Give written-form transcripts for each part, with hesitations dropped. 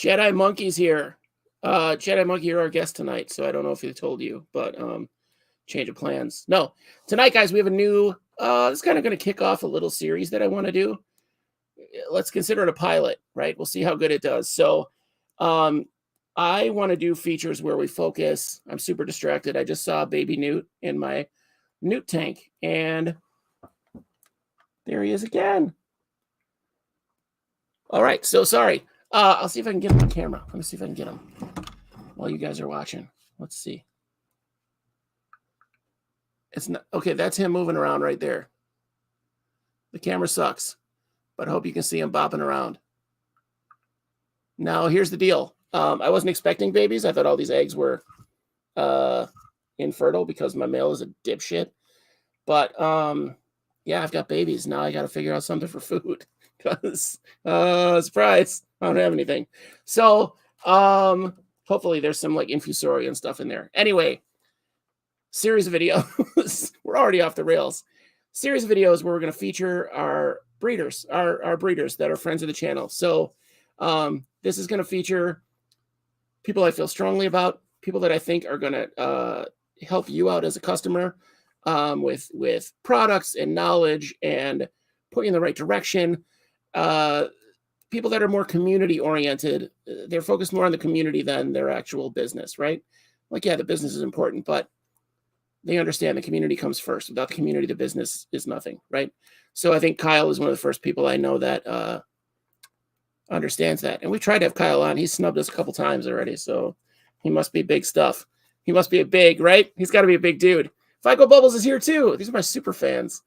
Jedi Monkey's here. Jedi Monkey, you're our guest tonight, so I don't know if he told you, but change of plans. No, tonight, guys, we have a new. This is kind of going to kick off a little series that I want to do. Let's consider it a pilot, right? We'll see how good it does. So, I want to do features where we focus. I'm super distracted. I just saw baby Newt in my Newt tank, and there he is again. All right, so sorry. I'll see if I can get him on camera. Let me see if I can get him while you guys are watching. Let's see. It's not okay. That's him moving around right there. The camera sucks, but I hope you can see him bopping around. Now, here's the deal. I wasn't expecting babies. I thought all these eggs were infertile because my male is a dipshit. But yeah, I've got babies. Now I got to figure out something for food because surprise, I don't have anything. So hopefully there's some like infusoria and stuff in there. Anyway, series of videos. We're already off the rails. Series of videos where we're going to feature our breeders, our breeders that are friends of the channel. So this is going to feature people I feel strongly about, people that I think are going to help you out as a customer with products and knowledge and put you in the right direction. People that are more community oriented, they're focused more on the community than their actual business, right? Like, yeah, the business is important, but they understand the community comes first. Without the community, the business is nothing, right? So I think Kyle is one of the first people I know that understands that. And we tried to have Kyle on. He's snubbed us a couple times already, so he must be big stuff. He must be a big, right? He's got to be a big dude. FICO Bubbles is here too. These are my super fans.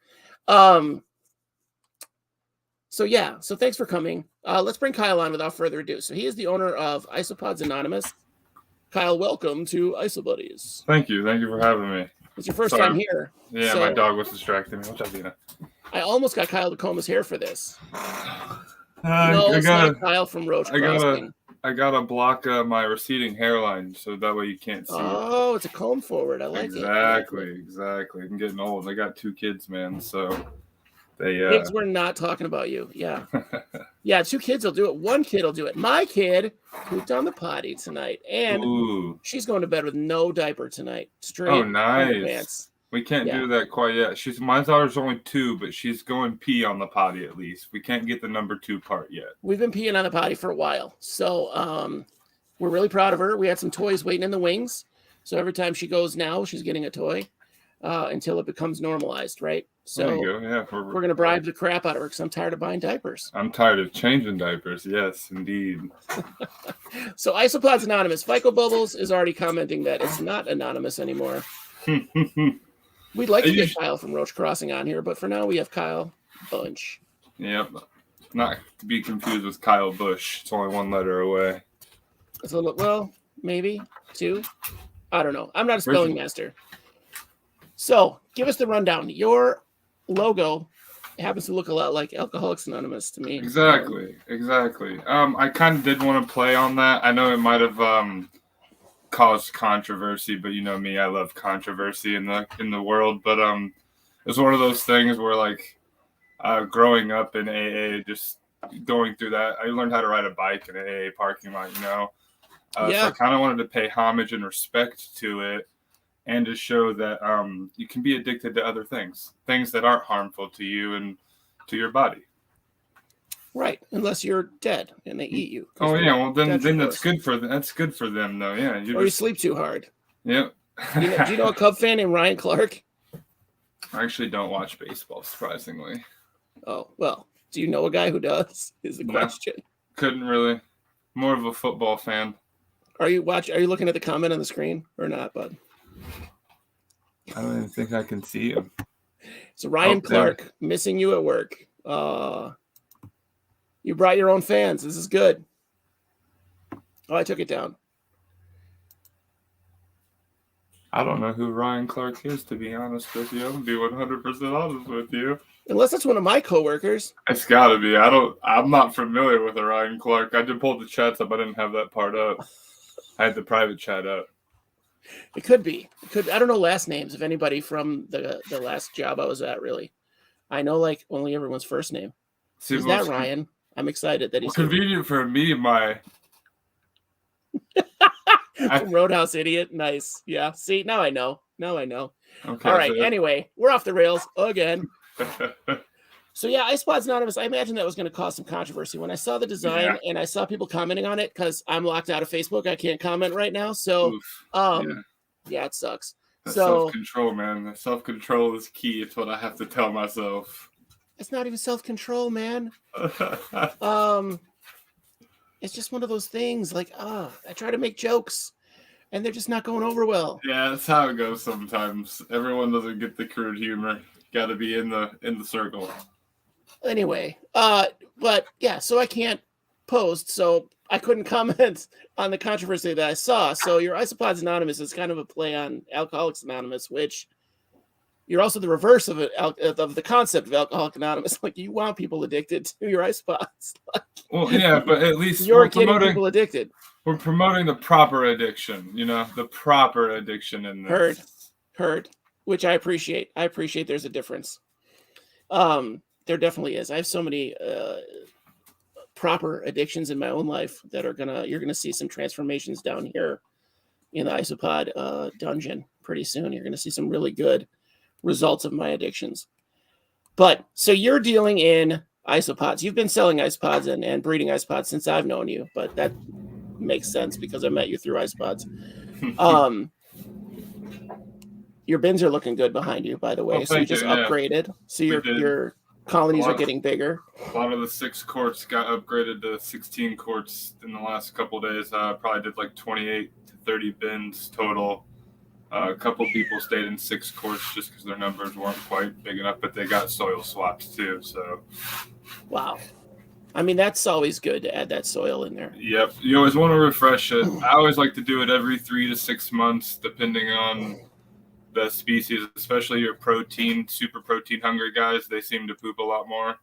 So yeah, so thanks for coming. Let's bring Kyle on without further ado. So he is the owner of Isopods Anonymous. Kyle, welcome to Isobuddies. Thank you. Thank you for having me. It's your first time here. Yeah, so, my dog was distracting me. What's up, Dina? I almost got Kyle to comb his hair for this. It's not Kyle from Roach Crossing. I gotta block my receding hairline so that way you can't see. Oh, it's a comb forward. I like it. Exactly. I'm getting old. I got 2 kids, man. So they kids were not talking about you. Yeah. Yeah, 2 kids will do it. 1 kid will do it. My kid pooped on the potty tonight, and she's going to bed with no diaper tonight. Straight. Oh, nice. We can't do that quite yet. My daughter's only 2, but she's going pee on the potty at least. We can't get the number 2 part yet. We've been peeing on the potty for a while, so we're really proud of her. We had some toys waiting in the wings, so every time she goes now, she's getting a toy until it becomes normalized, right? So there you go. Yeah, we're going to bribe the crap out of her because I'm tired of buying diapers. I'm tired of changing diapers. Yes, indeed. So Isopods Anonymous. FICO Bubbles is already commenting that it's not anonymous anymore. We'd like to get Kyle from Roach Crossing on here, but for now we have Kyle Bunch. Yep. Not to be confused with Kyle Bush. It's only 1 letter away. It's a little, well, maybe 2. I don't know. I'm not a spelling master. So give us the rundown. Your logo happens to look a lot like Alcoholics Anonymous to me. Exactly. I kind of did want to play on that. I know it might have caused controversy, but you know me, I love controversy in the world. But it's one of those things where, like, growing up in AA, just going through that, I learned how to ride a bike in an AA parking lot, you know. So I kind of wanted to pay homage and respect to it, and to show that you can be addicted to other things that aren't harmful to you and to your body. Right, unless you're dead and they eat you. Oh yeah, well then that's good for them. That's good for them though. Yeah, you sleep too hard. Yep. Do you know a Cub fan named Ryan Clark? I actually don't watch baseball, surprisingly. Oh well, do you know a guy who does? Is the question. Couldn't really. More of a football fan. Are you looking at the comment on the screen or not, bud? I don't even think I can see him. So Ryan Clark, missing you at work. You brought your own fans. This is good. Oh, I took it down. I don't know who Ryan Clark is, to be honest with you. I'm going to be 100% honest with you. Unless it's one of my coworkers. It's got to be. I'm not familiar with a Ryan Clark. I did pull the chats up. I didn't have that part up. I had the private chat up. It could be. I don't know last names of anybody from the last job I was at, really. I know, like, only everyone's first name. Is that Ryan? I'm excited that he's convenient for me. My From Roadhouse Idiot. Nice. Yeah. See, now I know. Okay, All right. Anyway, we're off the rails again. So yeah, Isopods Anonymous, I imagine that was going to cause some controversy. When I saw the design and I saw people commenting on it, because I'm locked out of Facebook, I can't comment right now. So yeah, it sucks. That's so self-control, man. The self-control is key. It's what I have to tell myself. It's not even self-control, man. It's just one of those things. Like, I try to make jokes, and they're just not going over well. Yeah, that's how it goes sometimes. Everyone doesn't get the crude humor. Got to be in the circle. Anyway, but yeah, so I can't post, so I couldn't comment on the controversy that I saw. So your Isopods Anonymous is kind of a play on Alcoholics Anonymous, which you're also the reverse of it, of the concept of Alcoholics Anonymous. Like, you want people addicted to your Isopods. Well, yeah, but at least you're getting people addicted. We're promoting the proper addiction, the proper addiction in this. Heard, which I appreciate. I appreciate there's a difference. There definitely is. I have so many proper addictions in my own life that you're gonna see some transformations down here in the Isopod dungeon pretty soon. You're gonna see some really good results of my addictions. But so you're dealing in isopods. You've been selling isopods and breeding isopods since I've known you, but that makes sense because I met you through isopods. Your bins are looking good behind you, by the way. So you just upgraded. So your colonies are getting bigger. A lot of the 6 quarts got upgraded to 16 quarts in the last couple of days. Probably did like 28 to 30 bins total. A couple people stayed in 6 quarts just because their numbers weren't quite big enough, but they got soil swaps too. So, wow. I mean, that's always good to add that soil in there. Yep. You always want to refresh it. I always like to do it every 3 to 6 months, depending on the species, especially your super protein hungry guys. They seem to poop a lot more.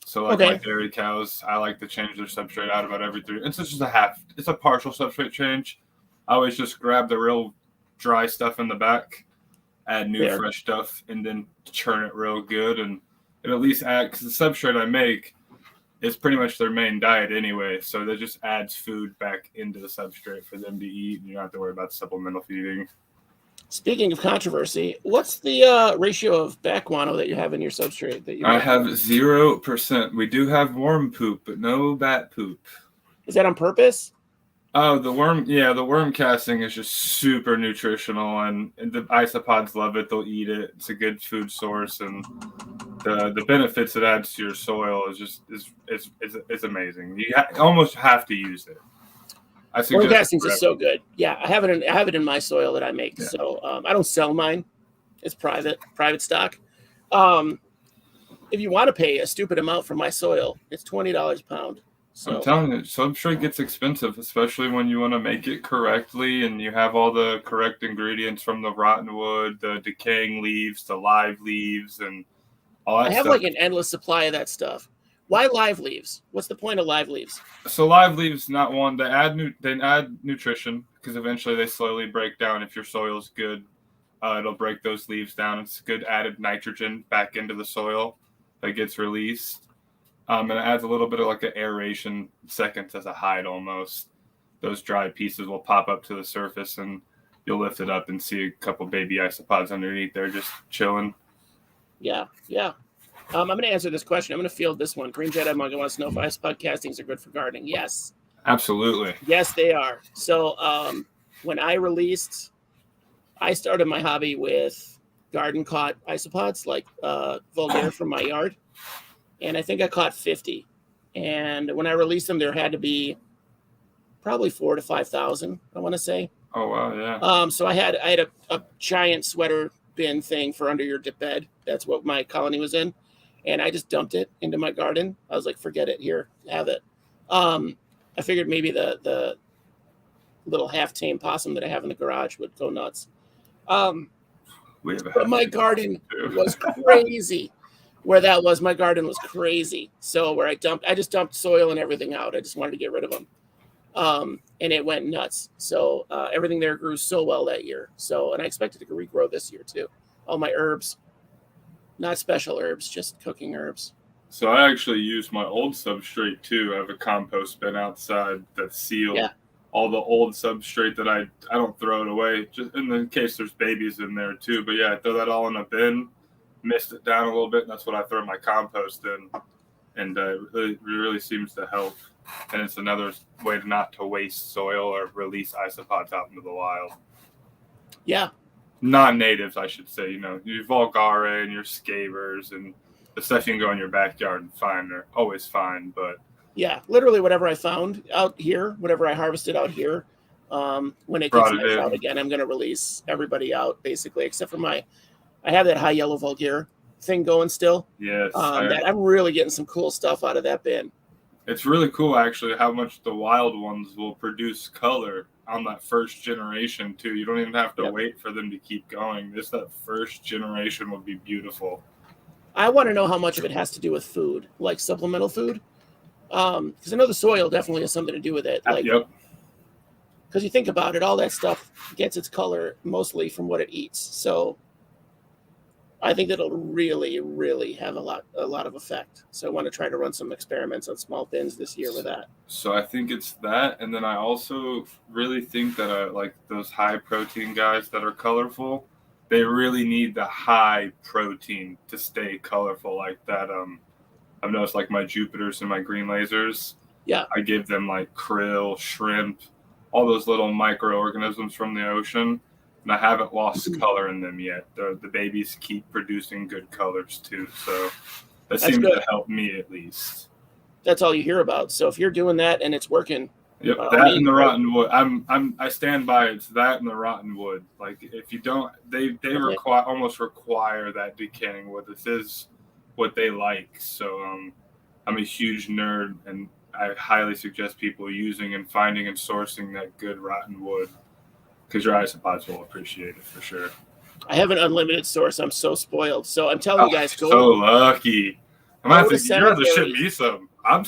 So like my dairy cows, I like to change their substrate out about every 3. It's just it's a partial substrate change. I always just grab the real dry stuff in the back, add new fresh stuff, and then churn it real good. And it at least add, because the substrate I make is pretty much their main diet anyway. So that just adds food back into the substrate for them to eat. And you don't have to worry about supplemental feeding. Speaking of controversy, what's the ratio of bat guano that you have in your substrate? I have 0%. We do have worm poop, but no bat poop. Is that on purpose? Oh, the worm casting is just super nutritional, and the isopods love it. They'll eat it. It's a good food source, and the benefits it adds to your soil is amazing. You almost have to use it. Worm castings is so good. Yeah, I have it in my soil that I make. Yeah. So I don't sell mine. It's private stock. If you want to pay a stupid amount for my soil, it's $20 a pound. So. I'm telling you, substrate gets expensive, especially when you want to make it correctly and you have all the correct ingredients from the rotten wood, the decaying leaves, the live leaves, and all that stuff. I have like an endless supply of that stuff. Why live leaves? What's the point of live leaves? So live leaves, not one, they add nutrition because eventually they slowly break down. If your soil is good, it'll break those leaves down. It's good added nitrogen back into the soil that gets released. And it adds a little bit of like an aeration, seconds as a hide almost. Those dry pieces will pop up to the surface and you'll lift it up and see a couple baby isopods underneath there just chilling. Yeah. I'm going to answer this question. I'm going to field this one. Green Jedi Manga wants to know if isopod castings are good for gardening. Yes. Absolutely. Yes, they are. So when I started my hobby with garden caught isopods, like Vulgaire from my yard. And I think I caught 50. And when I released them, there had to be probably 4,000 to 5,000, I want to say. Oh, wow, yeah. So I had a giant sweater bin thing for under your dip bed. That's what my colony was in. And I just dumped it into my garden. I was like, forget it. Here, have it. I figured maybe the little half-tame possum that I have in the garage would go nuts. But my garden was crazy. Where that was, my garden was crazy. So where I just dumped soil and everything out. I just wanted to get rid of them. And it went nuts. So everything there grew so well that year. And I expect it to regrow this year too. All my herbs, not special herbs, just cooking herbs. So I actually use my old substrate too. I have a compost bin outside that's sealed. Yeah. all the old substrate that I don't throw it away, just in case there's babies in there too. But yeah, I throw that all in a bin, mist it down a little bit, and that's what I throw my compost in, and it really seems to help. And it's another way not to waste soil or release isopods out into the wild. Yeah. Non-natives, I should say. Your vulgare and your scavers and the stuff you can go in your backyard and find are always fine, but yeah, literally whatever I found out here, whatever I harvested out here, when it gets nice out again, I'm going to release everybody out basically, except for I have that high yellow vulgare thing going still. Yes, I'm really getting some cool stuff out of that bin. It's really cool actually how much the wild ones will produce color on that first generation too. You don't even have to wait for them to keep going. That first generation would be beautiful. I want to know how much of it has to do with food, like supplemental food. Because I know the soil definitely has something to do with it. Like, yep. Because you think about it, all that stuff gets its color mostly from what it eats. So I think that'll really, really have a lot of effect. So I want to try to run some experiments on small bins this year with that. So I think it's that, and then I also really think that I like those high protein guys that are colorful. They really need the high protein to stay colorful like that. I've noticed like my Jupiters and my green lasers. Yeah. I give them like krill, shrimp, all those little microorganisms from the ocean. And I haven't lost color in them yet. The babies keep producing good colors too. So that seems to help me at least. That's all you hear about. So if you're doing that and it's working. Yep, that and the rotten wood. I stand by it. It's that and the rotten wood. Like if you don't, they almost require that decaying wood. This is what they like. So I'm a huge nerd, and I highly suggest people using and finding and sourcing that good rotten wood, because your isopods will appreciate it for sure. I have an unlimited source. I'm so spoiled. So I'm telling you guys, go. So lucky. I'm gonna have to ship me some. I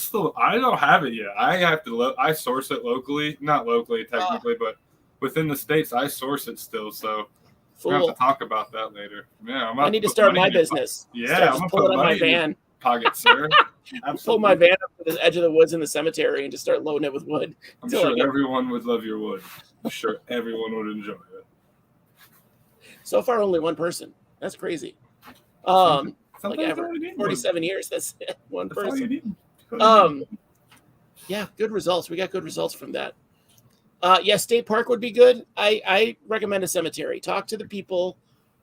don't have it yet. I have to. I source it locally, not locally technically, but within the states, I source it still. So we'll have to talk about that later. Yeah, I need to start my business. Yeah, I'm gonna put it my van. Pocket, sir. Pull my van up to the edge of the woods in the cemetery and just start loading it with wood. I'm sure everyone would love your wood. I'm sure everyone would enjoy it. So far, only one person. That's crazy. Like ever. 47 years. That's it. One person. Yeah, good results. We got good results from that. Yeah, state park would be good. I recommend a cemetery. Talk to the people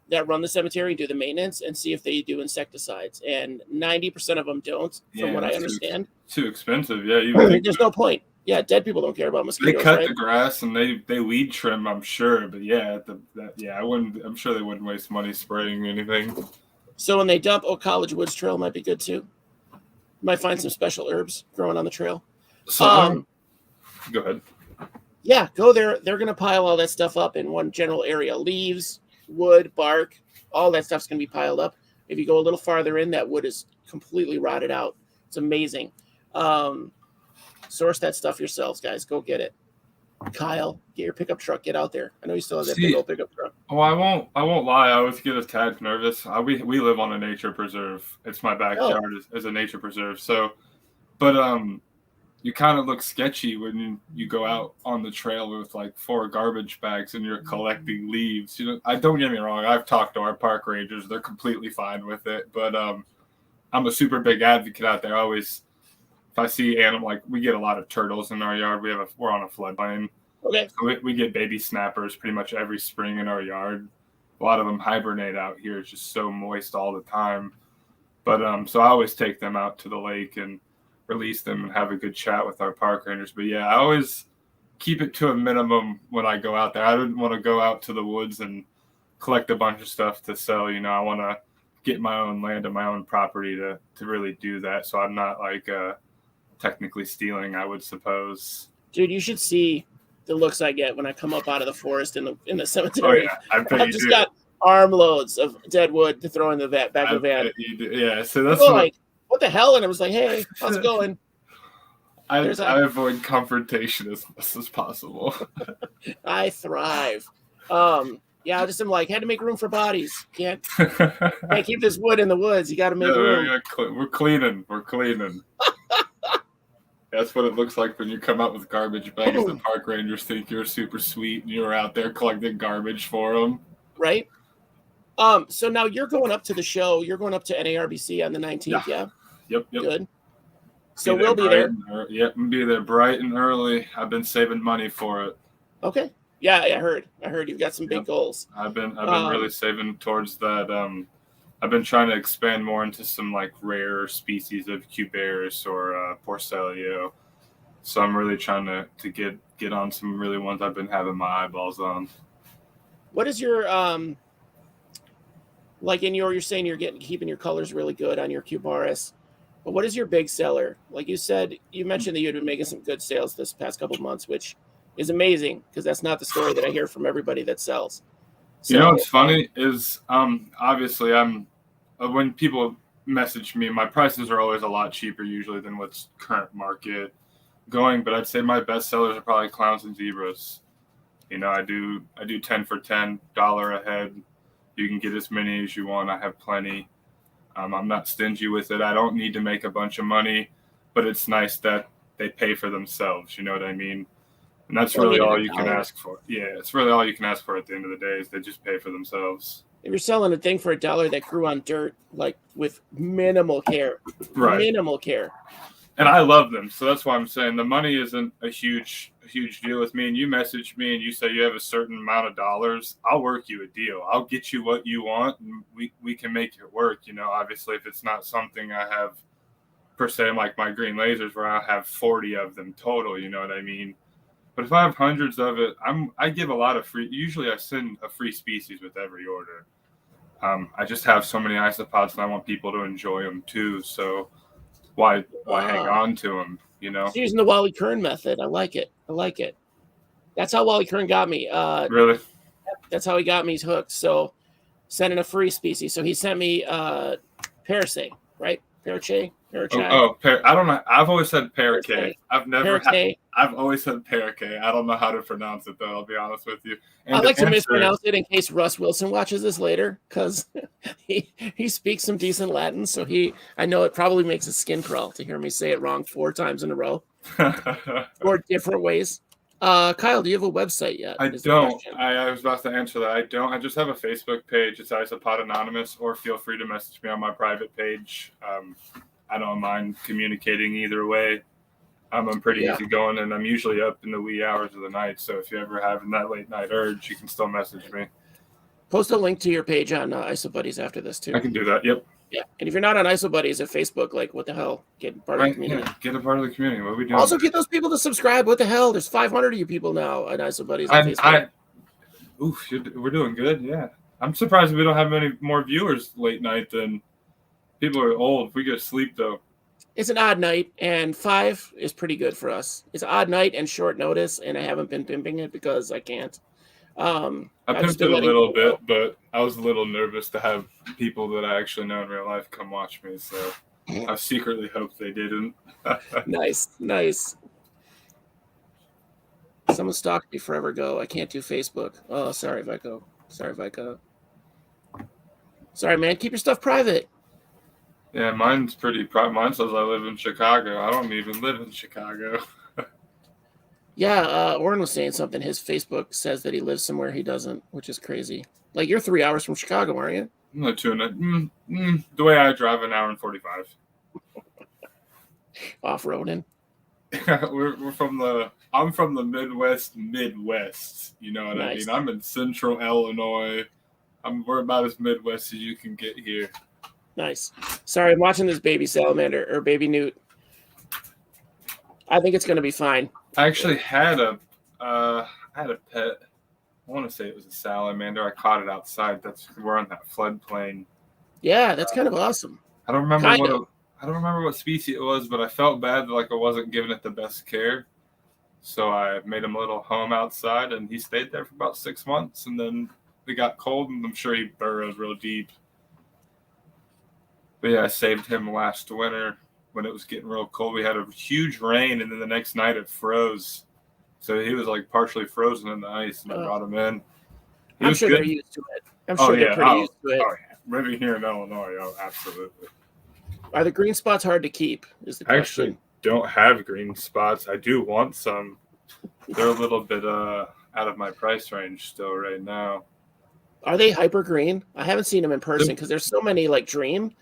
that run the cemetery and do the maintenance and see if they do insecticides. And 90% of them don't, from what I understand. Too expensive. Yeah, there's no point. Yeah, dead people don't care about mosquitoes. They cut the grass and they weed trim, I'm sure. But yeah, I'm sure they wouldn't waste money spraying anything. So when they dump, College Woods Trail might be good too. Might find some special herbs growing on the trail. So go ahead. Yeah, go there. They're going to pile all that stuff up in one general area. Leaves, wood, bark, all that stuff's going to be piled up. If you go a little farther in, that wood is completely rotted out. It's amazing. Source that stuff yourselves, guys. Go get it. Kyle, get your pickup truck. Get out there. I know you still have that big old pickup truck. Oh, I won't lie. I always get a tad nervous. We live on a nature preserve. It's my backyard as a nature preserve. So, but you kind of look sketchy when you go out on the trail with like 4 garbage bags and you're collecting leaves. I don't get me wrong. I've talked to our park rangers. They're completely fine with it. But I'm a super big advocate out there. If I see animal, like we get a lot of turtles in our yard. We're on a floodplain. Okay. So we get baby snappers pretty much every spring in our yard. A lot of them hibernate out here. It's just so moist all the time. But so I always take them out to the lake and release them and have a good chat with our park rangers. But yeah, I always keep it to a minimum when I go out there. I didn't want to go out to the woods and collect a bunch of stuff to sell. I want to get my own land and my own property to really do that. So I'm not like technically stealing, I would suppose. Dude, you should see the looks I get when I come up out of the forest in the cemetery. Oh yeah, I've just got armloads of dead wood to throw in the back of the van. Yeah, so that's like, what the hell? And I was like, hey, how's it going? I avoid confrontation as much as possible. I thrive. Yeah, I just am like, had to make room for bodies. Can't keep this wood in the woods. You got to make room. We're cleaning. That's what it looks like when you come out with garbage bags. The park rangers think you're super sweet and you're out there collecting garbage for them. Right. So now you're going up to the show. You're going up to NARBC on the 19th. Yeah. Yep. Good. So we'll be there. Yep, we'll be there bright and early. I've been saving money for it. Okay. Yeah, I heard you've got some big goals. I've been really saving towards that. I've been trying to expand more into some like rare species of cubaris or porcelio. So I'm really trying to get on some really ones I've been having my eyeballs on. What is your like in you're saying you're keeping your colors really good on your cubaris, but what is your big seller? Like you said, you mentioned that you had been making some good sales this past couple of months, which is amazing because that's not the story that I hear from everybody that sells. So, you know what's funny is obviously when people message me, my prices are always a lot cheaper usually than what's current market going, but I'd say my best sellers are probably clowns and zebras. You know, I do 10 for $10 a head. You can get as many as you want. I have plenty. I'm not stingy with it. I don't need to make a bunch of money, but it's nice that they pay for themselves. You know what I mean? And that's really all you can ask for. Yeah, it's really all you can ask for at the end of the day is they just pay for themselves. If you're selling a thing for $1 that grew on dirt, like with minimal care, minimal care. And I love them, so that's why I'm saying the money isn't a huge deal with me. And you message me and you say you have a certain amount of dollars, I'll work you a deal. I'll get you what you want, and we can make it work. You know, obviously, if it's not something I have per se, like my green lasers, where I have 40 of them total. You know what I mean? But if I have hundreds of it, I give a lot of free. Usually, I send a free species with every order. I just have so many isopods, and I want people to enjoy them too. So why hang on to them? You know, just using the Wally Kern method. I like it. That's how Wally Kern got me. Really? That's how he got me hooked. So sending a free species. So he sent me Paracay, right? Paracay. I don't know. I've always said Paracay. Paracay. I've always said Paracay. I don't know how to pronounce it though. I'll be honest with you. And I like to mispronounce it in case Russ Wilson watches this later because he speaks some decent Latin. So I know it probably makes his skin crawl to hear me say it wrong 4 times in a row, 4 different ways. Kyle, do you have a website yet? I don't. I was about to answer that. I don't. I just have a Facebook page. It's Isopods Anonymous, or feel free to message me on my private page. I don't mind communicating either way. I'm pretty easygoing, and I'm usually up in the wee hours of the night. So if you're ever having that late night urge, you can still message me. Post a link to your page on Isobuddies after this too. I can do that. Yep. Yeah, and if you're not on Isobuddies at Facebook, like what the hell, get part of the community. Yeah, get a part of the community. What are we doing? Also, get those people to subscribe. What the hell? There's 500 of you people now on Isobuddies on Facebook. We're doing good. Yeah, I'm surprised we don't have many more viewers late night than people are old. We get sleep though. It's an odd night, and 5 is pretty good for us. It's an odd night and short notice, and I haven't been pimping it because I can't. I pimped it a little bit, but I was a little nervous to have people that I actually know in real life come watch me, so I secretly hope they didn't. Nice. Someone stalked me forever ago. I can't do Facebook. Oh, sorry, Vico. Sorry, man. Keep your stuff private. Yeah, mine's pretty private. Mine says I live in Chicago. I don't even live in Chicago. Yeah, Oren was saying something. His Facebook says that he lives somewhere he doesn't, which is crazy. Like, you're 3 hours from Chicago, aren't you? No, 2 the way I drive, 1 hour and 45. Off-roading. I'm from the Midwest. You know what I mean? I'm in central Illinois. We're about as Midwest as you can get here. Nice. Sorry, I'm watching this baby salamander or baby newt. I think it's going to be fine. I actually had a pet. I want to say it was a salamander. I caught it outside. We're on that floodplain. Yeah, that's kind of awesome. I don't remember what species it was, but I felt bad that I wasn't giving it the best care. So I made him a little home outside, and he stayed there for about 6 months. And then it got cold, and I'm sure he burrowed real deep. But yeah, I saved him last winter when it was getting real cold. We had a huge rain, and then the next night it froze. So he was partially frozen in the ice, and I brought him in. I'm sure they're used to it. I'm sure they're pretty used to it. Oh, yeah. Living here in Illinois, absolutely. Are the green spots hard to keep? Is the question. don't have green spots. I do want some. They're a little bit out of my price range still right now. Are they hyper green? I haven't seen them in person because there's so many like dream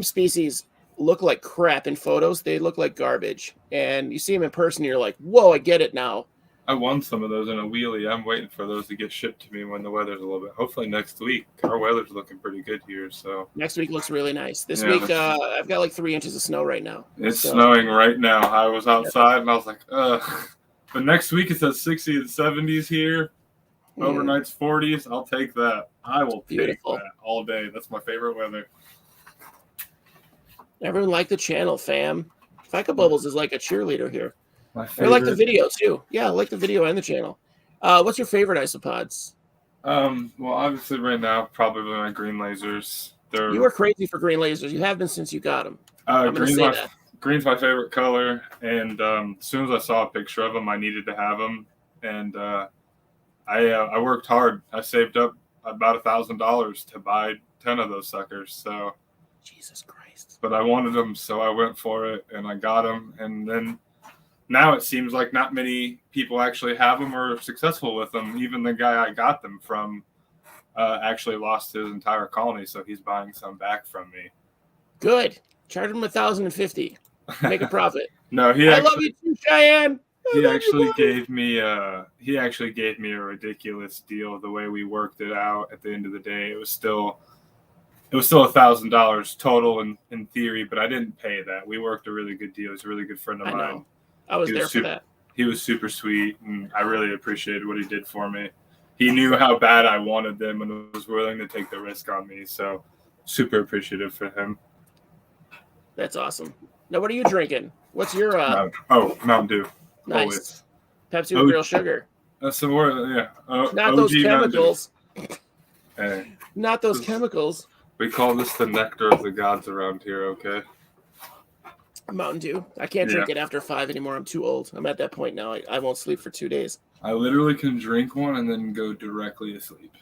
species look like crap in photos. They look like garbage, and you see them in person, you're like, whoa, I get it now. I won some of those in a wheelie. I'm waiting for those to get shipped to me when the weather's a little bit. Hopefully next week. Our weather's looking pretty good here. So next week looks really nice. This week, I've got like 3 inches of snow right now. It's snowing right now. I was outside and I was like, ugh. But next week it's at 60 and 70s here. Overnight's 40s. I'll take that. I will take that all day. That's my favorite weather. Everyone like the channel, fam. Fika Bubbles is like a cheerleader here. My I favorite. like the video too. Yeah, I like the video and the channel. What's your favorite isopods? Well, obviously right now, probably my green lasers. You were crazy for green lasers. You have been since you got them. Green's my favorite color, and as soon as I saw a picture of them, I needed to have them, and I worked hard. I saved up about $1,000 to buy 10 of those suckers. So, Jesus Christ! But I wanted them, so I went for it, and I got them, and then. Now it seems like not many people actually have them or are successful with them. Even the guy I got them from actually lost his entire colony, so he's buying some back from me. Good. Charge him $1,050. Make a profit. No, I love you too, Cheyenne. He actually gave me a ridiculous deal. The way we worked it out at the end of the day, it was still $1,000 total in theory, but I didn't pay that. We worked a really good deal. He's a really good friend of mine. I was there for that. He was super sweet, and I really appreciated what he did for me. He knew how bad I wanted them and was willing to take the risk on me. So, super appreciative for him. That's awesome. Now, what are you drinking? What's your Mountain Dew. Nice. Always. Pepsi with real sugar. Some more, yeah. Not those chemicals. Hey. Not those chemicals. We call this the nectar of the gods around here, okay? Mountain Dew. I can't drink it after 5 anymore. I'm too old. I'm at that point now. I won't sleep for 2 days. I literally can drink one and then go directly to sleep.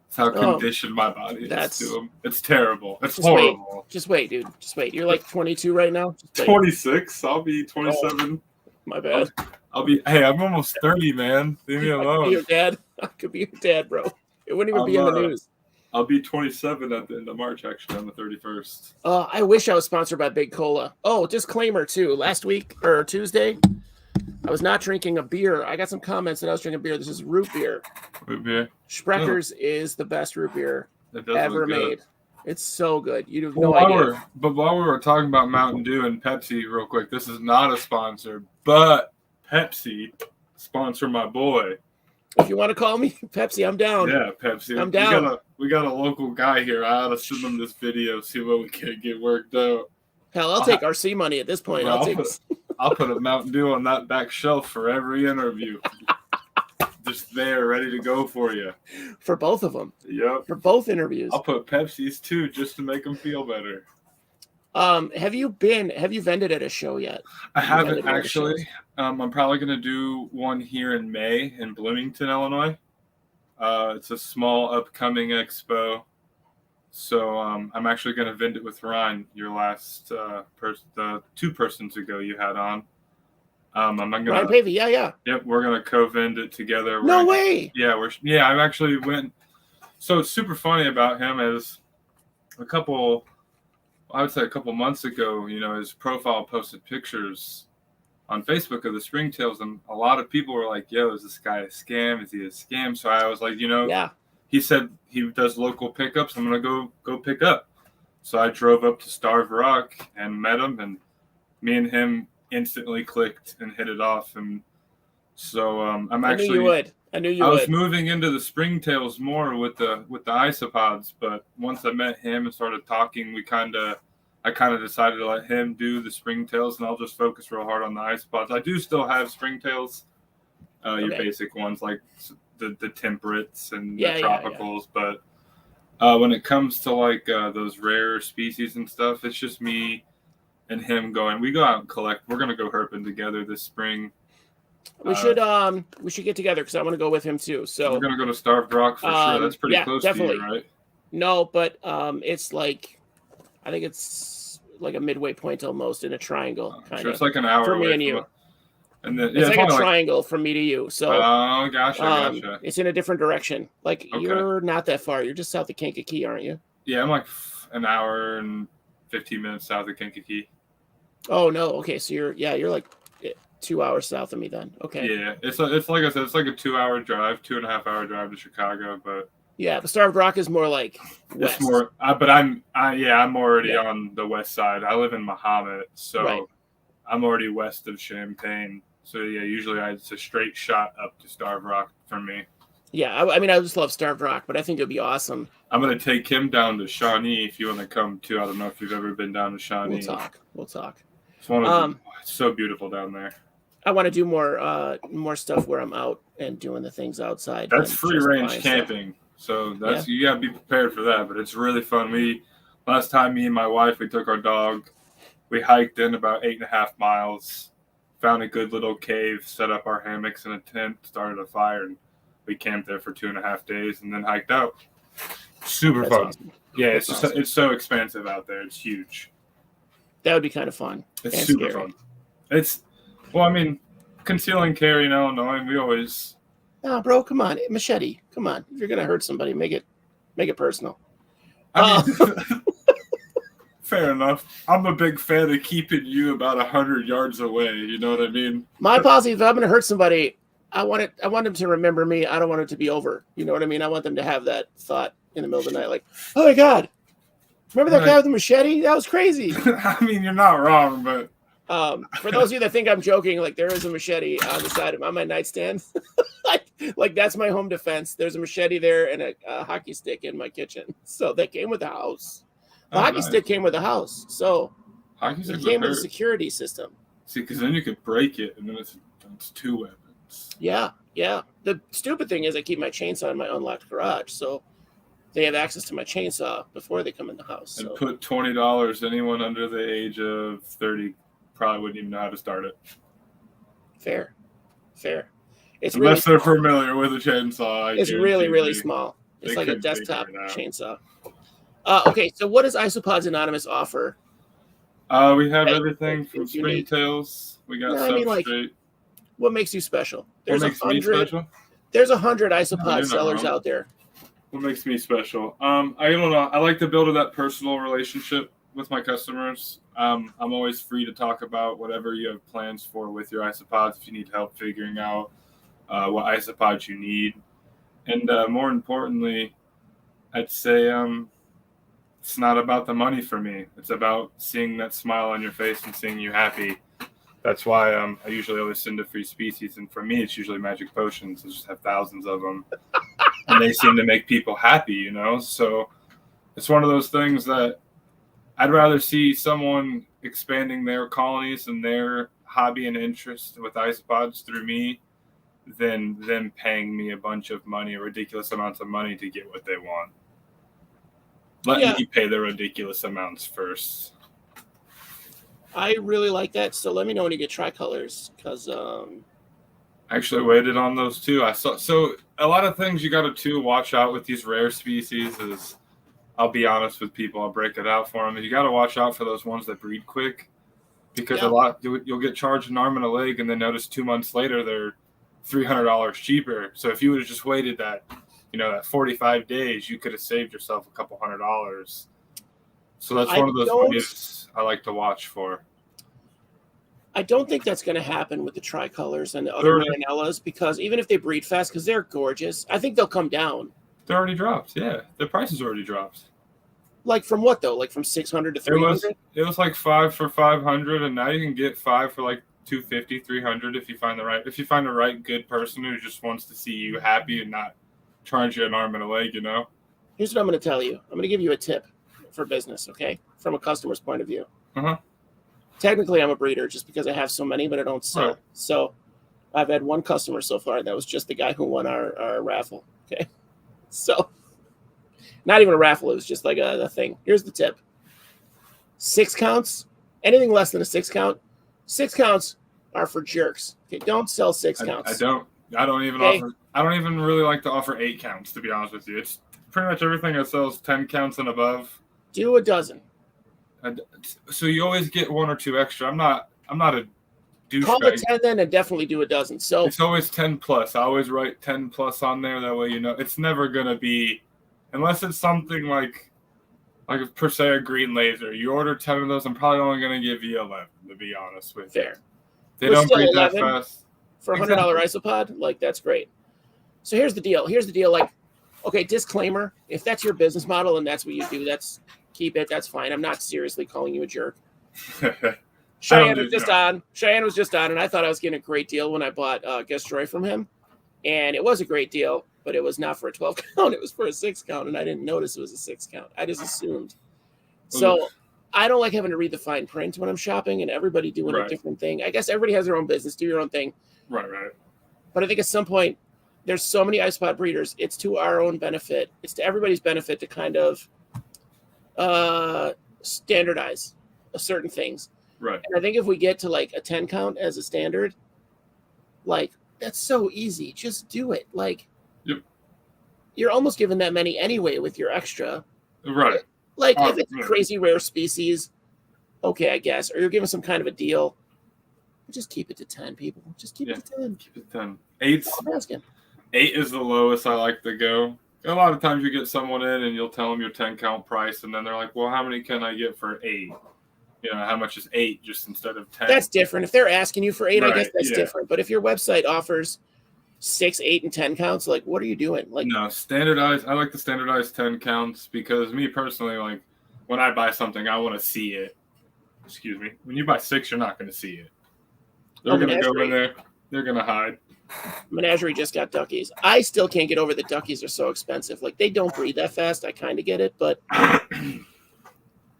That's how conditioned my body is to them. It's terrible. It's horrible. Just wait, dude. Just wait. You're like 22 right now? 26. I'll be 27. My bad. Hey, I'm almost 30, man. Leave me alone. I could be your dad. I could be your dad, bro. It wouldn't even be in the news. I'll be 27 at the end of March, actually, on the 31st. I wish I was sponsored by Big Cola. Oh, disclaimer, too. Last week, or Tuesday, I was not drinking a beer. I got some comments that I was drinking beer. This is root beer. Root beer? Sprecher's is the best root beer ever made. It's so good. You have no idea. But while we were talking about Mountain Dew and Pepsi real quick, this is not a sponsor, but Pepsi sponsor my boy. If you want to call me Pepsi, I'm down. Yeah, Pepsi. I'm down. We got a local guy here. I ought to send him this video, see what we can get worked out. Hell, I'll take RC money at this point. I'll put a Mountain Dew on that back shelf for every interview. Just there, ready to go for you. For both of them. Yep. For both interviews. I'll put Pepsi's too, just to make them feel better. Have you vended at a show yet? I haven't actually. I'm probably going to do one here in May in Bloomington, Illinois. It's a small upcoming expo. So I'm actually going to vend it with Ryan, your last the 2 persons ago you had on. Ryan Pavey, yeah. Yep, we're going to co-vend it together. No way! Yeah, I've actually went. So it's super funny about him is a couple months ago, his profile posted pictures on Facebook of the springtails, and a lot of people were like, yo, is this guy a scam? Is he a scam? So I was like, he said he does local pickups. I'm going to go pick up. So I drove up to Starved Rock and met him, and me and him instantly clicked and hit it off. And so I'm actually... I knew you would. I was moving into the springtails more with the isopods, but once I met him and started talking, I kind of decided to let him do the springtails, and I'll just focus real hard on the isopods. I do still have springtails, your basic ones like the temperates and the tropicals, but when it comes to like those rare species and stuff, it's just me and him going. We go out and collect. We're gonna go herping together this spring. We should get together because I want to go with him too. So we're gonna go to Starved Rock for sure. That's pretty close to you, right? No, but it's like I think it's like a midway point almost in a triangle, kind So of. it's like an hour for away me and from you. it. And then It's like a triangle from me to you. So oh, gotcha. it's in a different direction. Like Okay. you're not that far. You're just south of Kankakee, aren't you? Yeah, I'm like an hour and 15 minutes south of Kankakee. Oh no. Okay, so you're like 2 hours south of me then. Okay. Yeah, it's like I said, it's like a 2-hour drive, 2.5-hour drive to Chicago, but yeah, the Starved Rock is more like west. It's more. But I'm already on the west side. I live in Mahomet, so I'm already west of Champaign. So yeah, usually it's a straight shot up to Starved Rock for me. Yeah, I mean, I just love Starved Rock, but I think it'd be awesome. I'm gonna take him down to Shawnee if you want to come too. I don't know if you've ever been down to Shawnee. We'll talk. It's one of it's so beautiful down there. I want to do more stuff where I'm out and doing the things outside. That's free range camping, so that's you gotta be prepared for that. But it's really fun. Last time me and my wife we took our dog, we hiked in about 8.5 miles, found a good little cave, set up our hammocks in a tent, started a fire, and we camped there for 2.5 days, and then hiked out. Super fun. Awesome. Yeah, it's so expansive out there. It's huge. That would be kind of fun. It's super fun. Well, I mean, concealing carry in Illinois, we always. No, bro, come on, machete. Come on, if you're gonna hurt somebody, make it personal. I mean, fair enough. I'm a big fan of keeping you about 100 yards away. You know what I mean? My policy: if I'm gonna hurt somebody, I want them to remember me. I don't want it to be over. You know what I mean? I want them to have that thought in the middle of the night, like, oh my god, remember that guy with the machete? That was crazy. I mean, you're not wrong, but. For those of you that think I'm joking, like there is a machete on the side of my nightstand. like that's my home defense. There's a machete there and a hockey stick in my kitchen. So they came with the house. The hockey stick came with the house. So it came with a security system. See, because then you could break it and then it's 2 weapons. Yeah. The stupid thing is I keep my chainsaw in my unlocked garage. So they have access to my chainsaw before they come in the house. And put $20, anyone under the age of 30 probably wouldn't even know how to start it. Fair. It's unless they're familiar with a chainsaw. It's really small. It's like a desktop chainsaw. Okay, so what does Isopods Anonymous offer? We have everything from springtails. We got substrate. What makes you special? What makes me special? There's 100 Isopod sellers out there. What makes me special? I don't know. I like to build that personal relationship with my customers. I'm always free to talk about whatever you have plans for with your isopods. If you need help figuring out what isopods you need, and more importantly, I'd say it's not about the money for me. It's about seeing that smile on your face and seeing you happy. That's why I usually always send a free species, and for me, it's usually magic potions. I just have thousands of them, and they seem to make people happy. You know, so it's one of those things that. I'd rather see someone expanding their colonies and their hobby and interest with isopods through me than them paying me a bunch of money, ridiculous amounts of money to get what they want. Let me pay the ridiculous amounts first. I really like that. So let me know when you get tricolors, because I actually waited on those too. So a lot of things you got to watch out with these rare species is. I'll be honest with people. I'll break it out for them. You got to watch out for those ones that breed quick, because you'll get charged an arm and a leg, and then notice 2 months later they're $300 cheaper. So if you would have just waited that 45 days, you could have saved yourself a couple $100. So that's one of those ones I like to watch for. I don't think that's going to happen with the tricolors and the other Marinellas, because even if they breed fast, because they're gorgeous, I think they'll come down. They're already dropped. Yeah, the price is already dropped. Like from what though? Like from 600 to 300? It was like 5 for 500, and now you can get 5 for like 250, 300 if you find the right good person who just wants to see you happy and not charge you an arm and a leg. Here's what I'm going to tell you. I'm going to give you a tip for business, okay? From a customer's point of view. Technically, I'm a breeder just because I have so many, but I don't sell. Right. So I've had one customer so far. That was just the guy who won our raffle. Okay. So, not even a raffle. It was just like a thing. Here's the tip. 6 counts. Anything less than a 6 count. 6 counts are for jerks. Okay, don't sell 6 counts. I don't even really like to offer 8 counts, to be honest with you. It's pretty much everything I sell is 10 counts and above. Do a dozen. So you always get 1 or 2 extra. I'm not a Call it douchebag. 10 then and definitely do a dozen. So It's always 10 plus. I always write 10 plus on there. That way, it's never gonna be, unless it's something like per se a green laser. You order 10 of those, I'm probably only gonna give you 11. To be honest with you, fair. they But don't still breed that 11 fast. for a $100 isopod. Like, that's great. So here's the deal. Like, okay, disclaimer. If that's your business model and that's what you do, keep it. That's fine. I'm not seriously calling you a jerk. Cheyenne was just on, and I thought I was getting a great deal when I bought Destroy from him. And it was a great deal, but it was not for a 12 count. It was for a 6 count, and I didn't notice it was a 6 count. I just assumed. So I don't like having to read the fine print when I'm shopping, and everybody doing a different thing. I guess everybody has their own business. Do your own thing. Right. But I think at some point, there's so many isopod breeders. It's to our own benefit. It's to everybody's benefit to kind of standardize certain things. Right. And I think if we get to like a 10 count as a standard, like, that's so easy. Just do it. Like, you're almost given that many anyway with your extra. Right. Like, if it's a crazy rare species, okay, I guess. Or you're giving some kind of a deal. Just keep it to 10, people. Just keep it to 10. Keep it 10. 8 is the lowest I like to go. A lot of times you get someone in and you'll tell them your 10 count price, and then they're like, well, how many can I get for 8? How much is 8 just instead of 10? That's different. If they're asking you for 8, I guess that's different. But if your website offers 6, 8, and 10 counts, like, what are you doing? Like, no, standardized. I like the standardized 10 counts because me personally, like, when I buy something, I want to see it. Excuse me. When you buy 6, you're not going to see it. They're going to go in there. They're going to hide. Menagerie just got duckies. I still can't get over the duckies are so expensive. Like, they don't breed that fast. I kind of get it, but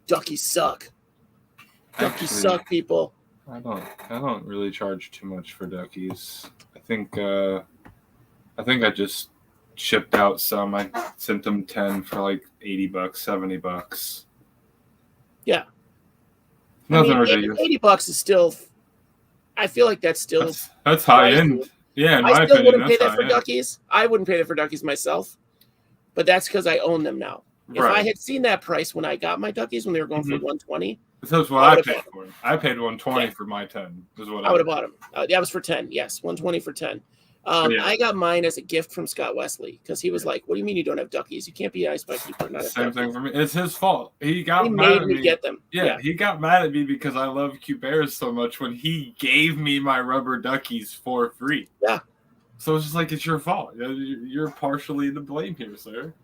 duckies suck. Duckies suck, people. I don't really charge too much for duckies. I think I just shipped out some. I sent them 10 for like $80, $70. Yeah. Nothing ridiculous. $80 is still, I feel like that's high end. Yeah, in my opinion, wouldn't pay that for duckies. I wouldn't pay that for duckies myself, but that's because I own them now. If I had seen that price when I got my duckies when they were going for $120, that's what I paid for them. I paid $120 for my 10. Is what I would have bought them. That was for 10. Yes, $120 for 10. I got mine as a gift from Scott Wesley because he was like, "What do you mean you don't have duckies? You can't be an ice bike keeper." Same thing for me. It's his fault. He mad made at me get them. Yeah, he got mad at me because I love Cuberas so much when he gave me my rubber duckies for free. Yeah. So it's just like, it's your fault. You're partially to blame here, sir.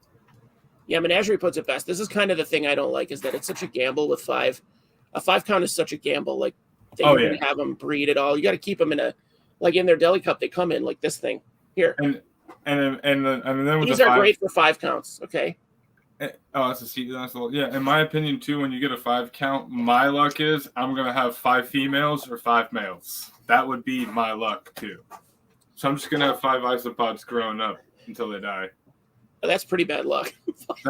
Yeah, Menagerie puts it best. This is kind of the thing I don't like, is that it's such a gamble with 5. A 5 count is such a gamble. Like, they don't have them breed at all. You got to keep them in in their deli cup. They come in like this thing here. And then with these are great for 5 counts. Okay. Oh, that's a nice little. Yeah, in my opinion too, when you get a 5 count, my luck is I'm gonna have 5 females or 5 males. That would be my luck too. So I'm just gonna have 5 isopods growing up until they die. That's pretty bad luck.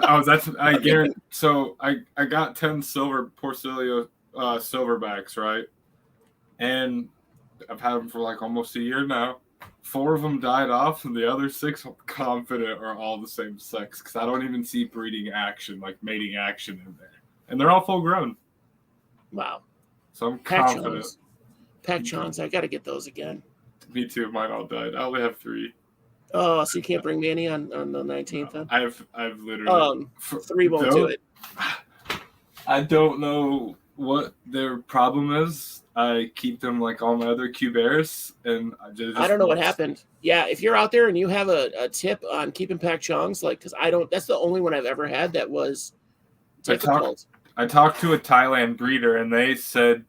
I guarantee. So I got 10 silver Porcelio silverbacks, right? And I've had them for like almost a year now. 4 of them died off, and the other 6 I'm confident are all the same sex because I don't even see breeding action, like mating action in there. And they're all full grown. Wow. So I'm confident. Pachons, I got to get those again. Me too. Mine all died. I only have 3. Oh, so you can't bring me any on the 19th then? I've literally 3 won't do it. I don't know what their problem is. I keep them like all my other Cuberas, and I don't know what happened. Yeah, if you're out there and you have a tip on keeping Pachons, like, because that's the only one I've ever had that was difficult. I talked to a Thailand breeder, and they said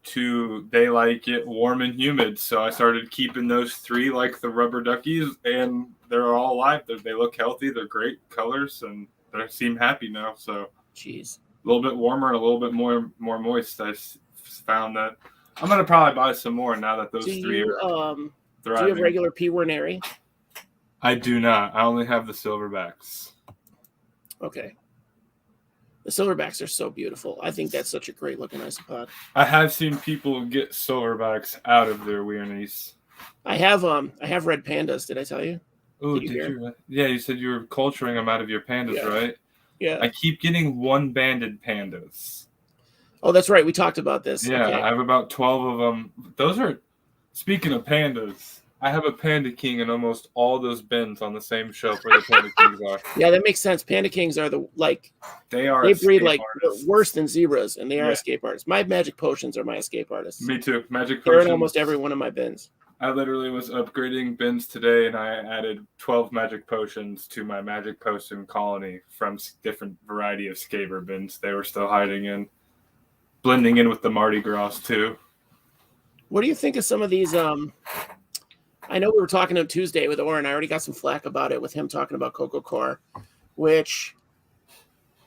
they like it warm and humid. So I started keeping those 3 like the rubber duckies, and they're all alive. They look healthy. They're great colors, and they seem happy now. So, jeez, a little bit warmer and a little bit more moist. I found that I'm gonna probably buy some more now that those 3 are thriving. Do you have regular P. Werneri? I do not. I only have the silverbacks. Okay. The silverbacks are so beautiful. I think that's such a great looking isopod. I have seen people get silverbacks out of their weirnies. I have red pandas. Did I tell you? Oh, did you? Yeah, you said you were culturing them out of your pandas, right? Yeah. I keep getting 1-banded pandas. Oh, that's right. We talked about this. Yeah, Okay. I have about 12 of them. Those are, speaking of pandas, I have a Panda King in almost all those bins on the same shelf where the Panda Kings are. Yeah, that makes sense. Panda Kings are they breed like worse than zebras, and they are escape artists. My magic potions are my escape artists. Me too. Magic potions. They're in almost every one of my bins. I literally was upgrading bins today, and I added 12 magic potions to my magic potion colony from different variety of scaver bins they were still hiding in. Blending in with the Mardi Gras too. What do you think of some of these? I know we were talking on Tuesday with Oren. I already got some flack about it with him talking about Coco Core, which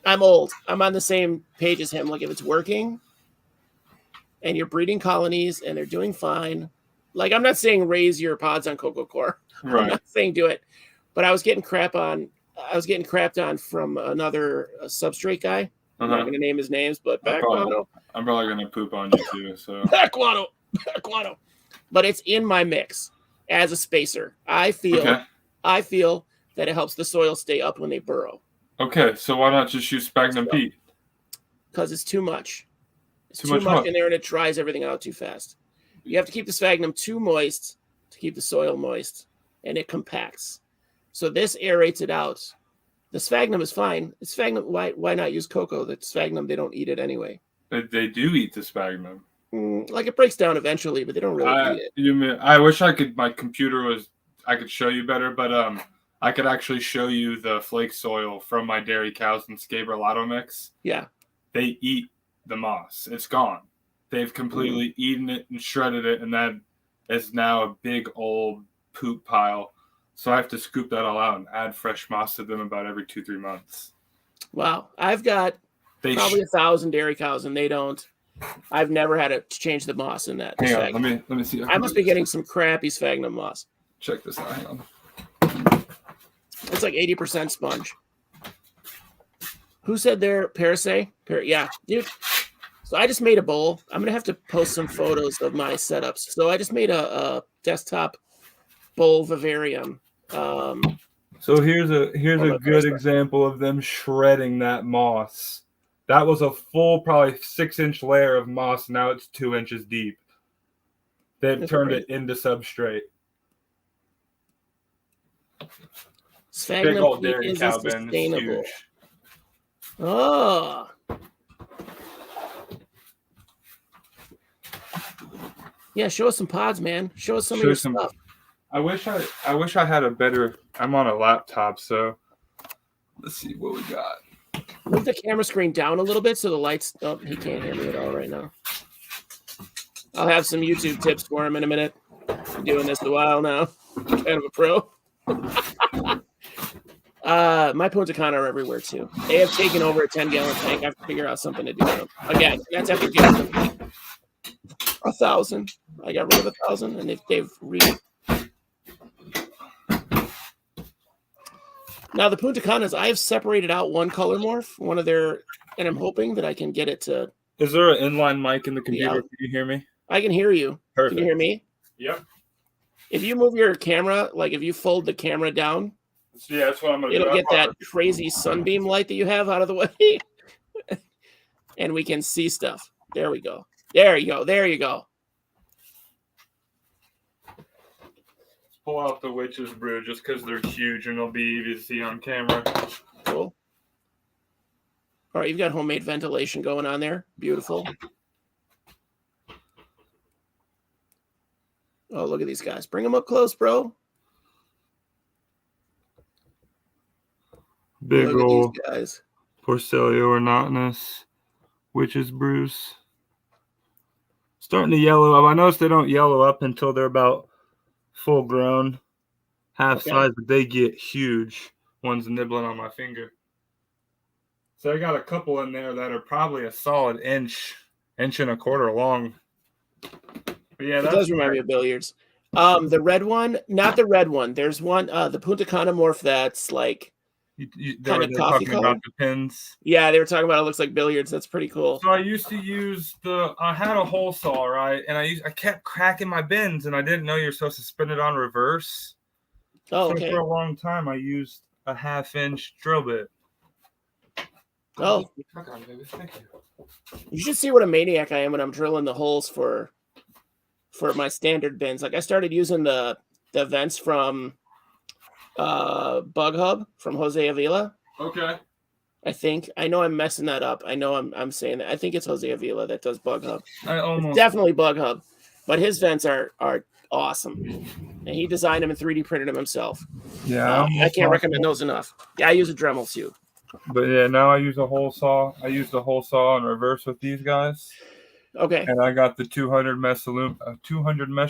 I'm old. I'm on the same page as him. Like if it's working and you're breeding colonies and they're doing fine, like I'm not saying raise your pods on Coco Core. Right. I'm not saying do it, but I was getting crapped on from another substrate guy. I'm not going to name his names, but I'm probably going to poop on you too. So Backguano. But it's in my mix as a spacer. I feel that it helps the soil stay up when they burrow. Okay, so why not just use sphagnum peat? Because it's too much. It's too much in there, and it dries everything out too fast. You have to keep the sphagnum too moist to keep the soil moist, and it compacts. So this aerates it out. The sphagnum is fine. It's sphagnum. Why not use cocoa? The sphagnum, they don't eat it anyway. They do eat the sphagnum. Like it breaks down eventually, but they don't really eat it. I wish I could. My computer I could show you better, but I could actually show you the flake soil from my dairy cows and Scaber Lotto mix. Yeah, they eat the moss. It's gone. They've completely eaten it and shredded it, and that is now a big old poop pile. So I have to scoop that all out and add fresh moss to them about every 2-3 months. Wow, I've got probably 1,000 dairy cows, and they don't. I've never had to change the moss in that. Hang on, let me see. I must be getting some crappy sphagnum moss. Check this out. Hang on. It's like 80% sponge. Who said they're Parasay? Yeah, dude. So I just made a bowl. I'm gonna have to post some photos of my setups. So I just made a desktop bowl vivarium. So here's a good example of them shredding that moss. That was a full, probably 6-inch layer of moss. Now it's 2 inches deep. They've turned it into substrate. Sphagnum big old dairy is cow bin. sustainable. Oh. Yeah, show us some pods, man. Show us some of your stuff. I wish I had a better. I'm on a laptop, so let's see what we got. Move the camera screen down a little bit so the lights. Oh, he can't hear me at all right now. I'll have some YouTube tips for him in a minute. I'm doing this a while now. I'm kind of a pro. My Punta Cana are everywhere too. They have taken over a 10-gallon tank. I have to figure out something to do with them. Again, that's after getting them 1,000. I got rid of 1,000, and they've Now the Punta Canas, I have separated out one color morph, one of their, and I'm hoping that I can get it to. Is there an inline mic in the computer? Yeah. Can you hear me? I can hear you. Perfect. Can you hear me? Yep. If you move your camera, like if you fold the camera down, yeah, that's what I'm gonna do. It'll get that crazy sunbeam light that you have out of the way, and we can see stuff. There we go. There you go. There you go. Pull out the witch's brew just because they're huge and they'll be easy to see on camera. Cool. All right, you've got homemade ventilation going on there. Beautiful. Oh, look at these guys. Bring them up close, bro. Big old guys. Porcelio Anonymous witch's brews. Starting to yellow up. I noticed they don't yellow up until they're about full grown, half size, but they get huge. One's nibbling on my finger. So I got a couple in there that are probably a solid inch and a quarter long. But yeah, that does remind me of billiards. The red one, not the red one. There's one, the Punta Cana morph that's like kind of coffee color. About the pins. Yeah, they were talking about it looks like billiards. That's pretty cool. So I used to use I had a hole saw, right? And I kept cracking my bins, and I didn't know you're supposed to spin it on reverse. Oh, so okay. For a long time, I used a 1/2-inch drill bit. Oh, Thank you. you should see what a maniac I am when I'm drilling the holes for my standard bins. Like I started using the vents from Bug Hub from Jose Avila. Okay. I know I'm messing that up. I know I'm saying that. I think it's Jose Avila that does Bug Hub. I It's almost definitely Bug Hub, but his vents are awesome, and he designed them and 3D printed them himself. I can't recommend those enough. Yeah, I use a Dremel too. But yeah, now I use a hole saw. I use the hole saw in reverse with these guys, Okay. and I got the 200 mesh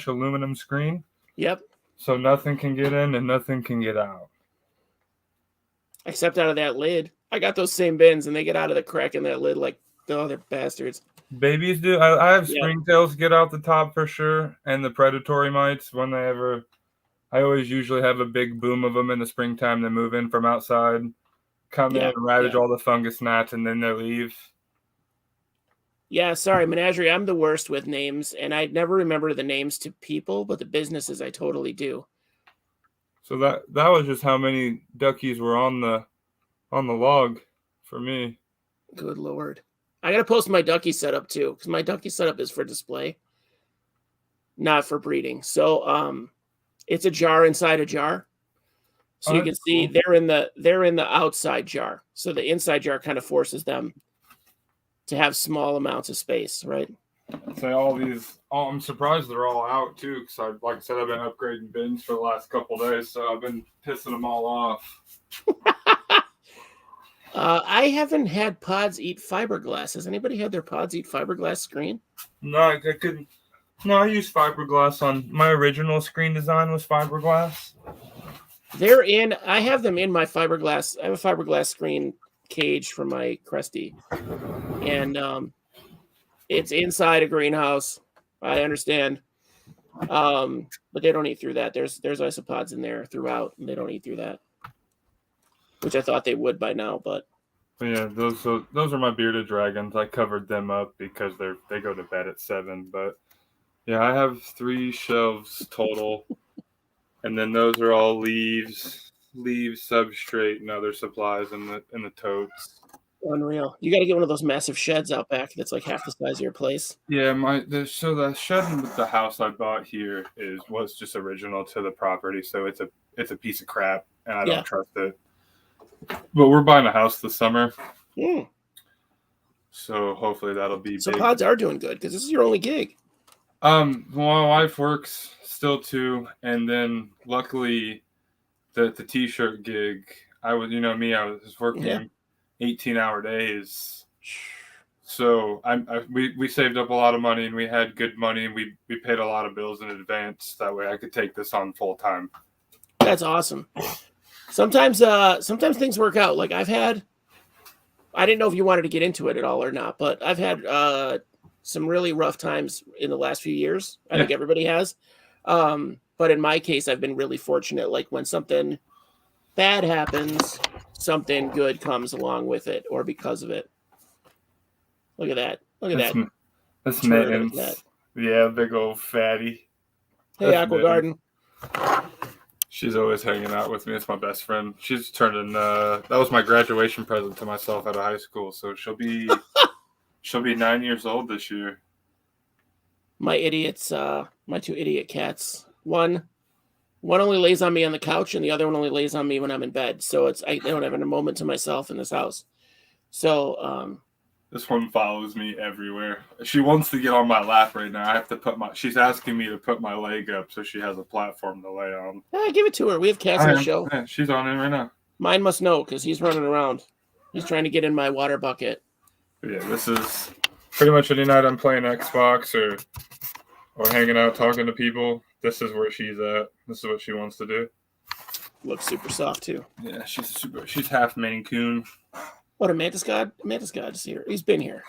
aluminum screen, Yep. so nothing can get in and nothing can get out. Except out of that lid. I got those same bins, and they get out of the crack in that lid like, oh, they're bastards. Babies do. I have Yeah. springtails get out the top for sure, and the predatory mites when they ever. I always usually have a big boom of them in the springtime. They move in from outside, come in, ravage all the fungus gnats, and then they leave. Yeah, sorry, Menagerie, I'm the worst with names, and I never remember the names to people, but the businesses I totally do. So that was just how many duckies were on the log for me. Good Lord. I got to post my ducky setup too, because my ducky setup is for display, not for breeding. So it's a jar inside a jar. So you can see they're in the outside jar. So the inside jar kind of forces them to have small amounts of space, right? Say I'm surprised they're all out too, because like I said, I've been upgrading bins for the last couple days, so I've been pissing them all off. I haven't had pods eat fiberglass. Has anybody had their pods eat fiberglass screen? No, I couldn't. No, I use fiberglass on my original screen design was fiberglass. I have them in my fiberglass. I have a fiberglass screen cage for my Cresty. And it's inside a greenhouse. I understand. But they don't eat through that. There's isopods in there throughout, and they don't eat through that. Which I thought they would by now, but yeah, those are my bearded dragons. I covered them up because they go to bed at 7. But yeah, I have 3 shelves total, and then those are all leaves, substrate, and other supplies in the totes. Unreal. You got to get one of those massive sheds out back that's like half the size of your place. Yeah, the shed with the house I bought here was just original to the property, so it's a piece of crap, and I don't trust it. But we're buying a house this summer. So hopefully that'll be so big. pods are doing good because this is your only gig. Well, my wife works still too, and then luckily the t-shirt gig, I was working 18-hour days. So we saved up a lot of money, and we had good money, and we paid a lot of bills in advance. That way I could take this on full time. That's awesome. Sometimes things work out. Like I didn't know if you wanted to get into it at all or not, but I've had some really rough times in the last few years. I think everybody has. But in my case, I've been really fortunate. Like when something bad happens, something good comes along with it or because of it. Look at that. That's mittens. Yeah, big old fatty. Hey, Aqua Garden. She's always hanging out with me. It's my best friend. She's turning. That was my graduation present to myself out of high school. So she'll be 9 years old this year. My idiots, my 2 idiot cats. One only lays on me on the couch, and the other one only lays on me when I'm in bed. So I don't have a moment to myself in this house. So this one follows me everywhere. She wants to get on my lap right now. I have to she's asking me to put my leg up so she has a platform to lay on. Give it to her. We have cats on the show. Yeah, she's on it right now. Mine must know because he's running around. He's trying to get in my water bucket. Yeah, this is pretty much any night I'm playing Xbox or hanging out talking to people. This is where she's at. This is what she wants to do. Looks super soft too. Yeah, she's half Maine Coon. What, a Mantis God? Mantis God is here. He's been here.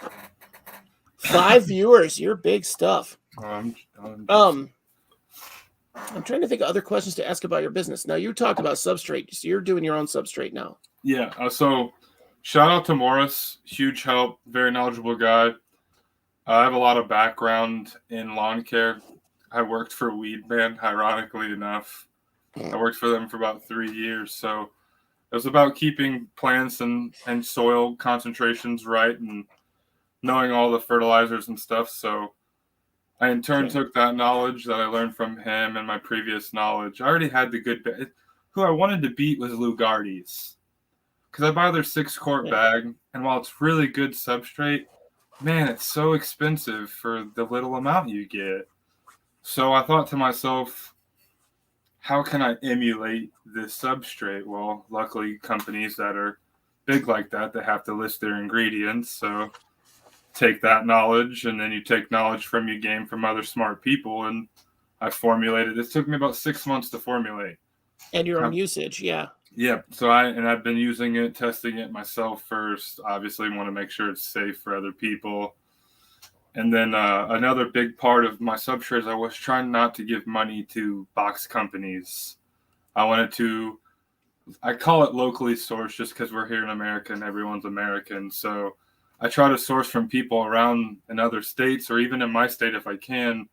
5 viewers. You're big stuff. I'm trying to think of other questions to ask about your business. Now, you talked about substrate. So you're doing your own substrate now. Yeah. So shout out to Morris. Huge help. Very knowledgeable guy. I have a lot of background in lawn care. I worked for Weed Man, ironically enough. I worked for them for about 3 years. So was about keeping plants and soil concentrations right and knowing all the fertilizers and stuff. So I in turn took that knowledge that I learned from him and my previous knowledge. I already had the good. Who I wanted to beat was Lugardies, because I buy their 6-quart bag, and while it's really good substrate, man, it's so expensive for the little amount you get. So I thought to myself, how can I emulate this substrate? Well, luckily, companies that are big like that, they have to list their ingredients. So take that knowledge, and then you take knowledge from you gain from other smart people, and I formulated. It took me about 6 months to formulate. And your own usage, yeah. Yeah, so I've been using it, testing it myself first. Obviously, want to make sure it's safe for other people. And then another big part of my substrate is I was trying not to give money to box companies. I call it locally sourced just because we're here in America and everyone's American. So I try to source from people around in other states or even in my state if I can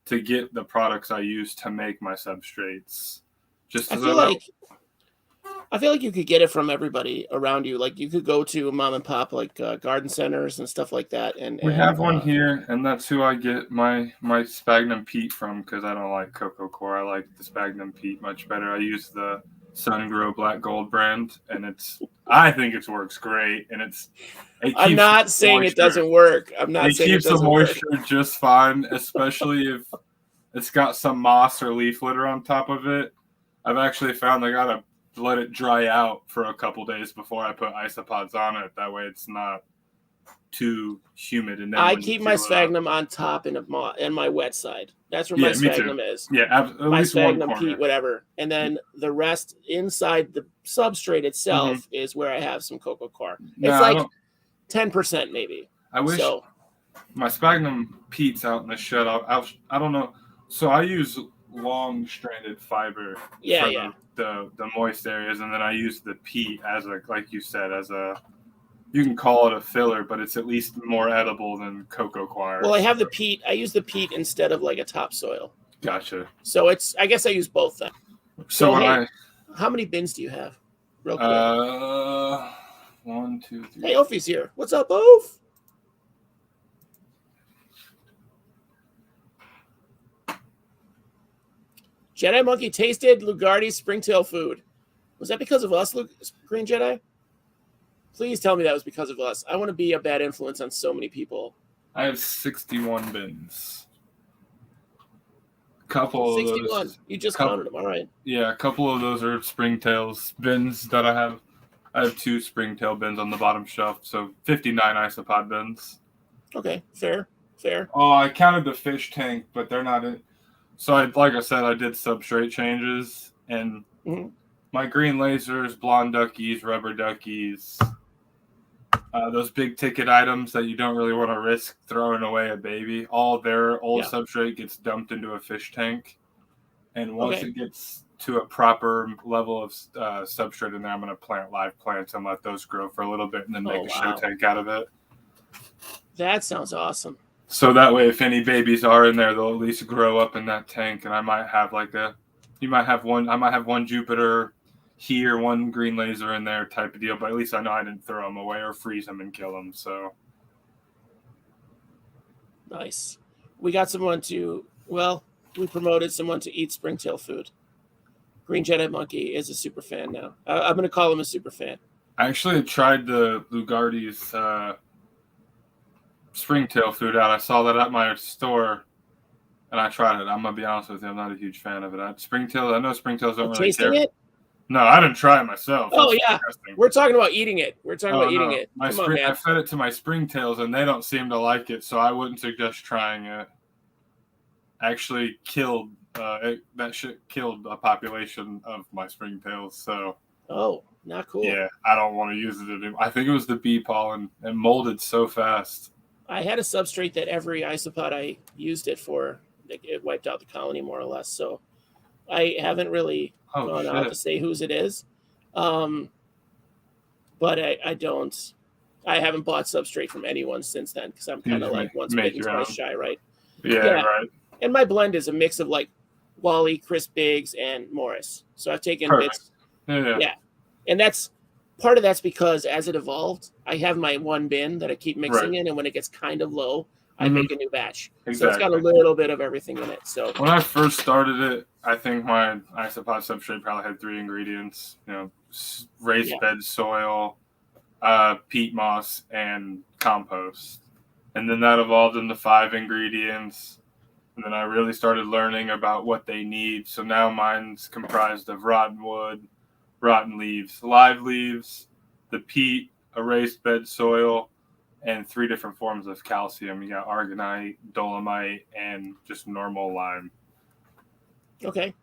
to get the products I use to make my substrates. I feel like you could get it from everybody around you. Like you could go to mom and pop like garden centers and stuff like that. And we have one here, and that's who I get my sphagnum peat from because I don't like cocoa coir. I like the sphagnum peat much better. I use the Sungrow Black Gold brand, and I think it works great. And I'm not saying it doesn't work. I'm not saying it doesn't work. It keeps the moisture just fine, especially if it's got some moss or leaf litter on top of it. I've actually found I gotta let it dry out for a couple days before I put isopods on it. That way it's not too humid. And then I keep my sphagnum on top and my wet side. That's where my sphagnum is. Yeah, my sphagnum peat, whatever. And then the rest inside the substrate itself is where I have some cocoa coir. It's like 10% maybe. I wish my sphagnum peat's out in the shed. I don't know. So I use long stranded fiber for the moist areas, and then I use the peat as like you said, you can call it a filler, but it's at least more edible than cocoa coir. Well, I have the peat. I use the peat instead of like a topsoil. Gotcha. So I guess I use both then. So how many bins do you have? Real quick. 1, 2, 3. Hey, Ophi's here. What's up, Oph? Jedi Monkey tasted Lugardi's springtail food. Was that because of us, Green Jedi? Please tell me that was because of us. I want to be a bad influence on so many people. I have 61 bins. Couple 61. Of those. You just counted them, all right. Yeah, a couple of those are springtails bins that I have. I have 2 springtail bins on the bottom shelf, so 59 isopod bins. Okay, fair. Oh, I counted the fish tank, but they're not in. So, like I said, I did substrate changes, and my green lasers, blonde duckies, rubber duckies, those big ticket items that you don't really want to risk throwing away a baby, all their old substrate gets dumped into a fish tank. And once it gets to a proper level of substrate in there, I'm going to plant live plants and let those grow for a little bit and then make a show tank out of it. That sounds awesome. So that way, if any babies are in there, they'll at least grow up in that tank. And I might have I might have one Jupiter here, one green laser in there type of deal. But at least I know I didn't throw them away or freeze them and kill them. So nice. We got we promoted someone to eat springtail food. Green Jedi Monkey is a super fan now. I'm going to call him a super fan. I actually tried the Lugardi's springtail food out. I saw that at my store, and I tried it. I'm gonna be honest with you, I'm not a huge fan of it. I know springtails don't really tasting care. It? No, I didn't try it myself. Oh yeah, we're talking about eating it. I fed it to my springtails, and they don't seem to like it, so I wouldn't suggest trying it. Actually, that shit killed a population of my springtails. So. Oh, not cool. Yeah, I don't want to use it anymore. I think it was the bee pollen and molded so fast. I had a substrate that every isopod I used it for, it wiped out the colony more or less. So I haven't really gone out to say whose it is. But I haven't bought substrate from anyone since then because I'm kind of like once bitten, twice shy, right? Yeah, right. And my blend is a mix of like Wally, Chris Biggs, and Morris. So I've taken bits. Yeah. And that's part of that's because as it evolved, I have my one bin that I keep mixing in, and when it gets kind of low, I make a new batch. Exactly. So it's got a little bit of everything in it. So when I first started it, I think my isopod substrate probably had 3 ingredients. Raised bed soil, peat moss, and compost. And then that evolved into 5 ingredients. And then I really started learning about what they need. So now mine's comprised of rotten wood, rotten leaves, live leaves, the peat, a raised bed soil, and 3 different forms of calcium. You got argonite, dolomite, and just normal lime. Okay.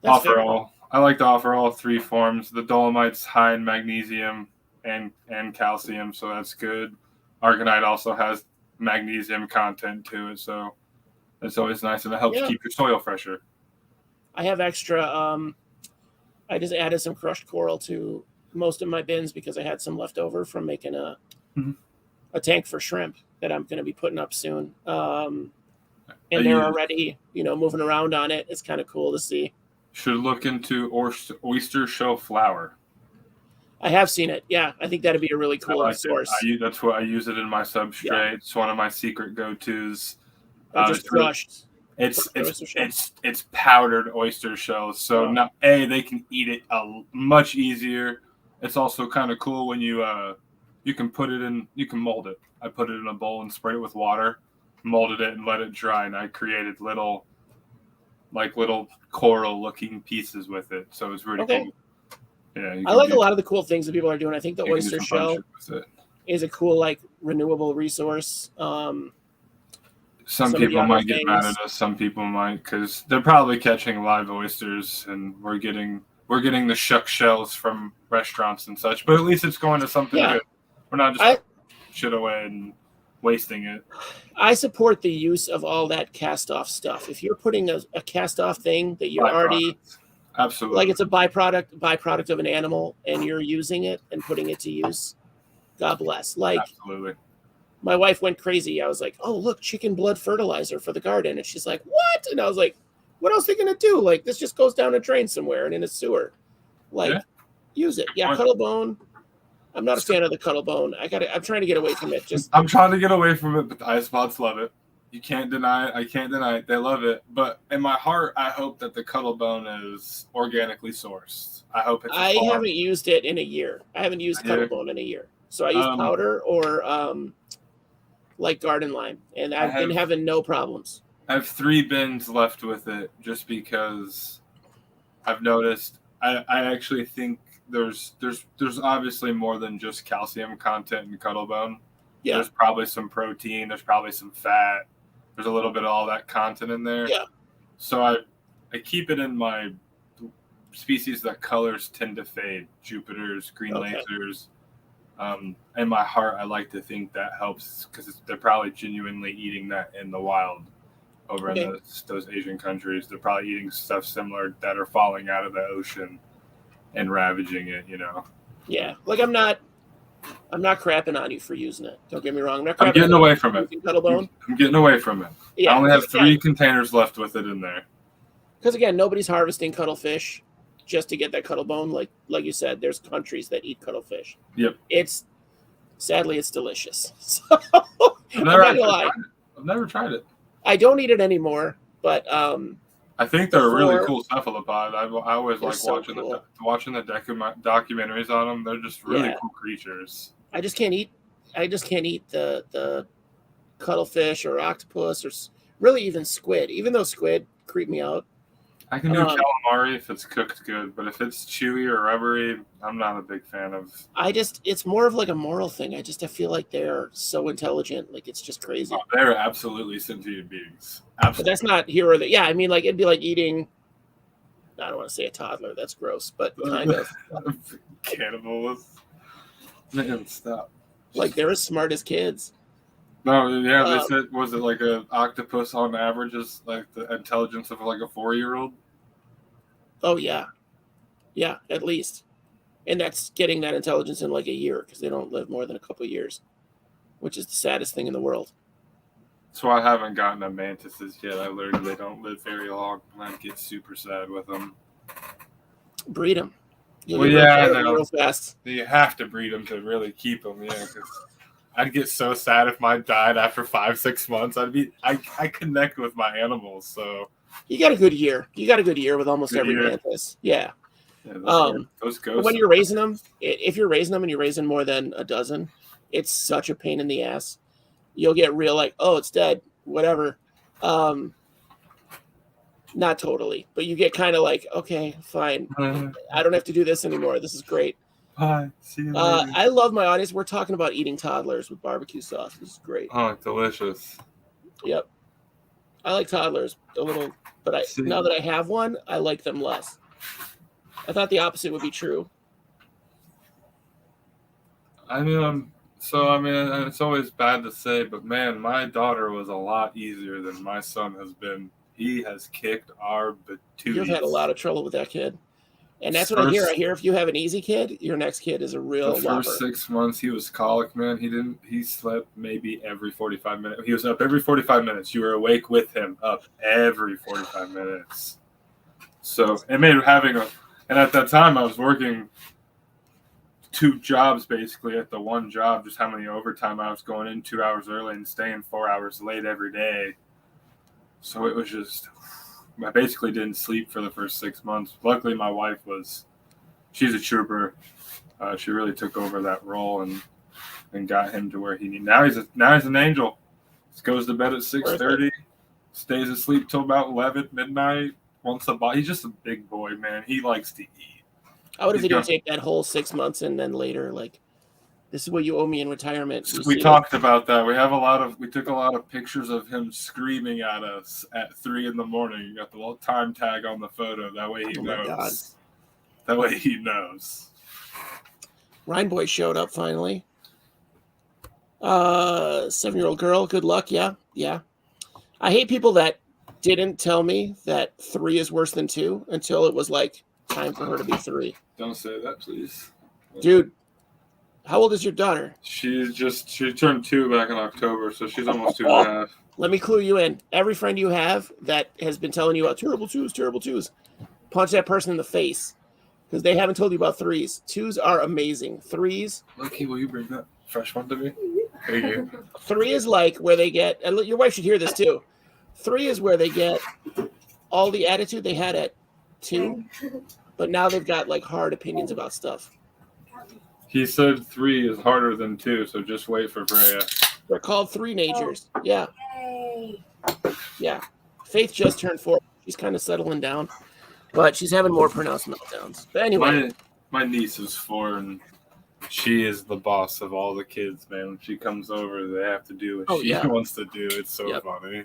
I like to offer all 3 forms. The dolomite's high in magnesium and calcium, so that's good. Argonite also has magnesium content to it, so it's always nice, and it helps keep your soil fresher. I have extra. I just added some crushed coral to most of my bins because I had some left over from making a tank for shrimp that I'm going to be putting up soon. And they're already, moving around on it. It's kind of cool to see. Should look into oyster shell flour. I have seen it. Yeah, I think that'd be a really cool source. That's what I use it in my substrate. Yeah. It's one of my secret go-tos. Just crushed. It's powdered oyster shells. So now they can eat it much easier. It's also kind of cool when you can put it in. You can mold it. I put it in a bowl and sprayed it with water, molded it and let it dry, and I created little coral-looking pieces with it. So it's really cool. Yeah, I like a lot of the cool things that people are doing. I think the oyster shell is a cool, renewable resource. Some people might get mad at us. Some people might, because they're probably catching live oysters, and we're getting the shuck shells from restaurants and such. But at least it's going to something good. We're not just shit away and wasting it. I support the use of all that cast-off stuff. If you're putting a cast-off thing that you're already absolutely it's a byproduct of an animal, and you're using it and putting it to use, God bless. Absolutely. My wife went crazy. I was like, "Oh, look, chicken blood fertilizer for the garden," and she's like, "What?" And I was like, "What else are they gonna do? This just goes down a drain somewhere and in a sewer. Use it." Yeah, cuttlebone. I'm not a fan of the cuttlebone. I'm trying to get away from it. I'm trying to get away from it, but the iSpots love it. You can't deny it. I can't deny it. They love it. But in my heart, I hope that the cuttlebone is organically sourced. I hope it's. I haven't used it in a year. I haven't used cuttlebone in a year. So I use powder or garden lime, and I've been having no problems. I have 3 bins left with it just because I've noticed. I actually think there's obviously more than just calcium content in cuttlebone. Yeah. There's probably some protein. There's probably some fat. There's a little bit of all that content in there. Yeah. So I keep it in my species that colors tend to fade. Jupiters, green lasers. In my heart, I like to think that helps because they're probably genuinely eating that in the wild over in those Asian countries. They're probably eating stuff similar that are falling out of the ocean and ravaging it, Yeah. I'm not crapping on you for using it. Don't get me wrong. I'm getting away from it. Cuttlebone. I'm getting away from it. Yeah, I only have 3 containers left with it in there. Because again, nobody's harvesting cuttlefish just to get that cuttlebone. Like you said, there's countries that eat cuttlefish. Yep. Sadly, it's delicious. So, I've never tried it. I don't eat it anymore, but I think they're a really cool cephalopod. I always like watching the documentaries on them. They're just really cool creatures. I just can't eat the cuttlefish or octopus or really even squid. Even though squid creep me out. I can do calamari if it's cooked good, but if it's chewy or rubbery, I'm not a big fan of. It's more of a moral thing. I feel like they're so intelligent. It's just crazy. Oh, they're absolutely sentient beings. Absolutely. But that's not here or there. Yeah, I mean, it'd be like eating. I don't want to say a toddler. That's gross, but kind of. Cannibalism. Man, stop. They're as smart as kids. No, yeah, they said, was it like an octopus on average is the intelligence of a 4-year-old? Oh, yeah. Yeah, at least. And that's getting that intelligence in a year because they don't live more than a couple of years, which is the saddest thing in the world. So I haven't gotten to mantises yet. I learned they don't live very long, and I get super sad with them. Breed them. You'll Well, get real yeah, I tired of them know. real fast. You have to breed them to really keep them. Yeah, because I'd get so sad if mine died after 5-6 months. I connect with my animals, so You got a good year. You got a good year with almost good every year. mantis. Yeah. Yeah, those But when ghosts. you're raising them, if you're raising them and you're raising more than a dozen, it's such a pain in the ass. You'll get real like, oh, it's dead, whatever. Not totally, but you get kind of like, okay, fine. I don't have to do this anymore. This is great. Bye. See you later. I love my audience. We're talking about eating toddlers with barbecue sauce. This is great. Oh, delicious. Yep. I like toddlers a little, but now that I have one, I like them less. I thought the opposite would be true. I mean, it's always bad to say, but man, my daughter was a lot easier than my son has been. He has kicked our patooties. You've had a lot of trouble with that kid. And that's what I hear. I hear if you have an easy kid, your next kid is a real The first whopper. 6 months, he was colic, man. He slept maybe every 45 minutes. He was up every 45 minutes. You were awake with him, up every 45 minutes. So it made and at that time I was working 2 jobs basically at the one job, just how many overtime I was going in 2 hours early and staying 4 hours late every day. So it was just, I basically didn't sleep for the first 6 months. Luckily, my wife she's a trooper. She really took over that role and got him to where he needed. Now he's an angel. He goes to bed at 6:30, stays asleep till about 11 midnight. He's just a big boy, man. He likes to eat. I would have videotaped that whole 6 months and then later, like, this is what you owe me in retirement. We talked about that. We took a lot of pictures of him screaming at us at 3 a.m. You got the little time tag on the photo. That way he knows. God. That way he knows. Rhine Boy showed up finally. 7-year-old girl. Good luck. Yeah. I hate people that didn't tell me that 3 is worse than 2 until it was like time for her to be 3. Don't say that, please. Dude, how old is your daughter? She turned 2 back in October, so she's almost 2.5. Let me clue you in. Every friend you have that has been telling you about terrible twos, punch that person in the face because they haven't told you about 3s. 2s are amazing. 3s. Lucky, will you bring that fresh one to me? Thank you. 3 is like where they get, and your wife should hear this too. 3 is where they get all the attitude they had at 2, but now they've got like hard opinions about stuff. He said 3 is harder than 2, so just wait for Freya. They're called 3-nagers. Yeah. Yeah. Faith just turned 4. She's kind of settling down, but she's having more pronounced meltdowns. But anyway. My niece is 4, and she is the boss of all the kids, man. When she comes over, they have to do what she wants to do. It's so funny.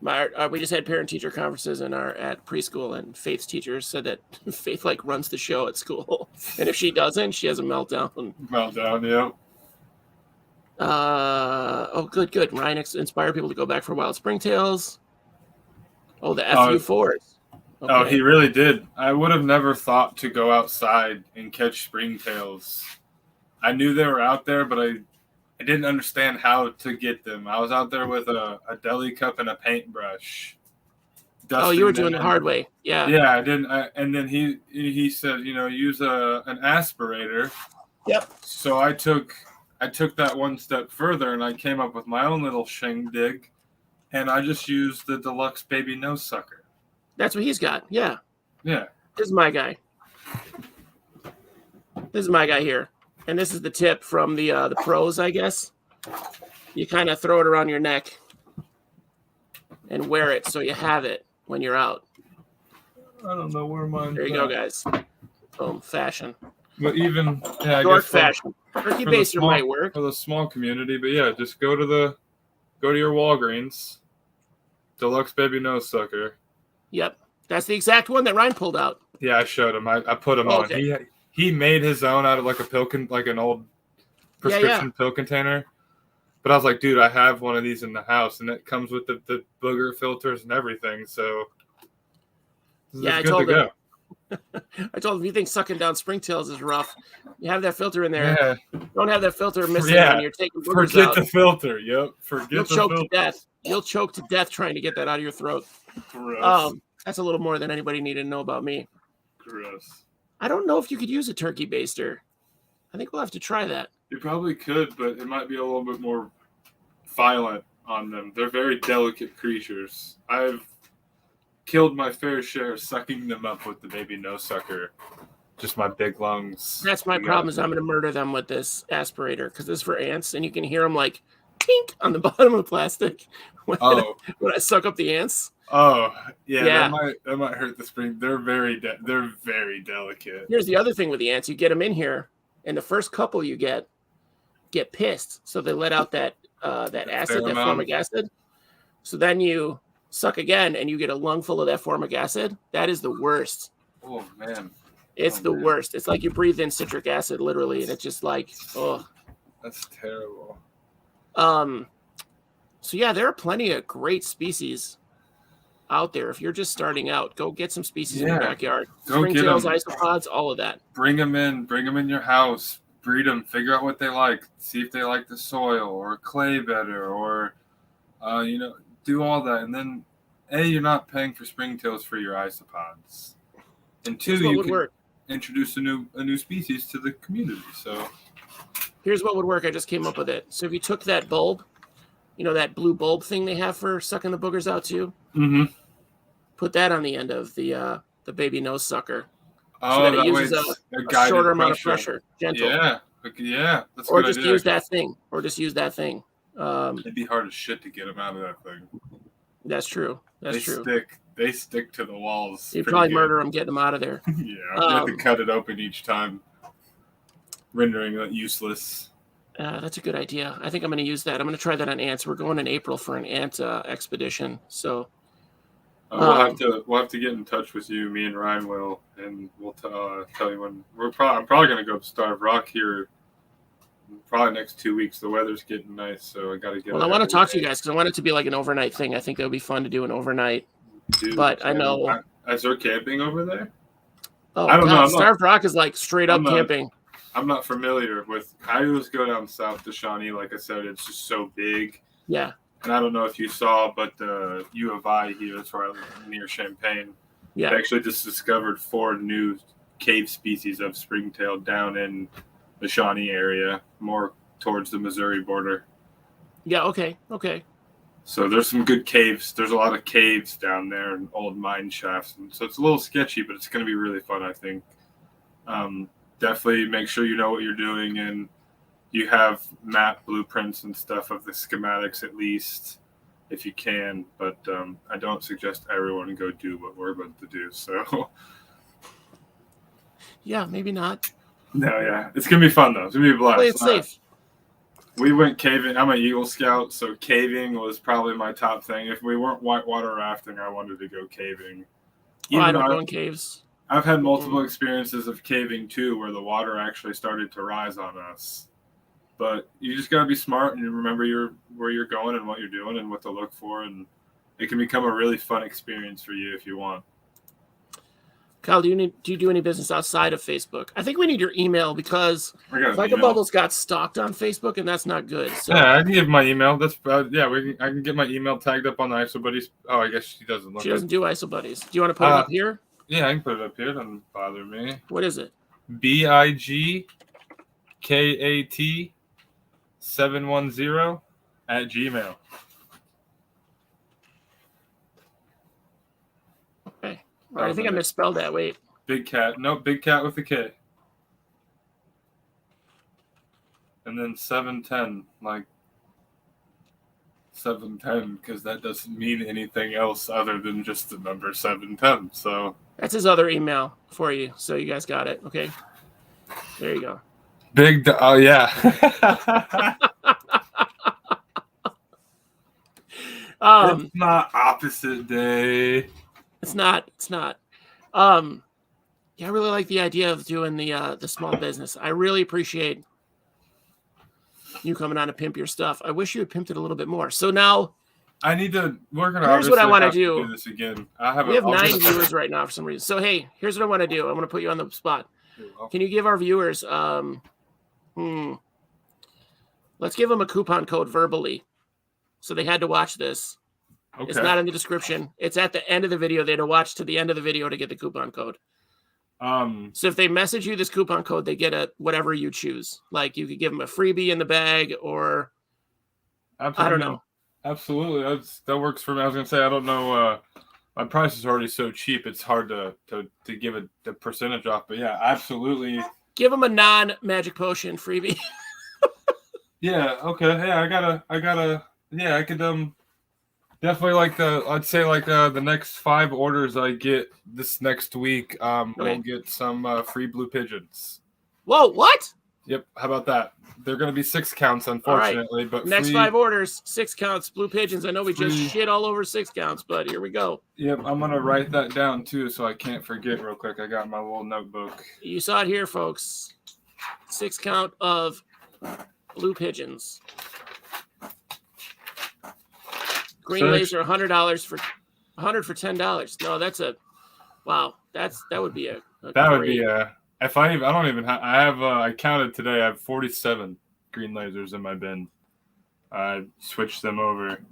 We just had parent-teacher conferences at preschool, and Faith's teacher said that Faith like runs the show at school, and if she doesn't, she has a meltdown. Yep. Good. Ryan inspired people to go back for wild springtails. Oh, the FU4s. Okay. Oh, he really did. I would have never thought to go outside and catch springtails. I knew they were out there, but I didn't understand how to get them. I was out there with a deli cup and a paintbrush. You were doing it the hard way. Yeah. Yeah, I didn't. And then he said, use an aspirator. Yep. So I took that one step further, and I came up with my own little shindig, and I just used the deluxe baby nose sucker. That's what he's got. Yeah. Yeah. This is my guy. This is my guy here. And this is the tip from the pros, I guess. You kind of throw it around your neck and wear it so you have it when you're out. I don't know where mine. There you go, guys. Boom, fashion. But even Dork fashion. Turkey baster might work for the small community. But yeah, just go to your Walgreens. Deluxe baby nose sucker. Yep, that's the exact one that Ryan pulled out. Yeah, I showed him. I put him on. He made his own out of like a pill like an old prescription pill container. But I was like, dude, I have one of these in the house, and it comes with the booger filters and everything. So I told him. I told him, if you think sucking down springtails is rough, you have that filter in there. Yeah. Don't have that filter missing when you're taking boogers Forget out. the filter. Yep. You'll choke to death. You'll choke to death trying to get that out of your throat. Gross. That's a little more than anybody needed to know about me. Gross. I don't know if you could use a turkey baster. I think we'll have to try that. You probably could, but it might be a little bit more violent on them. They're very delicate creatures. I've killed my fair share sucking them up with the baby nose sucker. Just my big lungs. That's my problem is I'm going to murder them with this aspirator because this is for ants, and you can hear them like tink on the bottom of the plastic when I suck up the ants. Oh, yeah. That might hurt the spring. They're very delicate. Here's the other thing with the ants. You get them in here, and the first couple you get pissed. So they let out that acid, that formic acid. So then you suck again, and you get a lung full of that formic acid. That is the worst. Oh, man. It's the worst. It's like you breathe in citric acid, literally, and it's just like, oh. That's terrible. So yeah, there are plenty of great species out there. If you're just starting out, go get some species in your backyard. Springtails, isopods, all of that. Bring them in your house. Breed them. Figure out what they like. See if they like the soil or clay better, or do all that. And then, you're not paying for springtails for your isopods. And two, you can introduce a new species to the community. So here's what would work. I just came up with it. So if you took that bulb, that blue bulb thing they have for sucking the boogers out too, put that on the end of the baby nose sucker. So that it uses a shorter amount of pressure. Gentle. Yeah. That's or just use that thing. It'd be hard as shit to get them out of that thing. That's true. They stick to the walls. You'd probably murder them, getting them out of there. You have to cut it open each time, rendering it useless. That's a good idea. I think I'm going to use that. I'm going to try that on ants. We're going in April for an ant expedition. So we'll have to get in touch with you. Me and Ryan will, and we'll tell you when. I'm probably going to go up Starved Rock here. Probably next 2 weeks. The weather's getting nice, so I got to get. Well, I want to talk to you guys because I want it to be like an overnight thing. I think it would be fun to do an overnight. But I know. Is there camping over there? Oh, I don't know. Starved Rock is like straight up camping. I'm not familiar with. I always go down south to Shawnee. Like I said, it's just so big. Yeah. And I don't know if you saw, but the U of I here, that's where I live near Champaign. Yeah. They actually just discovered 4 new cave species of springtail down in the Shawnee area, more towards the Missouri border. Yeah. Okay. So there's some good caves. There's a lot of caves down there and old mine shafts. And so it's a little sketchy, but it's going to be really fun, I think. Definitely make sure you know what you're doing and you have map blueprints and stuff of the schematics at least, if you can. But I don't suggest everyone go do what we're about to do. So yeah, maybe not. No, yeah. It's going to be fun, though. It's going to be a blast. Play it safe. We went caving. I'm an Eagle Scout, so caving was probably my top thing. If we weren't whitewater rafting, I wanted to go caving. I don't go in caves. I've had multiple experiences of caving, too, where the water actually started to rise on us. But you just got to be smart and remember where you're going and what you're doing and what to look for. And it can become a really fun experience for you if you want. Kyle, do you do any business outside of Facebook? I think we need your email because Like a Bubble's got stalked on Facebook, and that's not good. So. Yeah, I can give my email. That's I can get my email tagged up on the Isobuddies. Oh, I guess she doesn't look. She doesn't do Isobuddies. Do you want to put it up here? Yeah, I can put it up here. It doesn't bother me. What is it? BIGKAT710 Okay. I think I misspelled that. Wait. Big cat. No, big cat with a K. And then 710, like 710, because that doesn't mean anything else other than just the number 710. So that's his other email for you. So you guys got it. Okay. There you go. Oh, yeah. It's not opposite day. It's not. Yeah, I really like the idea of doing the small business. I really appreciate you coming on to pimp your stuff. I wish you had pimped it a little bit more. So now I need to work on. Here's what I want to do this again. We have 9 viewers right now for some reason. So hey, here's what I want to do. I want to put you on the spot. Can you give our viewers let's give them a coupon code verbally. So they had to watch this. Okay. It's not in the description. It's at the end of the video. They had to watch to the end of the video to get the coupon code. So if they message you this coupon code, they get a whatever you choose. Like you could give them a freebie in the bag, or I don't know. Absolutely, that works for me. I was gonna say I don't know. My price is already so cheap; it's hard to give the percentage off. But yeah, absolutely. Give them a non-magic potion freebie. Yeah. Okay. Yeah, I gotta. Yeah, I could definitely I'd say the next 5 orders I get this next week, we'll get some free blue pigeons. Whoa! What? Yep. How about that? They're going to be 6 counts, unfortunately, but next 5 orders, 6 counts, blue pigeons. I know we just shit all over 6 counts, but here we go. Yep, I'm going to write that down too so I can't forget real quick. I got my little notebook. You saw it here, folks. 6 count of blue pigeons. Green laser, $100 for $100 for $10. No, that's a wow. That would be a if I don't even have, I counted today. I have 47 green lasers in my bin. I switched them over.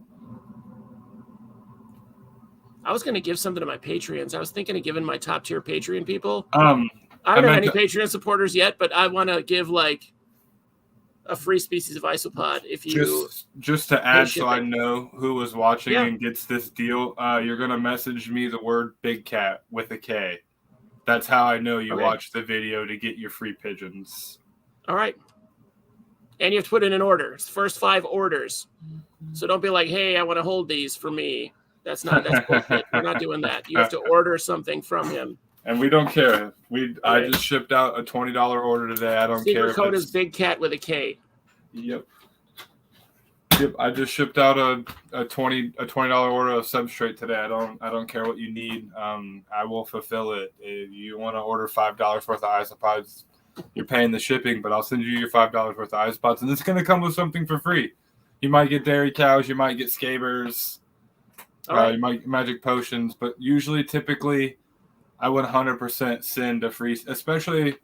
I was going to give something to my Patreons. I was thinking of giving my top tier Patreon people. I don't have any Patreon supporters yet, but I want to give like a free species of isopod if you just to add so I know who was watching and gets this deal. You're going to message me the word big cat with a K. That's how I know you watched the video to get your free pigeons. All right. And you have to put in an order. It's first 5 orders. So don't be like, hey, I want to hold these for me. That's bullshit. We're not doing that. You have to order something from him. And we don't care. I just shipped out a $20 order today. I don't care. Secret code is big cat with a K. Yep. I just shipped out a $20 order of substrate today. I don't care what you need. I will fulfill it. If you want to order $5 worth of isopods, you're paying the shipping, but I'll send you your $5 worth of isopods, and it's going to come with something for free. You might get dairy cows, you might get scabers, you might magic potions, but typically, I would 100% send a free, especially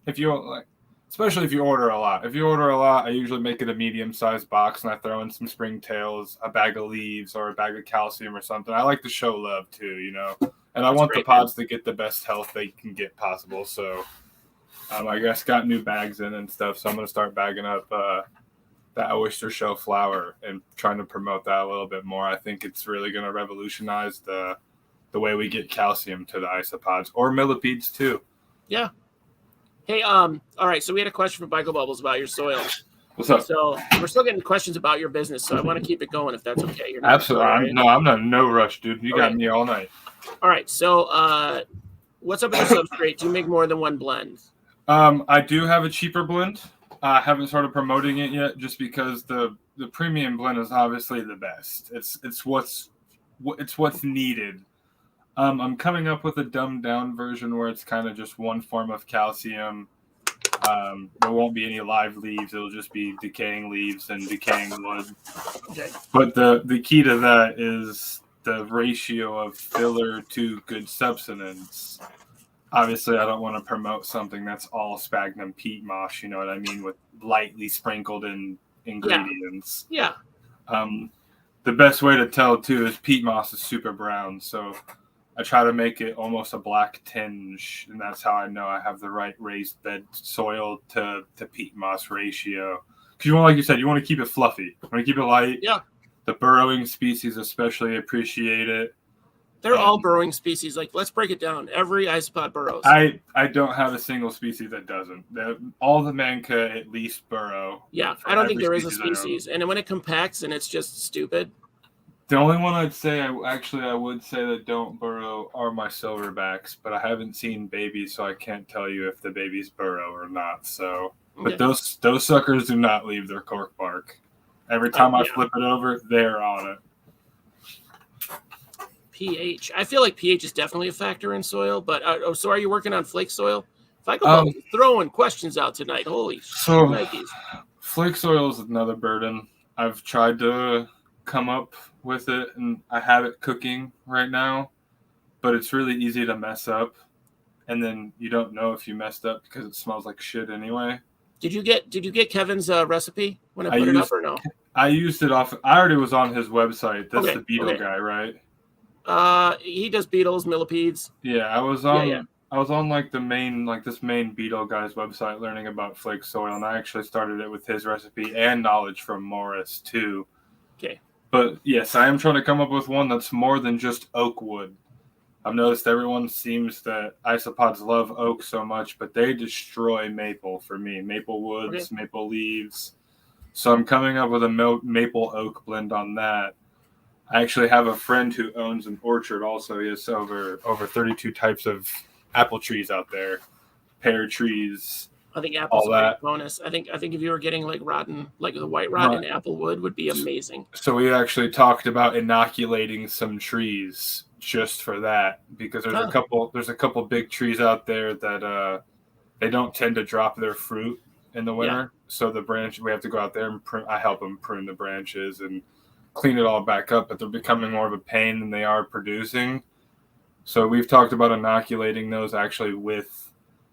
if you order a lot. If you order a lot, I usually make it a medium-sized box, and I throw in some springtails, a bag of leaves, or a bag of calcium or something. I like to show love, too, And I want the pods to get the best health they can get possible. So I guess got new bags in and stuff, so I'm going to start bagging up that oyster shell flour and trying to promote that a little bit more. I think it's really going to revolutionize the way we get calcium to the isopods, or millipedes, too. Yeah. Hey, all right, so we had a question from Michael Bubbles about your soil. What's up? So we're still getting questions about your business, so I want to keep it going if that's okay. You're not absolutely. I'm not in no rush, dude. You got me all night. All right, so what's up with your substrate? Do you make more than one blend? I do have a cheaper blend. I haven't started promoting it yet just because the premium blend is obviously the best. It's what's needed. I'm coming up with a dumbed down version where it's kind of just one form of calcium. There won't be any live leaves. It'll just be decaying leaves and decaying wood. Okay. But the key to that is the ratio of filler to good substance. Obviously, I don't want to promote something that's all sphagnum peat moss, you know what I mean, with lightly sprinkled in ingredients. Yeah. The best way to tell, too, is peat moss is super brown, so I try to make it almost a black tinge, and that's how I know I have the right raised bed soil to peat moss ratio. Because like you said, you want to keep it fluffy. You want to keep it light. Yeah. The burrowing species especially appreciate it. They're all burrowing species. Like, let's break it down. Every isopod burrows. I don't have a single species that doesn't. All the manca at least burrow. Yeah, I don't think there is a species. And when it compacts and it's just stupid. The only one I'd say, I would say that don't burrow are my silverbacks, but I haven't seen babies, so I can't tell you if the babies burrow or not. So, but those suckers do not leave their cork bark. Every time I flip it over, they're on it. pH. I feel like pH is definitely a factor in soil, but so are you working on flake soil? If I go throwing questions out tonight, holy shit. Flake soil is another burden. I've tried to come up with it, and I have it cooking right now, but it's really easy to mess up, and then you don't know if you messed up because it smells like shit anyway. Did you get Kevin's recipe when I put it up or no? I used it off. I already was on his website. That's the beetle guy, right? He does beetles, millipedes. Yeah, I was on. I was on like this main beetle guy's website learning about flake soil, and I actually started it with his recipe and knowledge from Morris too. Okay. But yes, I am trying to come up with one that's more than just oak wood. I've noticed everyone seems that isopods love oak so much, but they destroy maple for me. Maple woods, Okay. maple leaves. So I'm coming up with a maple oak blend on that. I actually have a friend who owns an orchard also. He has over 32 types of apple trees out there, pear trees, I think apple's all a great that. bonus. I think if you were getting like rotten, like the white rot Right. in apple wood would be amazing. So we actually talked about inoculating some trees just for that because there's a couple big trees out there that they don't tend to drop their fruit in the Yeah. winter. So the branch we have to go out there and I help them prune the branches and clean it all back up, but they're becoming more of a pain than they are producing. So we've talked about inoculating those actually with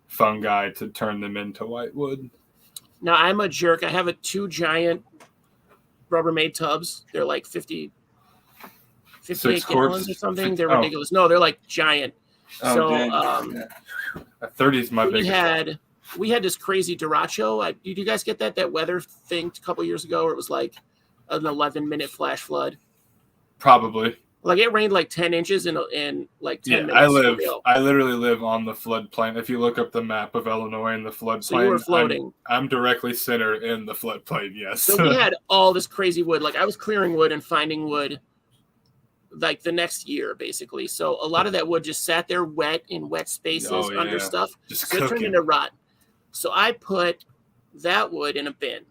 fungi to turn them into whitewood. Now I'm a jerk. I have 2 giant Rubbermaid tubs. They're like 58 gallons or something. They're ridiculous. No, they're like giant. So a 30 is my biggest. We had this crazy derecho. Did you guys get that weather thing a couple years ago where it was like an 11-minute flash flood? Probably. Like it rained like 10 inches in like 10 minutes. I literally live on the floodplain. If you look up the map of Illinois and the floodplain, so you were floating. I'm directly center in the floodplain. Yes. So we had all this crazy wood. Like I was clearing wood and finding wood like the next year, basically. So a lot of that wood just sat there wet in wet spaces under stuff. So it turned into rot. So I put that wood in a bin.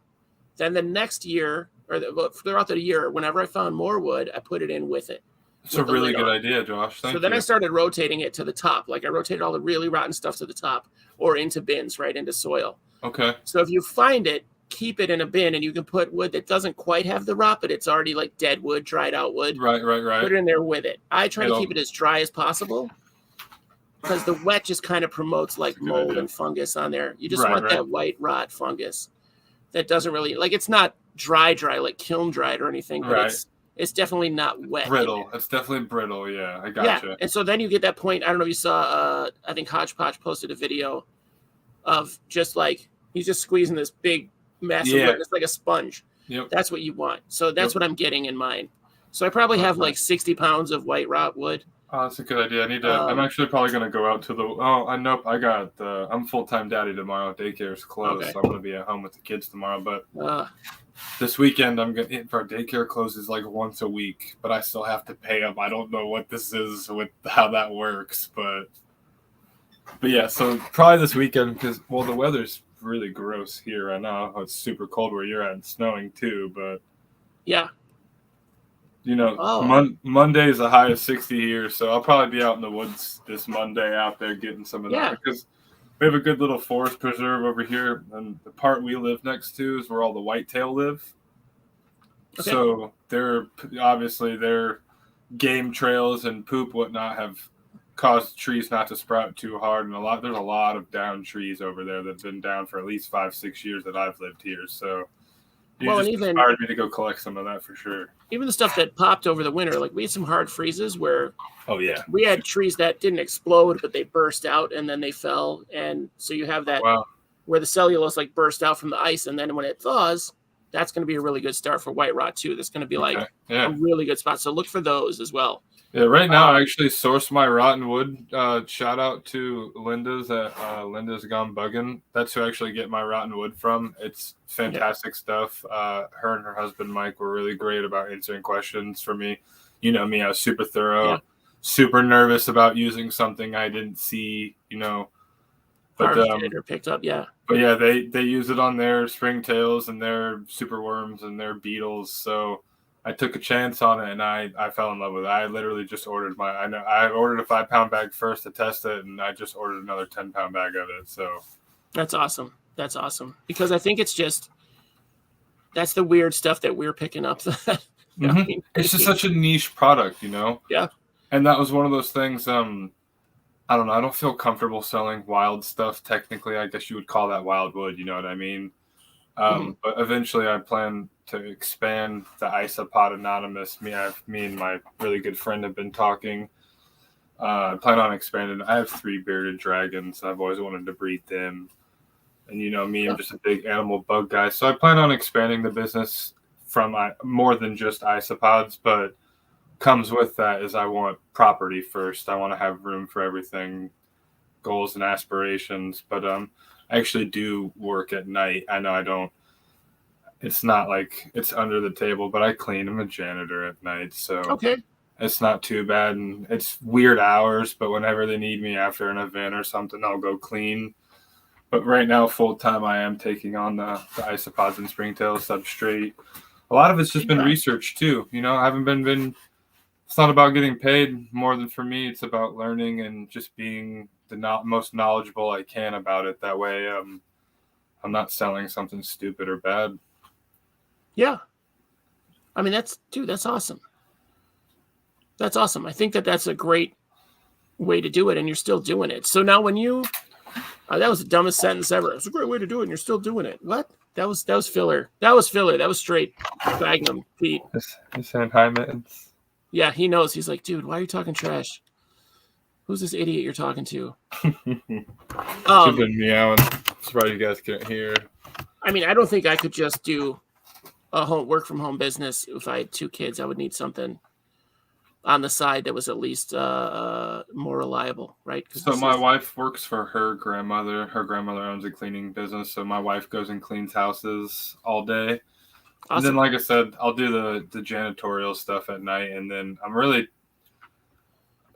Then the next year, or throughout the year, whenever I found more wood, I put it in with it. It's a really good idea, Josh. Thank you. So then I started rotating it to the top. Like I rotated all the really rotten stuff to the top or into bins, right into soil. Okay. So if you find it, keep it in a bin, and you can put wood that doesn't quite have the rot, but it's already like dead wood, dried out wood. Right. Put it in there with it. I try to keep it as dry as possible because the wet just kind of promotes like mold and fungus on there. You just want that white rot fungus that doesn't really, like, it's not dry like kiln dried or anything, but it's definitely not wet. Brittle. It's definitely brittle. Yeah, I gotcha. Yeah, and so then you get that point. I don't know if you saw. I think Hodgepodge posted a video of just like he's just squeezing this big massive wood. It's like a sponge. Yep. That's what you want. So that's what I'm getting in mine. So I probably have like 60 pounds of white rot wood. Oh, that's a good idea. I need to. I'm actually probably going to go out to the. Oh, I know. I got. I'm full-time daddy tomorrow. Daycare's closed, so I'm going to be at home with the kids tomorrow. But this weekend, I'm going to. Our daycare closes like once a week, but I still have to pay them. I don't know what this is with how that works, but yeah. So probably this weekend because the weather's really gross here right now. It's super cold where you're at and snowing too, but yeah. You know, Monday is the high of 60 here, so I'll probably be out in the woods this Monday out there getting some of that because we have a good little forest preserve over here, and the part we live next to is where all the whitetail live. Okay. So they're obviously their game trails and poop whatnot have caused trees not to sprout too hard, and there's a lot of down trees over there that've been down for at least 5-6 years that I've lived here. So just inspired me to go collect some of that for sure. Even the stuff that popped over the winter, like we had some hard freezes where we had trees that didn't explode, but they burst out and then they fell. And so you have that where the cellulose like burst out from the ice. And then when it thaws, that's going to be a really good start for white rot too. That's going to be like a really good spot. So look for those as well. Yeah, right now I actually sourced my rotten wood. Shout out to Linda's at Linda's Gone Buggin'. That's who I actually get my rotten wood from. It's fantastic stuff. Her and her husband Mike were really great about answering questions for me. You know me, I was super thorough, super nervous about using something I didn't see, but or picked up, But yeah, they use it on their springtails and their super worms and their beetles. So I took a chance on it and I fell in love with it. I literally just ordered I ordered a 5-pound bag first to test it, and I just ordered another 10-pound bag of it. So that's awesome. That's awesome because I think that's the weird stuff that we're picking up. It's just such a niche product, Yeah. And that was one of those things. I don't know. I don't feel comfortable selling wild stuff. Technically, I guess you would call that wild wood. You know what I mean? But eventually, I plan to expand the Isopods Anonymous. Me and my really good friend have been talking. I plan on expanding. I have 3 bearded dragons. I've always wanted to breed them. And you know me, I'm just a big animal bug guy. So I plan on expanding the business from more than just isopods, but comes with that is I want property first. I want to have room for everything, goals and aspirations. But I actually do work at night. I know I don't. It's not like it's under the table, but I clean. I'm a janitor at night, so Okay. it's not too bad. And it's weird hours, but whenever they need me after an event or something, I'll go clean. But right now, full time, I am taking on the isopods and springtail substrate. A lot of it's just been research too. You know, I haven't been. It's not about getting paid more than for me. It's about learning and just being the most knowledgeable I can about it. That way, I'm not selling something stupid or bad. Yeah. I mean, that's awesome. That's awesome. I think that's a great way to do it, and you're still doing it. So now when you, that was the dumbest sentence ever. It's a great way to do it, and you're still doing it. What? That was filler. That was filler. That was straight Magnum, Pete. He's saying hi, mittens. Yeah, he knows. He's like, dude, why are you talking trash? Who's this idiot you're talking to? She's been meowing. Surprised you guys couldn't hear. I mean, I don't think I could just do a work from home business. If I had 2 kids, I would need something on the side that was at least more reliable, right? So my wife works for her grandmother. Her grandmother owns a cleaning business, so my wife goes and cleans houses all day. Awesome. And then, like I said, I'll do the janitorial stuff at night, and then I'm really,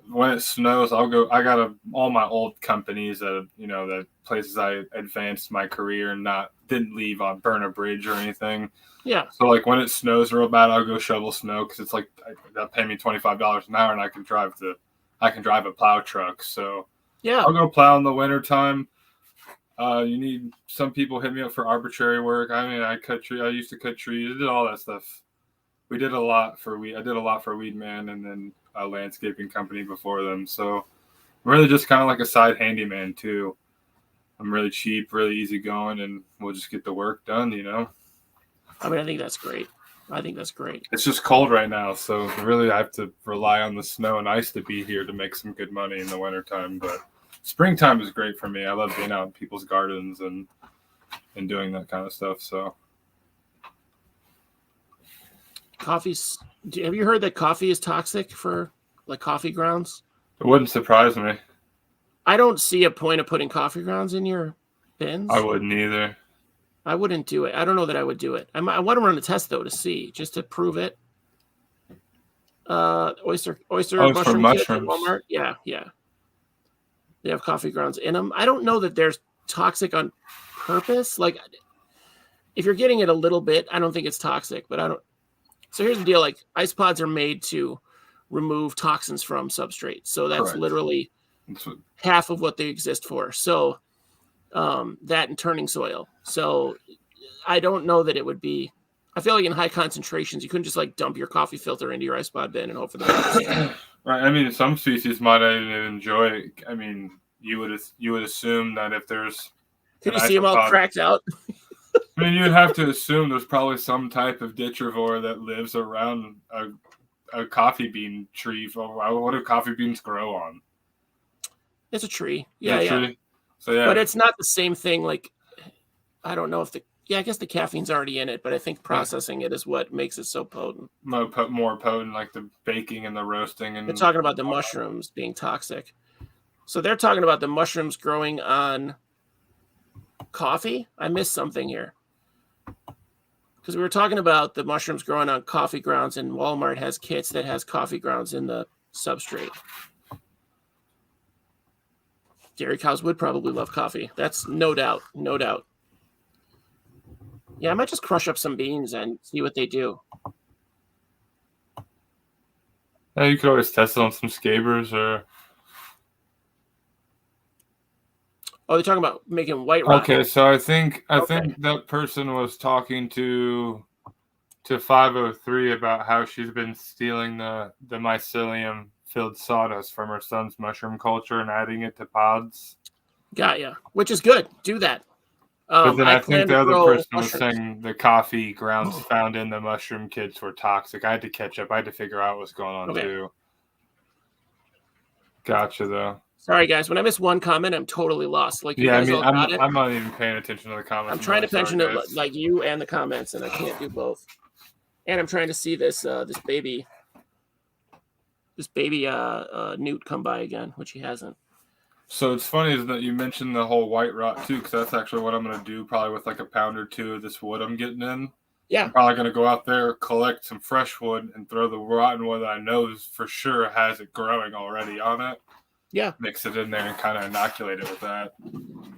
when it snows, I'll go. I got all my old companies that that places I advanced my career and didn't leave on burn a bridge or anything. Yeah. So like when it snows real bad, I'll go shovel snow because it's like they'll pay me $25 an hour and I can drive a plow truck. So yeah, I'll go plow in the wintertime. You need some people hit me up for arbitrary work. I mean, I used to cut trees. I did all that stuff. I did a lot for Weedman and then a landscaping company before them. So I'm really just kind of like a side handyman too. I'm really cheap, really easygoing, and we'll just get the work done, I mean, I think that's great. It's just cold right now, so really I have to rely on the snow and ice to be here to make some good money in the wintertime. But springtime is great for me. I love being out in people's gardens and doing that kind of stuff. So have you heard that coffee is toxic for like coffee grounds? It wouldn't surprise me. I don't see a point of putting coffee grounds in your bins. I wouldn't either. I wouldn't do it. I don't know that I would do it. I want to run a test though to see, just to prove it. Oyster mushroom kit at Walmart. Yeah. They have coffee grounds in them. I don't know that they're toxic on purpose. Like, if you're getting it a little bit, I don't think it's toxic. But I don't. So here's the deal: like, isopods are made to remove toxins from substrate. So that's correct. Literally half of what they exist for. So that and turning soil. So I don't know that it would be. I feel like in high concentrations, you couldn't just like dump your coffee filter into your isopod bin and hope for the best. Right. I mean, some species might not even enjoy it. I mean, you would assume that if there's. Can you see them all cracked out? I mean, you'd have to assume there's probably some type of ditchivore that lives around a coffee bean tree. What do coffee beans grow on? It's a tree. Yeah. Tree. So yeah. But it's not the same thing. Like, I don't know if I guess the caffeine's already in it, but I think processing it is what makes it so potent. More potent, like the baking and the roasting. And they're talking about the mushrooms being toxic. So they're talking about the mushrooms growing on coffee. I missed something here. Because we were talking about the mushrooms growing on coffee grounds, and Walmart has kits that has coffee grounds in the substrate. Dairy cows would probably love coffee. That's no doubt. Yeah, I might just crush up some beans and see what they do. Yeah, you could always test it on some scabers or. Oh, they're talking about making white rock. Okay, so I think that person was talking to 503 about how she's been stealing the mycelium filled sawdust from her son's mushroom culture and adding it to pods. Got ya. Which is good. Do that. But then I think the other person was saying the coffee grounds found in the mushroom kits were toxic. I had to catch up. I had to figure out what's going on too. Gotcha, though. Sorry, guys. When I miss one comment, I'm totally lost. Like, you Yeah, I guys mean, all got it. I'm not even paying attention to the comments. I'm I'm trying really to sorry, pension it guys. like you and the comments, and I can't do both. And I'm trying to see this baby newt come by again, which he hasn't. So it's funny is that you mentioned the whole white rot too, because that's actually what I'm gonna do, probably with like a pound or two of this wood I'm getting in. Yeah. I'm probably gonna go out there, collect some fresh wood, and throw the rotten wood that I know for sure has it growing already on it. Yeah. Mix it in there and kind of inoculate it with that.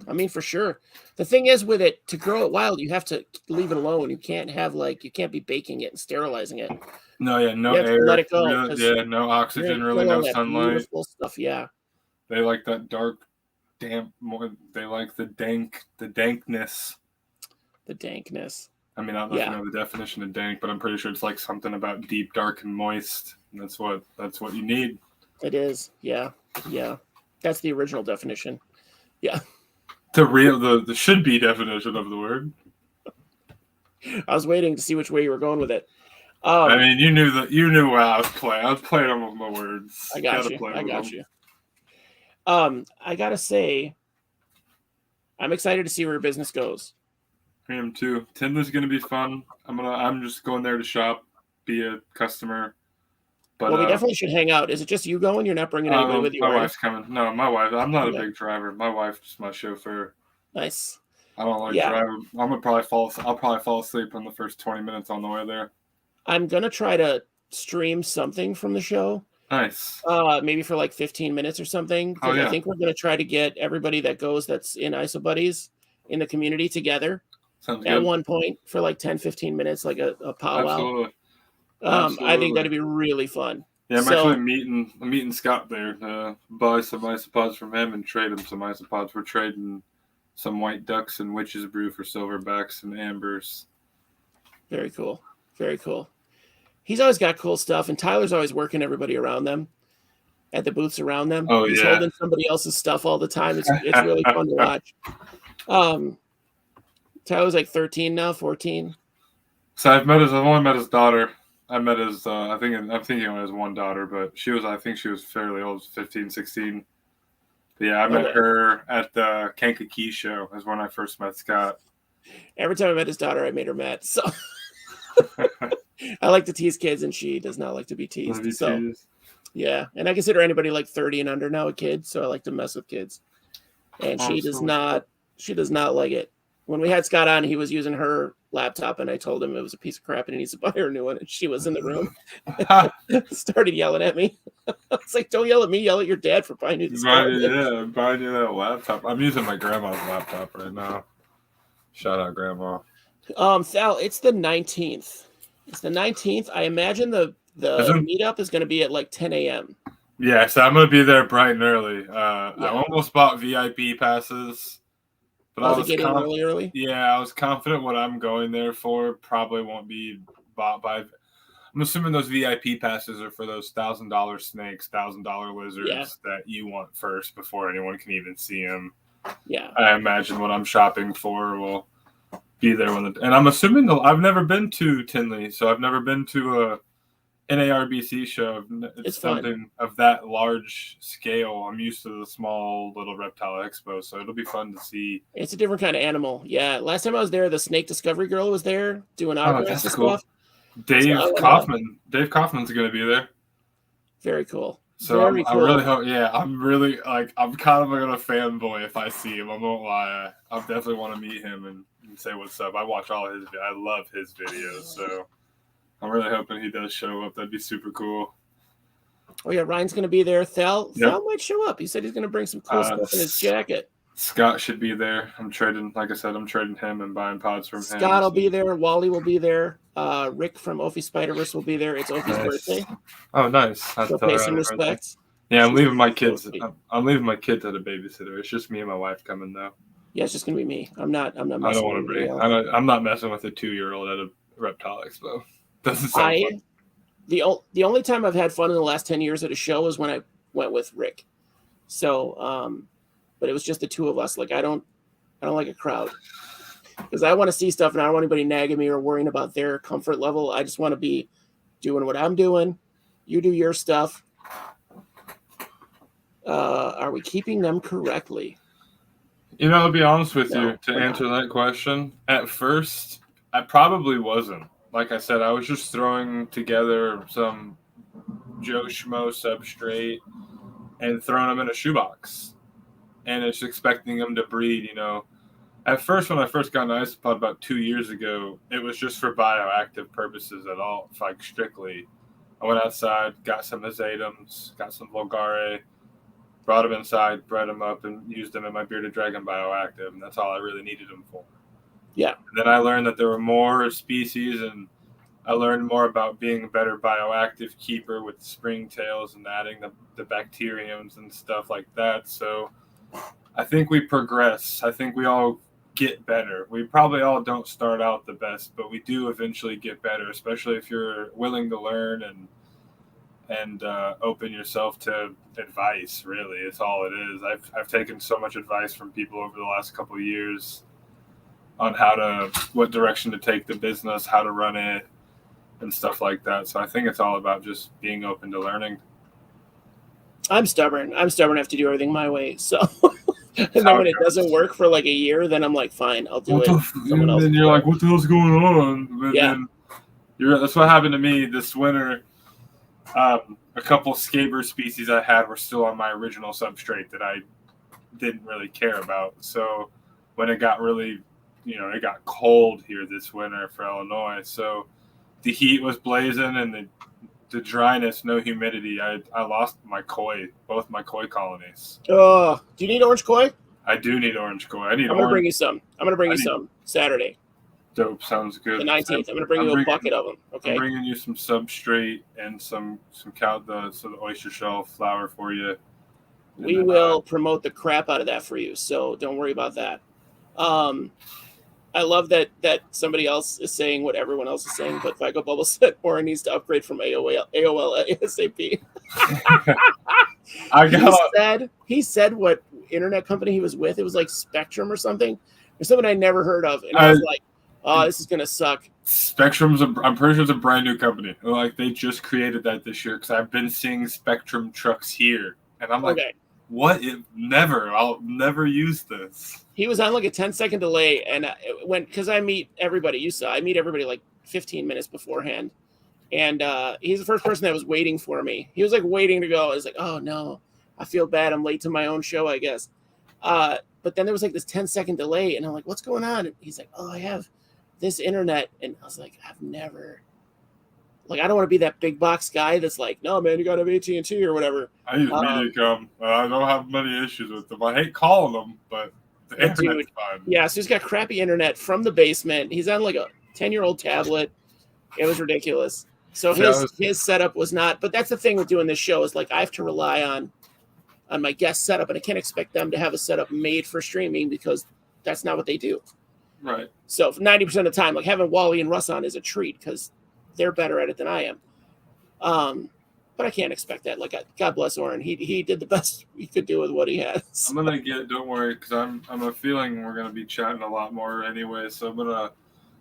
I mean, for sure. The thing is with it, to grow it wild, you have to leave it alone. You can't have you can't be baking it and sterilizing it. No, yeah, no You have air. to let it go. Yeah, no oxygen, really, no sunlight. Beautiful stuff, yeah. They like that dark, damp. They like the dankness. The dankness. I mean, I don't know if you know the definition of dank, but I'm pretty sure it's like something about deep, dark, and moist. And that's what you need. It is, yeah. That's the original definition. Yeah. The should be definition of the word. I was waiting to see which way you were going with it. I mean, you knew what I was playing. I was playing them with my words. I got you. I gotta say, I'm excited to see where business goes. I am too. Tinley's gonna be fun. I'm just going there to shop, be a customer. But we definitely should hang out. Is it just you going? You're not bringing anybody with you? My wife's coming. No, my wife. I'm not a big driver. My wife's just my chauffeur. Nice. I don't like driving. I'll probably fall asleep in the first 20 minutes on the way there. I'm gonna try to stream something from the show. Nice. Maybe for like 15 minutes or something. Because I think we're gonna try to get everybody that's in Isobuddies in the community together. Sounds good. At one point for like 10-15 minutes, like a powwow. Absolutely. I think that'd be really fun. Yeah, I'm actually meeting Scott there to buy some isopods from him and trade him some isopods. We're trading some white ducks and witch's brew for silverbacks and ambers. Very cool. Very cool. He's always got cool stuff, and Tyler's always working everybody around them at the booths around them. Oh, He's holding somebody else's stuff all the time. It's really fun to watch. Tyler's like 13 now, 14. So I've only met his daughter. I met his I'm thinking he only has one daughter, but I think she was fairly old, 15, 16. But yeah, I met her at the Kankakee show is when I first met Scott. Every time I met his daughter, I made her mad. So I like to tease kids, and she does not like to be teased. Yeah, and I consider anybody like 30 and under now a kid, so I like to mess with kids. And she does not like it. When we had Scott on, he was using her laptop, and I told him it was a piece of crap and he needs to buy her a new one. And she was in the room, started yelling at me. I was like, "Don't yell at me! Yell at your dad for buying you this." Buying you that laptop. I'm using my grandma's laptop right now. Shout out, Grandma. Sal, it's the 19th. It's the 19th. I imagine the meetup is going to be at like 10 a.m. Yeah, so I'm going to be there bright and early. I almost bought VIP passes. But I was getting early? Yeah, I was confident what I'm going there for probably won't be bought by. I'm assuming those VIP passes are for those $1,000 snakes, $1,000 lizards that you want first before anyone can even see them. Yeah, I imagine what I'm shopping for will be there and I'm assuming I've never been to Tinley, so I've never been to a NARBC show. It's something of that large scale. I'm used to the small little reptile expo, so it'll be fun to see. It's a different kind of animal. Yeah, last time I was there, the snake discovery girl was there doing autographs and stuff. Dave Kaufman's going to be there. Very cool. So I really hope. Yeah, I'm really I'm kind of gonna fanboy if I see him. I won't lie. I definitely want to meet him and say what's up. I watch all his. I love his videos. So I'm really hoping he does show up. That'd be super cool. Oh yeah, Ryan's gonna be there. Thal might show up. He said he's gonna bring some cool stuff in his jacket. Scott should be there. I'm trading him and buying pods from him. Scott will be there. Wally will be there. Rick from Ophi Spider-Verse will be there. It's Ophi's birthday. Oh, nice. So pay some respect. Yeah, I'm leaving my kids. I'm leaving my kids at a babysitter. It's just me and my wife coming though. Yeah, it's just gonna be me. I'm not messing I don't want to be. I'm not messing with a 2-year-old at a reptile expo. Doesn't sound fun. The only time I've had fun in the last 10 years at a show is when I went with Rick. So, but it was just the two of us. Like I don't like a crowd because I want to see stuff and I don't want anybody nagging me or worrying about their comfort level. I just want to be doing what I'm doing. You do your stuff. Are we keeping them correctly? You know, to be honest with No, you, to we're answer not. that question, at first, I probably wasn't. Like I said, I was just throwing together some Joe Schmo substrate and throwing them in a shoebox and it's expecting them to breed, you know. At first, when I first got an isopod about 2 years ago, it was just for bioactive purposes at all, like strictly. I went outside, got some azadums, got some vulgare, brought them inside, bred them up, and used them in my bearded dragon bioactive, and that's all I really needed them for. Yeah. And then I learned that there were more species, and I learned more about being a better bioactive keeper with springtails and adding the bacteriums and stuff like that. So I think we progress. I think we all get better. We probably all don't start out the best, but we do eventually get better, especially if you're willing to learn and open yourself to advice. Really, it's all it is. I've taken so much advice from people over the last couple of years on what direction to take the business, how to run it, and stuff like that. So I think it's all about just being open to learning. I'm stubborn. I'm stubborn. I have to do everything my way. So, and then when it doesn't work for like a year, then I'm like, fine, I'll do it. Someone else. And you're like, what the hell's going on? And yeah. That's what happened to me this winter. A couple scaber species I had were still on my original substrate that I didn't really care about. So when it got really, it got cold here this winter for Illinois. So the heat was blazing and the dryness, no humidity. I lost both my koi colonies. Do you need orange koi? I do need orange koi. I'm gonna bring you some. I'm gonna bring you some Saturday. Dope, sounds good. The 19th. I'm gonna bring you a bucket of them. Okay. I'm bringing you some substrate and some the oyster shell flour for you. We will promote the crap out of that for you, so don't worry about that. I love that somebody else is saying what everyone else is saying, but Vico Bubble said Oren needs to upgrade from AOL ASAP. He said what internet company he was with. It was like Spectrum or something I never heard of, and I was like, oh, this is gonna suck. I'm pretty sure it's a brand new company. Like they just created that this year because I've been seeing Spectrum trucks here, and I'm like, okay. What? I'll never use this. He was on like a 10-second delay, and because I meet everybody, I meet everybody like 15 minutes beforehand, and he's the first person that was waiting for me. He was like waiting to go. I was like, oh no, I feel bad. I'm late to my own show, I guess. But then there was like this 10-second delay, and I'm like, what's going on? And he's like, oh, I have this internet, and I was like, I don't want to be that big box guy that's like, no, man, you got to have AT&T or whatever. I use Mediacom. I don't have many issues with them. I hate calling them, but the internet's fine. Yeah, so he's got crappy internet from the basement. He's on like a 10-year-old tablet. It was ridiculous. So his setup was not, but that's the thing with doing this show is like I have to rely on my guest setup, and I can't expect them to have a setup made for streaming because that's not what they do. Right. So 90% of the time, like having Wally and Russ on is a treat because they're better at it than I am. But I can't expect that. Like, God bless Oren. He did the best he could do with what he has. I'm gonna don't worry, because I'm a feeling we're gonna be chatting a lot more anyway. So I'm gonna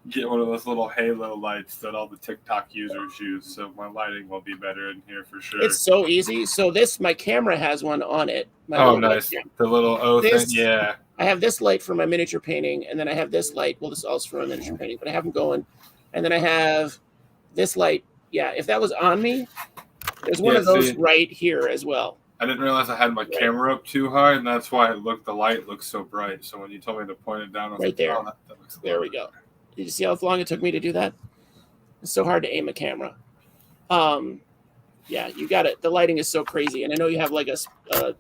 get one of those little halo lights that all the TikTok users use, so my lighting will be better in here for sure. It's so easy. So my camera has one on it. Nice. The little thing, yeah. I have this light for my miniature painting, and then I have this light. Well, this is also for my miniature painting, but I have them going. And then I have this light. Yeah, if that was on me, there's one of those right here as well. I didn't realize I had my camera up too high, and that's why the light looks so bright. So when you told me to point it down, I was like, there. Oh, that looks there we go. Did you see how long it took me to do that? It's so hard to aim a camera. Yeah, you got it. The lighting is so crazy, and I know you have like a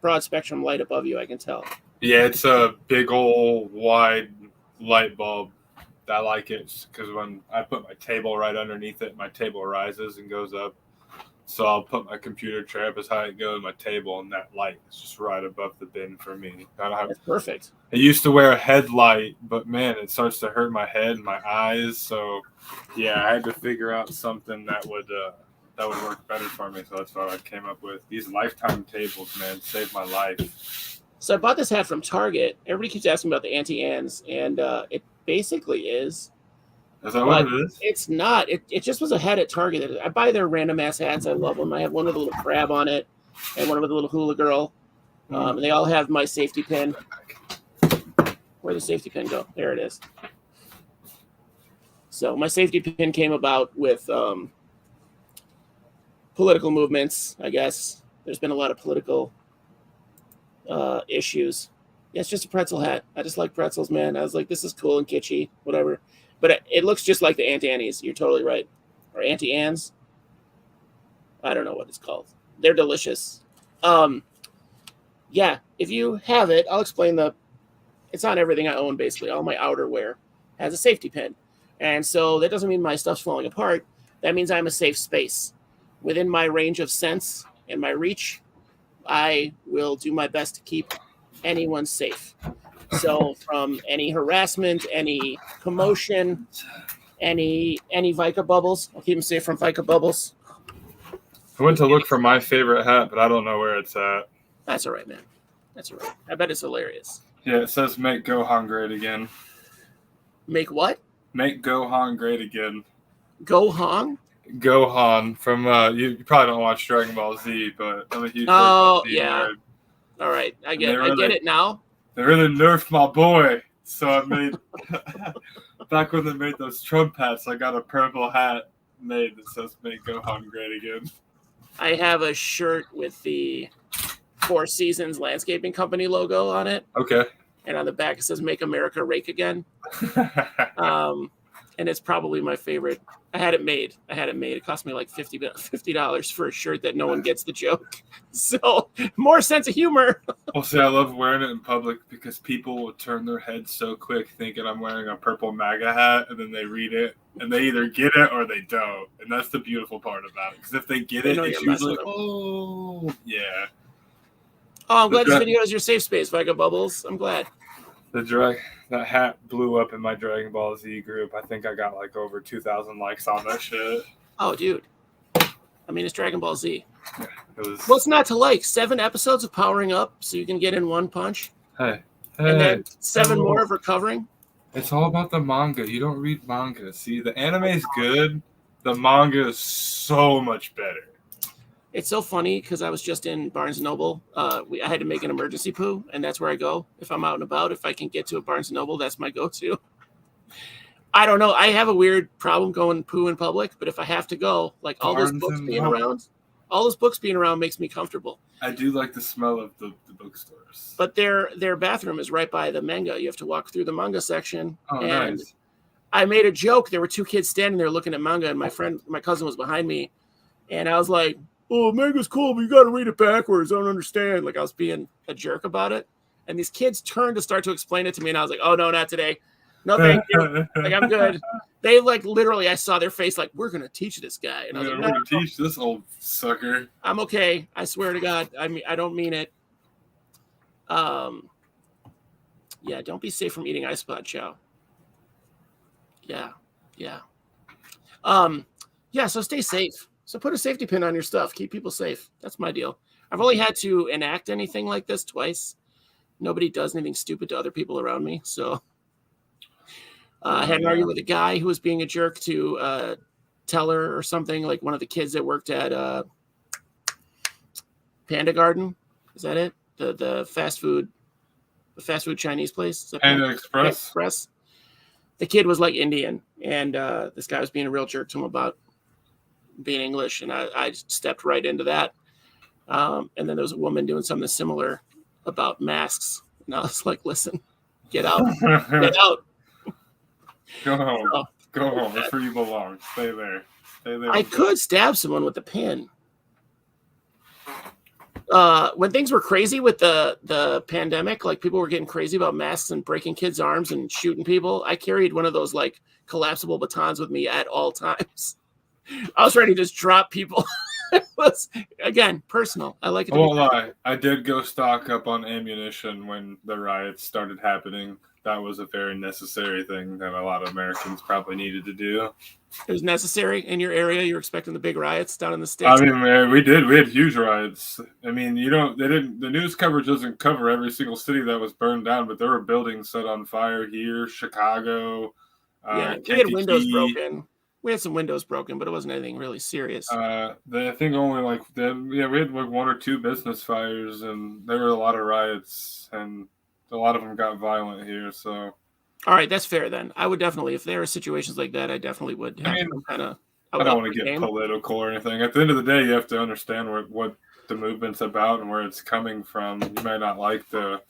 broad spectrum light above you. I can tell. Yeah, it's a big old wide light bulb. I like it because when I put my table right underneath it, my table rises and goes up. So I'll put my computer chair up as high as it goes, my table, and that light is just right above the bin for me. That's perfect. I used to wear a headlight, but man, it starts to hurt my head and my eyes. So yeah, I had to figure out something that would work better for me. So that's what I came up with. These lifetime tables, man, saved my life. So I bought this hat from Target. Everybody keeps asking about the Anti-Ans, and it basically is. Is that what it is? It's not. It just was a hat at Target. I buy their random ass hats. I love them. I have one with a little crab on it. and one with a little hula girl. And they all have my safety pin. Where'd the safety pin go? There it is. So my safety pin came about with political movements, I guess. There's been a lot of political issues. Yeah, it's just a pretzel hat. I just like pretzels, man. I was like, this is cool and kitschy, whatever. But it looks just like the Auntie Annie's. You're totally right. Or Auntie Anne's. I don't know what it's called. They're delicious. Yeah, if you have it, I'll explain it's on everything I own, basically. All my outerwear has a safety pin. And so that doesn't mean my stuff's falling apart. That means I'm a safe space. Within my range of sense and my reach, I will do my best to keep anyone safe. So from any harassment, any commotion, any Vika bubbles, I'll keep them safe from Vika bubbles. I went to look for my favorite hat, but I don't know where it's at. That's all right, man. That's all right. I bet it's hilarious. Yeah, it says make Gohan great again. Make what? Make Gohan great again. Gohan? Gohan from you probably don't watch Dragon Ball Z, but I'm a huge Dragon Ball Z yeah. nerd. All right, I get it now. They really nerfed my boy, so I made back when they made those Trump hats. I got a purple hat made that says "Make Gohan Great Again." I have a shirt with the Four Seasons Landscaping Company logo on it. Okay. And on the back it says "Make America Rake Again." And it's probably my favorite. I had it made. It cost me like $50 for a shirt that no one gets the joke. So more sense of humor. Well, see, I love wearing it in public because people will turn their heads so quick thinking I'm wearing a purple MAGA hat, and then they read it, and they either get it or they don't. And that's the beautiful part about it. Because if they get it, it's usually, oh, yeah. Oh, I'm glad this video is your safe space, Vika Bubbles. I'm glad. That hat blew up in my Dragon Ball Z group. I think I got like over 2,000 likes on that shit. Oh, dude. I mean, it's Dragon Ball Z. Yeah, what's not to like? 7 episodes of powering up so you can get in one punch. Hey. And then 7 more of recovering. It's all about the manga. You don't read manga. See, the anime's good. The manga is so much better. It's so funny because I was just in Barnes & Noble. I had to make an emergency poo, and that's where I go. If I'm out and about, if I can get to a Barnes & Noble, that's my go-to. I don't know. I have a weird problem going poo in public, but if I have to go, like all those books being around makes me comfortable. I do like the smell of the bookstores. But their bathroom is right by the manga. You have to walk through the manga section. Oh, and nice. I made a joke. There were 2 kids standing there looking at manga, and my cousin was behind me. And I was like, oh, manga's cool, but you got to read it backwards. I don't understand. Like I was being a jerk about it. And these kids turned to start to explain it to me. And I was like, oh, no, not today. No, thank you. Like, I'm good. They like literally, I saw their face like, we're going to teach this guy. And I was like, we're going to teach this old sucker. I'm okay. I swear to God. I mean, I don't mean it. Yeah, don't be safe from eating Isopod chow. Yeah. Yeah, so stay safe. So put a safety pin on your stuff. Keep people safe. That's my deal. I've only had to enact anything like this twice. Nobody does anything stupid to other people around me. So I had an argument with a guy who was being a jerk to Teller or something, like one of the kids that worked at Panda Garden. Is that it? The fast food Chinese place? Panda Express. The kid was like Indian, and this guy was being a real jerk to him about being English, and I stepped right into that. And then there was a woman doing something similar about masks, and I was like, listen, get out. Get out. Go home. So, go home. That's where you belong. Stay there. I could stab someone with a pin. When things were crazy with the pandemic, like people were getting crazy about masks and breaking kids' arms and shooting people, I carried one of those like collapsible batons with me at all times. I was ready to just drop people. It was, again, personal. I like it. I won't lie. I did go stock up on ammunition when the riots started happening. That was a very necessary thing that a lot of Americans probably needed to do. It was necessary in your area. You were expecting the big riots down in the States. I mean, man, we did. We had huge riots. I mean, the news coverage doesn't cover every single city that was burned down, but there were buildings set on fire here, Chicago. We had windows broken. We had some windows broken, but it wasn't anything really serious. I think only like we had like one or two business fires, and there were a lot of riots, and a lot of them got violent here. So, all right, that's fair then. I would definitely, if there are situations like that, I definitely would have some kind of. I don't want to get political or anything. At the end of the day, you have to understand what the movement's about and where it's coming from. You may not like the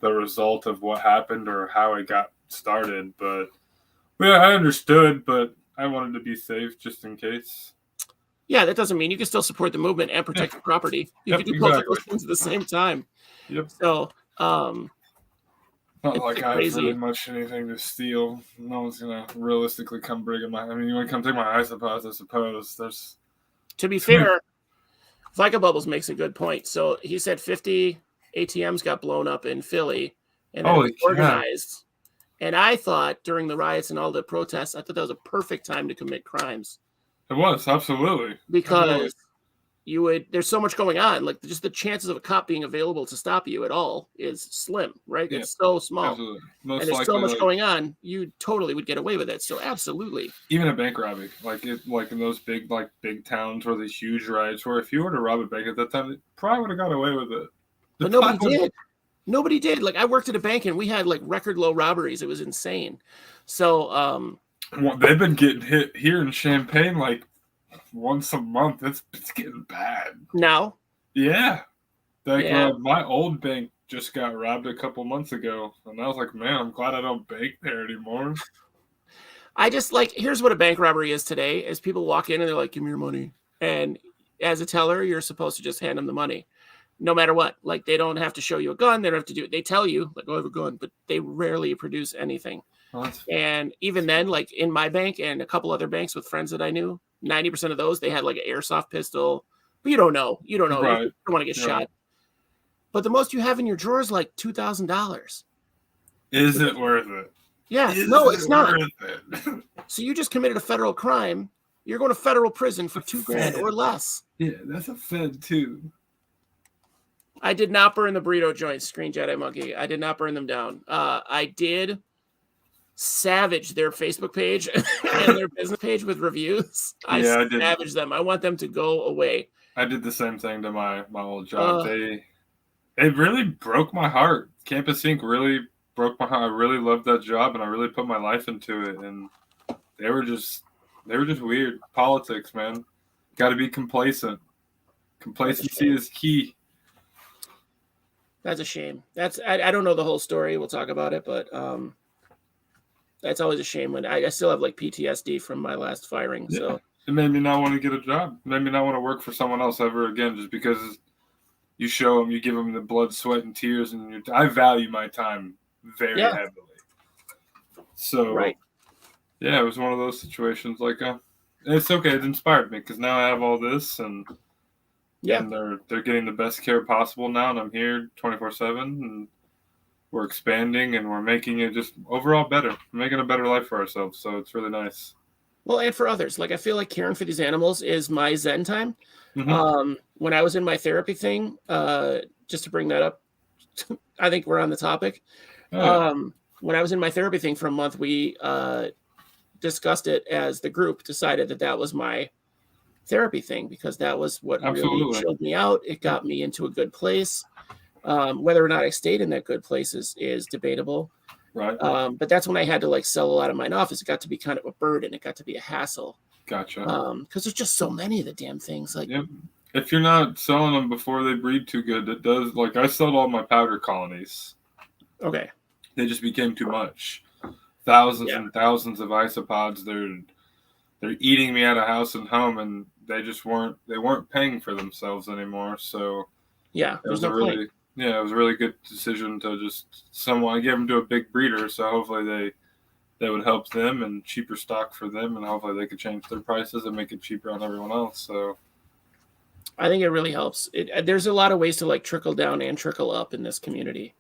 result of what happened or how it got started, but yeah, I understood, but I wanted to be safe just in case. Yeah, that doesn't mean you can still support the movement and protect your property. You can do both of those things at the same time. Yep. So, not like I have really much anything to steal. No one's gonna realistically come bring my. I mean, you want to come take my isopods? I suppose. There's. To be fair, Vika Bubbles makes a good point. So he said 50 ATMs got blown up in Philly, and then organized. And I thought during the riots and all the protests, I thought that was a perfect time to commit crimes. It was, absolutely. Because you would, there's so much going on. Like, just the chances of a cop being available to stop you at all is slim, right? Yeah, it's so small. Absolutely. And there's so much going on, you totally would get away with it. So absolutely. Even a bank robbing, like in those big towns where these huge riots were, if you were to rob a bank at that time, it probably would have got away with it. But nobody did. Nobody did. Like, I worked at a bank and we had like record low robberies. It was insane. So well, they've been getting hit here in Champaign like once a month. It's getting bad now. Yeah, like my old bank just got robbed a couple months ago, and I was like, man, I'm glad I don't bank there anymore. I just like, here's what a bank robbery is today: is people walk in and they're like, give me your money, and as a teller, you're supposed to just hand them the money. No matter what, like they don't have to show you a gun. They don't have to do. They tell you like, "Oh, I have a gun," but they rarely produce anything. And even then, like in my bank and a couple other banks with friends that I knew, 90% of those they had like an airsoft pistol. But you don't know. You don't know. Right. You don't want to get shot. But the most you have in your drawer is like $2,000. Is it worth it? Yeah. No, it's not. So you just committed a federal crime. You're going to federal prison for $2,000 or less. Yeah, that's a Fed too. I did not burn the burrito joints, Screen Jedi Monkey. I did not burn them down. I did savage their Facebook page and their business page with reviews. I savaged them. I want them to go away. I did the same thing to my old job. They really broke my heart. Campus Inc. really broke my heart. I really loved that job, and I really put my life into it. And they were just weird. Politics, man. Got to be complacent. Complacency is key. That's a shame. I don't know the whole story. We'll talk about it, but that's always a shame when I still have like PTSD from my last firing. Yeah. So it made me not want to get a job. It made me not want to work for someone else ever again, just because you show them, you give them the blood, sweat, and tears, and I value my time very heavily. So yeah, it was one of those situations. Like, it's okay. It inspired me because now I have all this, and they're getting the best care possible now, and I'm here 24/7, and we're expanding, and we're making it just overall better. We're making a better life for ourselves, so it's really nice. Well, and for others. Like, I feel like caring for these animals is my Zen time. Mm-hmm. When I was in my therapy thing, just to bring that up, I think we're on the topic. When I was in my therapy thing for a month, we discussed it as the group decided that was my therapy thing, because that was what really chilled me out. It got me into a good place. Whether or not I stayed in that good place is debatable. Right. But that's when I had to like sell a lot of mine off. It got to be kind of a burden. It got to be a hassle. Gotcha. Because there's just so many of the damn things. Like, if you're not selling them before they breed too good, it does. Like, I sold all my powder colonies. Okay. They just became too much. Thousands and thousands of isopods. They're eating me out of house and home, and they weren't paying for themselves anymore. So it was it was a really good decision to just give them to a big breeder. So hopefully they would help them, and cheaper stock for them, and hopefully they could change their prices and make it cheaper on everyone else. So I think it really helps. There's a lot of ways to like trickle down and trickle up in this community.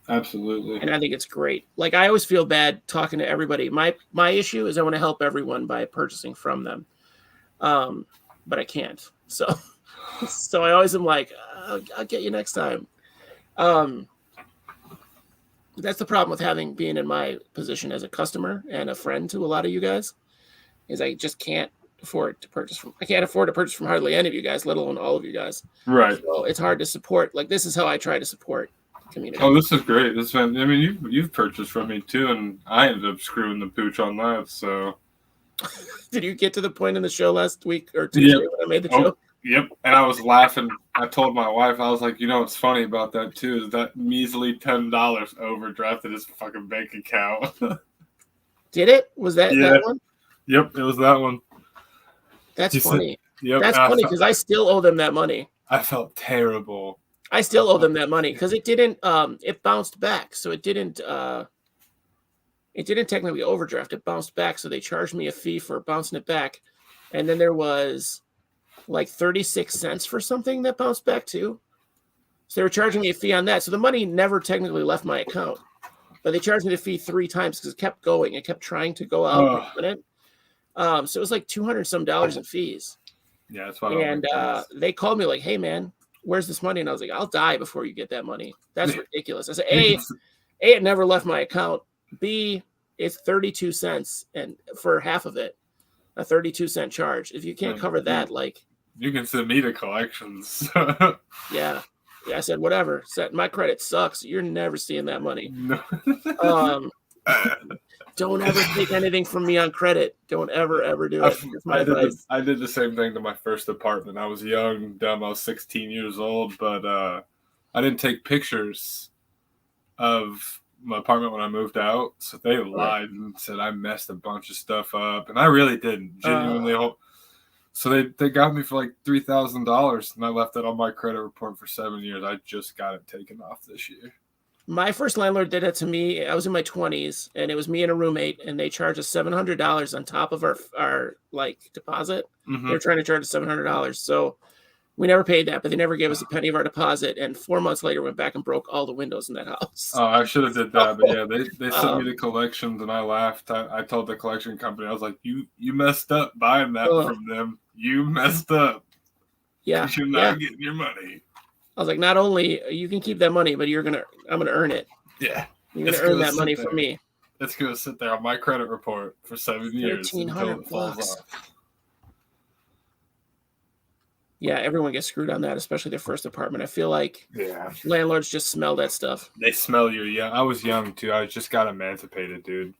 Absolutely. And I think it's great. Like, I always feel bad talking to everybody. My issue is I want to help everyone by purchasing from them. But I can't. So I always am like, I'll get you next time. That's the problem with being in my position as a customer and a friend to a lot of you guys, is I just can't afford to purchase from. I can't afford to purchase from hardly any of you guys, let alone all of you guys. Right. So it's hard to support. Like this is how I try to support the community. Oh, this is great. This I mean, you've purchased from me too, and I ended up screwing the pooch on that. So. Did you get to the point in the show last week or Tuesday when I made the joke? Yep. And I was laughing. I told my wife, I was like, what's funny about that too is that measly $10 overdrafted his fucking bank account. Did it? Was that that one? Yep, it was that one. That's funny. Yep. That's funny because I still owe them that money. I felt terrible. I still owe them that money because it didn't. It bounced back, so it didn't. It didn't technically overdraft. It bounced back, so they charged me a fee for bouncing it back, and then there was like 36 cents for something that bounced back too. So they were charging me a fee on that. So the money never technically left my account, but they charged me the fee 3 times because it kept going. It kept trying to go out. So it was like $200 some in fees. Yeah, that's why. And they called me like, "Hey man, where's this money?" And I was like, "I'll die before you get that money. That's ridiculous." I said, A, it never left my account. B, it's 32 cents, and for half of it, a 32-cent charge. If you can't cover that, like you can send me to collections. Yeah. I said, whatever. Said my credit sucks. You're never seeing that money. No. Don't ever take anything from me on credit. Don't ever do it. I did the same thing to my first apartment. I was young, dumb. I was 16 years old, but I didn't take pictures of my apartment when I moved out, so they lied and said I messed a bunch of stuff up, and I really didn't. Genuinely, so they got me for like $3,000, and I left it on my credit report for 7 years. I just got it taken off this year. My first landlord did it to me. I was in my 20s, and it was me and a roommate, and they charged us $700 on top of our like deposit. Mm-hmm. They were trying to charge us $700, so we never paid that, but they never gave us a penny of our deposit. And 4 months later, went back and broke all the windows in that house. Oh, I should have did that, but yeah, they sent me to collections, and I laughed. I told the collection company, I was like, "You messed up buying that from them. You messed up. Yeah, you're not getting your money." I was like, "Not only you can keep that money, but I'm gonna earn it. Yeah, you're gonna earn that money from me. It's gonna sit there on my credit report for 7 years until it falls off." Yeah, everyone gets screwed on that, especially their first apartment. I feel like landlords just smell that stuff. They smell you. Yeah, I was young too. I just got emancipated, dude.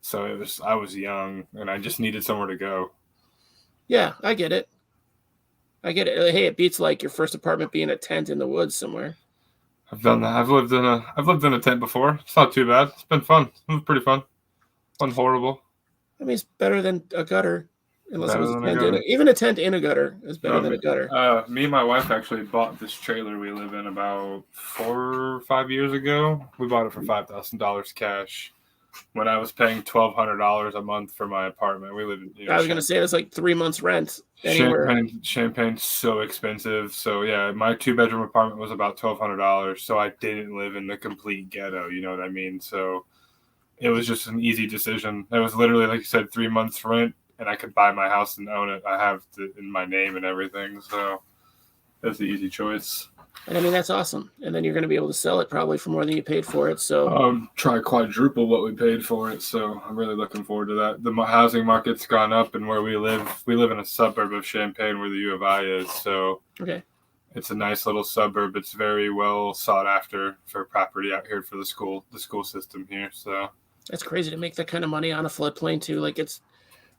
So I was young, and I just needed somewhere to go. Yeah, I get it. Hey, it beats like your first apartment being a tent in the woods somewhere. I've done that. I've lived in a tent before. It's not too bad. It's been fun. It was pretty fun. Wasn't horrible. I mean, it's better than a gutter. Unless it was a tent even a tent in a gutter is better than a gutter. Me and my wife actually bought this trailer we live in about 4 or 5 years ago. We bought it for $5,000 cash when I was paying $1,200 a month for my apartment. We live in. I was going to say that's like 3 months rent anywhere. Champagne's so expensive. So yeah, my 2-bedroom apartment was about $1,200. So I didn't live in the complete ghetto. You know what I mean? So it was just an easy decision. It was literally, like you said, 3 months rent. And I could buy my house and own it. I have it in my name and everything. So that's the easy choice. And I mean, that's awesome. And then you're going to be able to sell it probably for more than you paid for it. So try quadruple what we paid for it. So I'm really looking forward to that. The housing market's gone up, and where we live in a suburb of Champaign where the U of I is. So it's a nice little suburb. It's very well sought after for property out here for the school system here. So it's crazy to make that kind of money on a floodplain too. Like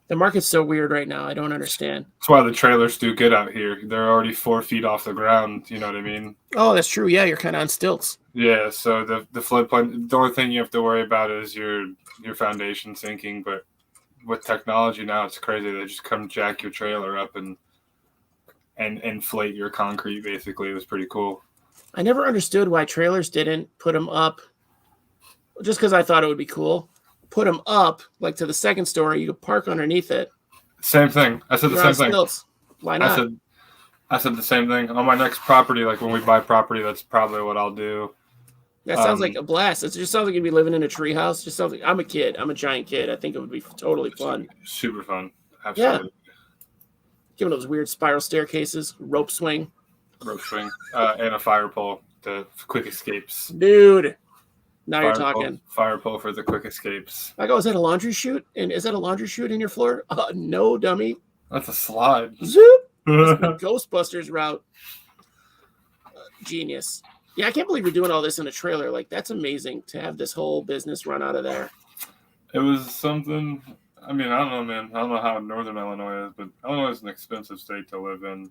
the market's so weird right now. I don't understand. That's why the trailers do good out here. They're already 4 feet off the ground. You know what I mean? Oh, that's true. Yeah, you're kind of on stilts. Yeah, so the floodplain, the only thing you have to worry about is your foundation sinking. But with technology now, it's crazy. They just come jack your trailer up and inflate your concrete, basically. It was pretty cool. I never understood why trailers didn't put them up, just because I thought it would be cool. Put them up like to the second story. You could park underneath it. Same thing. I said the same thing. Stilts. Why not? I said the same thing on my next property. Like when we buy property, that's probably what I'll do. That sounds like a blast. It just sounds like you'd be living in a treehouse. Just sounds like I'm a kid. I'm a giant kid. I think it would be totally fun. Super fun. Absolutely. Yeah. Give those weird spiral staircases, rope swing, and a fire pole to quick escapes. Dude. Now you're talking. Fire pole for the quick escapes. I go, is that a laundry chute? And is that a laundry chute in your floor? No, dummy. That's a slide. Zoop. Ghostbusters route. Genius. Yeah, I can't believe you're doing all this in a trailer. Like, that's amazing to have this whole business run out of there. It was something. I mean, I don't know, man. I don't know how Northern Illinois is, but Illinois is an expensive state to live in.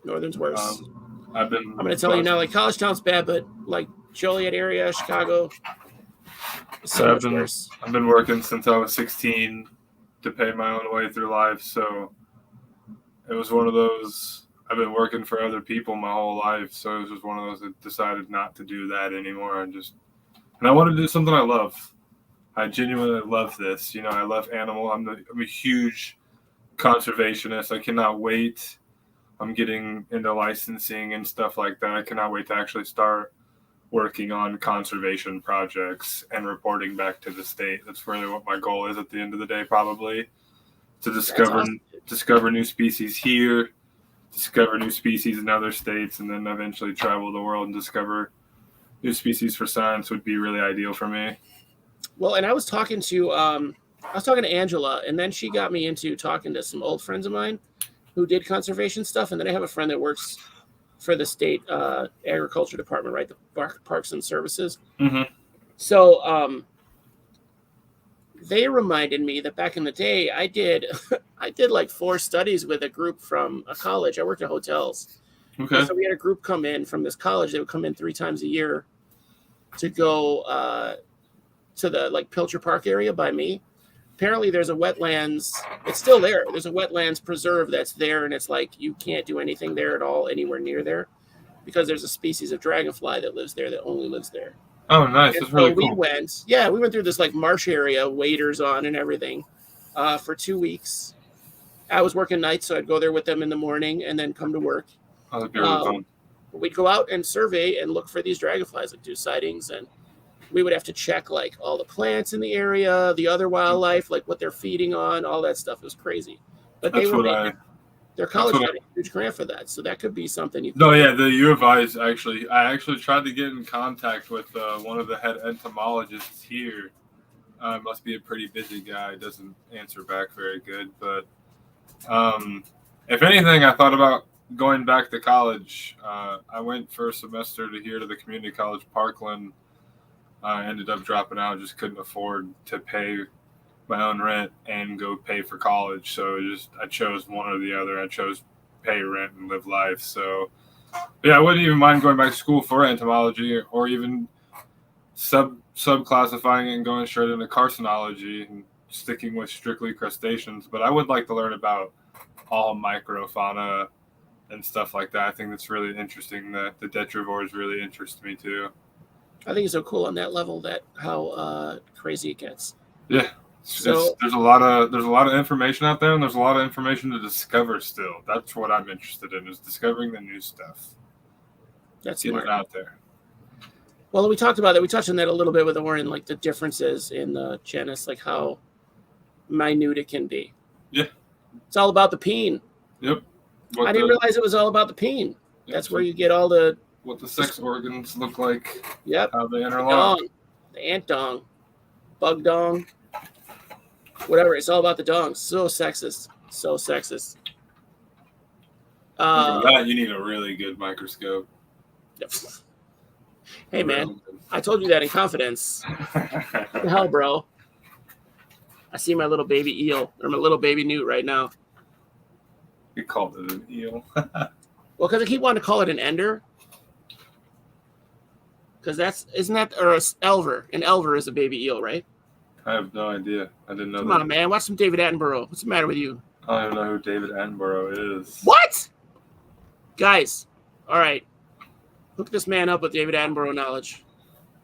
Northern's worse. I'm going to tell you now, like, College Town's bad, but like Joliet area, Chicago, so much worse. I've been working since I was 16 to pay my own way through life. So it was one of those. I've been working for other people my whole life, so it was just one of those that decided not to do that anymore, and I want to do something I love. I genuinely love this. You know, I love animal. I'm a huge conservationist. I cannot wait. I'm getting into licensing and stuff like that. I cannot wait to actually start working on conservation projects and reporting back to the state. That's really what my goal is at the end of the day, probably, to discover new species here, discover new species in other states, and then eventually travel the world and discover new species for science would be really ideal for me. Well, and I was talking to Angela, and then she got me into talking to some old friends of mine who did conservation stuff, and then I have a friend that works for the state agriculture department, right? The Parks and Services. Mm-hmm. So they reminded me that back in the day, I did like 4 studies with a group from a college. I worked at hotels. Okay. And so we had a group come in from this college. They would come in 3 times a year to go to the like Pilcher Park area by me. Apparently there's a wetlands. It's still there. There's a wetlands preserve that's there, and it's like you can't do anything there at all anywhere near there because there's a species of dragonfly that lives there that only lives there. Oh, nice. And that's really cool. We went through this like marsh area, waders on and everything for 2 weeks. I was working nights, so I'd go there with them in the morning and then come to work. Oh, that'd be really fun. We'd go out and survey and look for these dragonflies, like do sightings, and we would have to check like all the plants in the area, the other wildlife, like what they're feeding on, all that stuff. It was crazy. But their college got a huge grant for that, so that could be something. The U of I is I actually tried to get in contact with one of the head entomologists here. Must be a pretty busy guy. Doesn't answer back very good, but if anything, I thought about going back to college. I went for a semester to the community college Parkland. I ended up dropping out, just couldn't afford to pay my own rent and go pay for college. So I chose one or the other. I chose pay rent and live life. So yeah, I wouldn't even mind going back to school for entomology or even subclassifying it and going straight into carcinology and sticking with strictly crustaceans. But I would like to learn about all microfauna and stuff like that. I think that's really interesting. The detrivores really interest me too. I think it's so cool on that level that how crazy it gets. Yeah, there's a lot of information out there, and there's a lot of information to discover still. That's what I'm interested in, is discovering the new stuff. That's Get smart. it out there. Well, we talked about that. We touched on that a little bit with Oren, like the differences in the genus, like how minute it can be. Yeah, it's all about the peen. Yep. I didn't realize it was all about the peen. That's where you get all the what the sex organs look like. Yep. How they interlock. The ant dong, bug dong, whatever. It's all about the dongs. So sexist. So sexist. For that, you need a really good microscope. Hey, man. I told you that in confidence. What the hell, bro? I see my little baby eel, or my little baby newt right now. You called it an eel. Well, because I keep wanting to call it an ender. Because isn't that, or an elver? An elver is a baby eel, right? I have no idea. I didn't know that. Come on, man. Watch some David Attenborough. What's the matter with you? I don't even know who David Attenborough is. What? Guys, all right. Hook this man up with David Attenborough knowledge.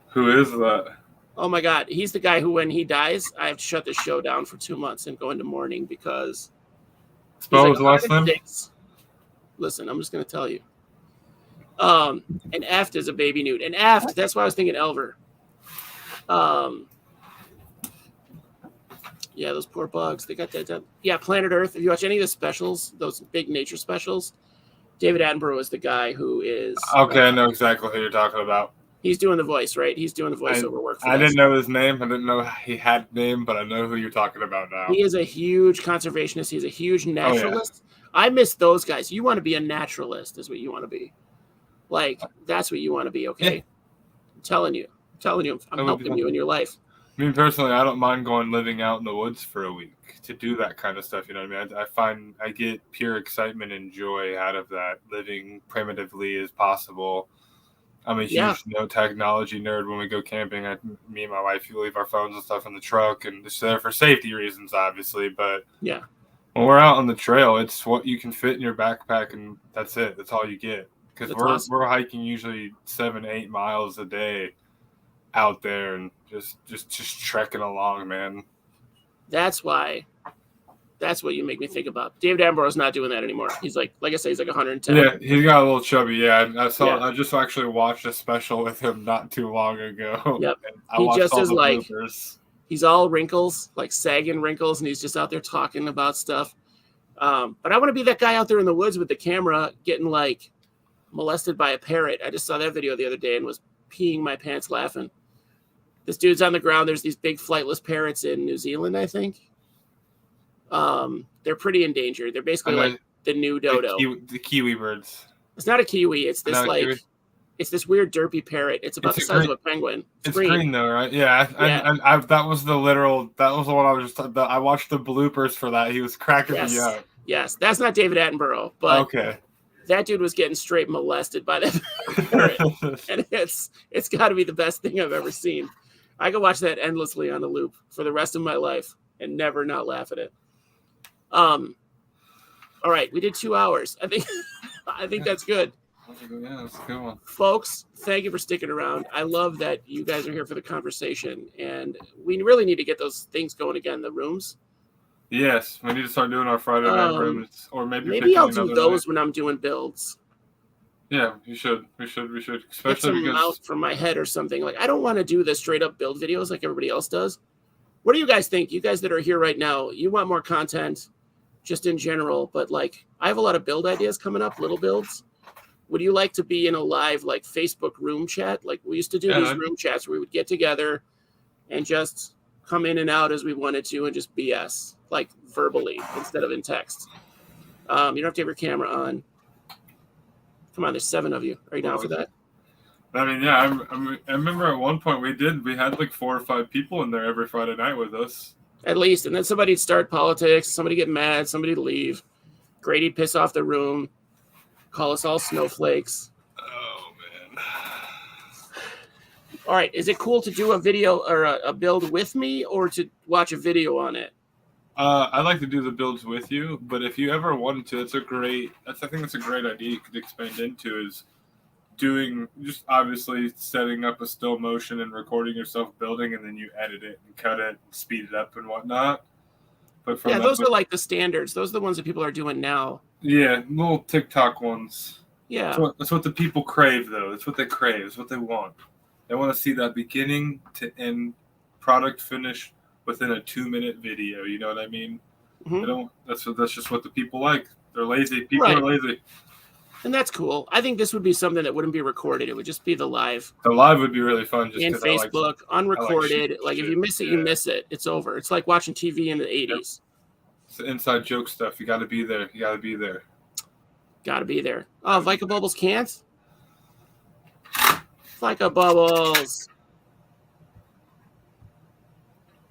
Who is that? Oh, my God. He's the guy who, when he dies, I have to shut this show down for 2 months and go into mourning because... Spell his last name? Listen, I'm just going to tell you. An aft is a baby newt. An aft, that's why I was thinking elver. Yeah, those poor bugs. They got that. Yeah, Planet Earth. If you watch any of the specials, those big nature specials, David Attenborough is the guy who is... Okay, I know exactly who you're talking about. He's doing the voice, right? He's doing the voiceover work for I us. didn't know his name. I didn't know he had a name, but I know who you're talking about now. He is a huge conservationist. He's a huge naturalist. Oh, yeah. I miss those guys. You want to be a naturalist is what you want to be. Like, that's what you want to be, okay? Yeah. I'm telling you. I'm helping you in your life. Me personally, I don't mind going living out in the woods for a week to do that kind of stuff. You know what I mean? I find I get pure excitement and joy out of that, living primitively as possible. I'm a huge technology nerd. When we go camping, me and my wife, we leave our phones and stuff in the truck, and it's there for safety reasons, obviously. But yeah, when we're out on the trail, it's what you can fit in your backpack, and that's it. That's all you get. Because we're hiking usually 7-8 miles a day out there, and just trekking along, man. That's what you make me think about. David Attenborough's not doing that anymore. He's like I said, he's like 110. Yeah, he got a little chubby. Yeah, I just actually watched a special with him not too long ago. Yep. He just is like bloopers. He's all wrinkles, like sagging wrinkles, and he's just out there talking about stuff. But I want to be that guy out there in the woods with the camera getting like molested by a parrot. I just saw that video the other day and was peeing my pants laughing. This dude's on the ground. There's these big flightless parrots in New Zealand, I think. They're pretty endangered. They're basically like the new dodo. The kiwi birds. It's not a kiwi. It's this it's this weird derpy parrot. It's about the size of a penguin. It's green though, right? Yeah. And that was the one I was just. I watched the bloopers for that. He was cracking me up. Yes, that's not David Attenborough, but okay. That dude was getting straight molested by that parrot, and it's got to be the best thing I've ever seen. I could watch that endlessly on the loop for the rest of my life and never not laugh at it. All right, we did 2 hours. I think that's good. Yeah, that's a good one. Folks, thank you for sticking around. I love that you guys are here for the conversation, and we really need to get those things going again, the rooms. Yes, we need to start doing our Friday night rooms, or maybe I'll do those when I'm doing builds. Yeah, you should. We should. Especially get some mouth from my head or something. Like, I don't want to do the straight up build videos like everybody else does. What do you guys think? You guys that are here right now, you want more content just in general, but like I have a lot of build ideas coming up, little builds. Would you like to be in a live like Facebook room chat? Like we used to do these room chats where we would get together and just come in and out as we wanted to and just BS, like verbally instead of in text. You don't have to have your camera on. Come on, there's 7 of you. Are you down for that? I mean, yeah, I remember at one point we had like 4 or 5 people in there every Friday night with us. At least. And then somebody'd start politics, somebody get mad, somebody leave. Grady'd piss off the room, call us all snowflakes. Oh, man. All right. Is it cool to do a video or a build with me or to watch a video on it? I'd like to do the builds with you, but if you ever wanted to, I think that's a great idea you could expand into is doing just obviously setting up a still motion and recording yourself building, and then you edit it and cut it and speed it up and whatnot. But those are like the standards. Those are the ones that people are doing now. Yeah, little TikTok ones. Yeah. That's what the people crave, though. That's what they crave. That's what they want. They want to see that beginning to end product finish within a 2-minute video. You know what I mean? Mm-hmm. They don't. That's just what the people like. They're lazy. People are lazy. And that's cool. I think this would be something that wouldn't be recorded. It would just be the live. The live would be really fun. Just in Facebook, unrecorded. Like if you miss it, you miss it. It's over. It's like watching TV in the 80s. Yep. It's the inside joke stuff. You got to be there. Got to be there. Oh, Vika Bubbles can't? Vika Bubbles.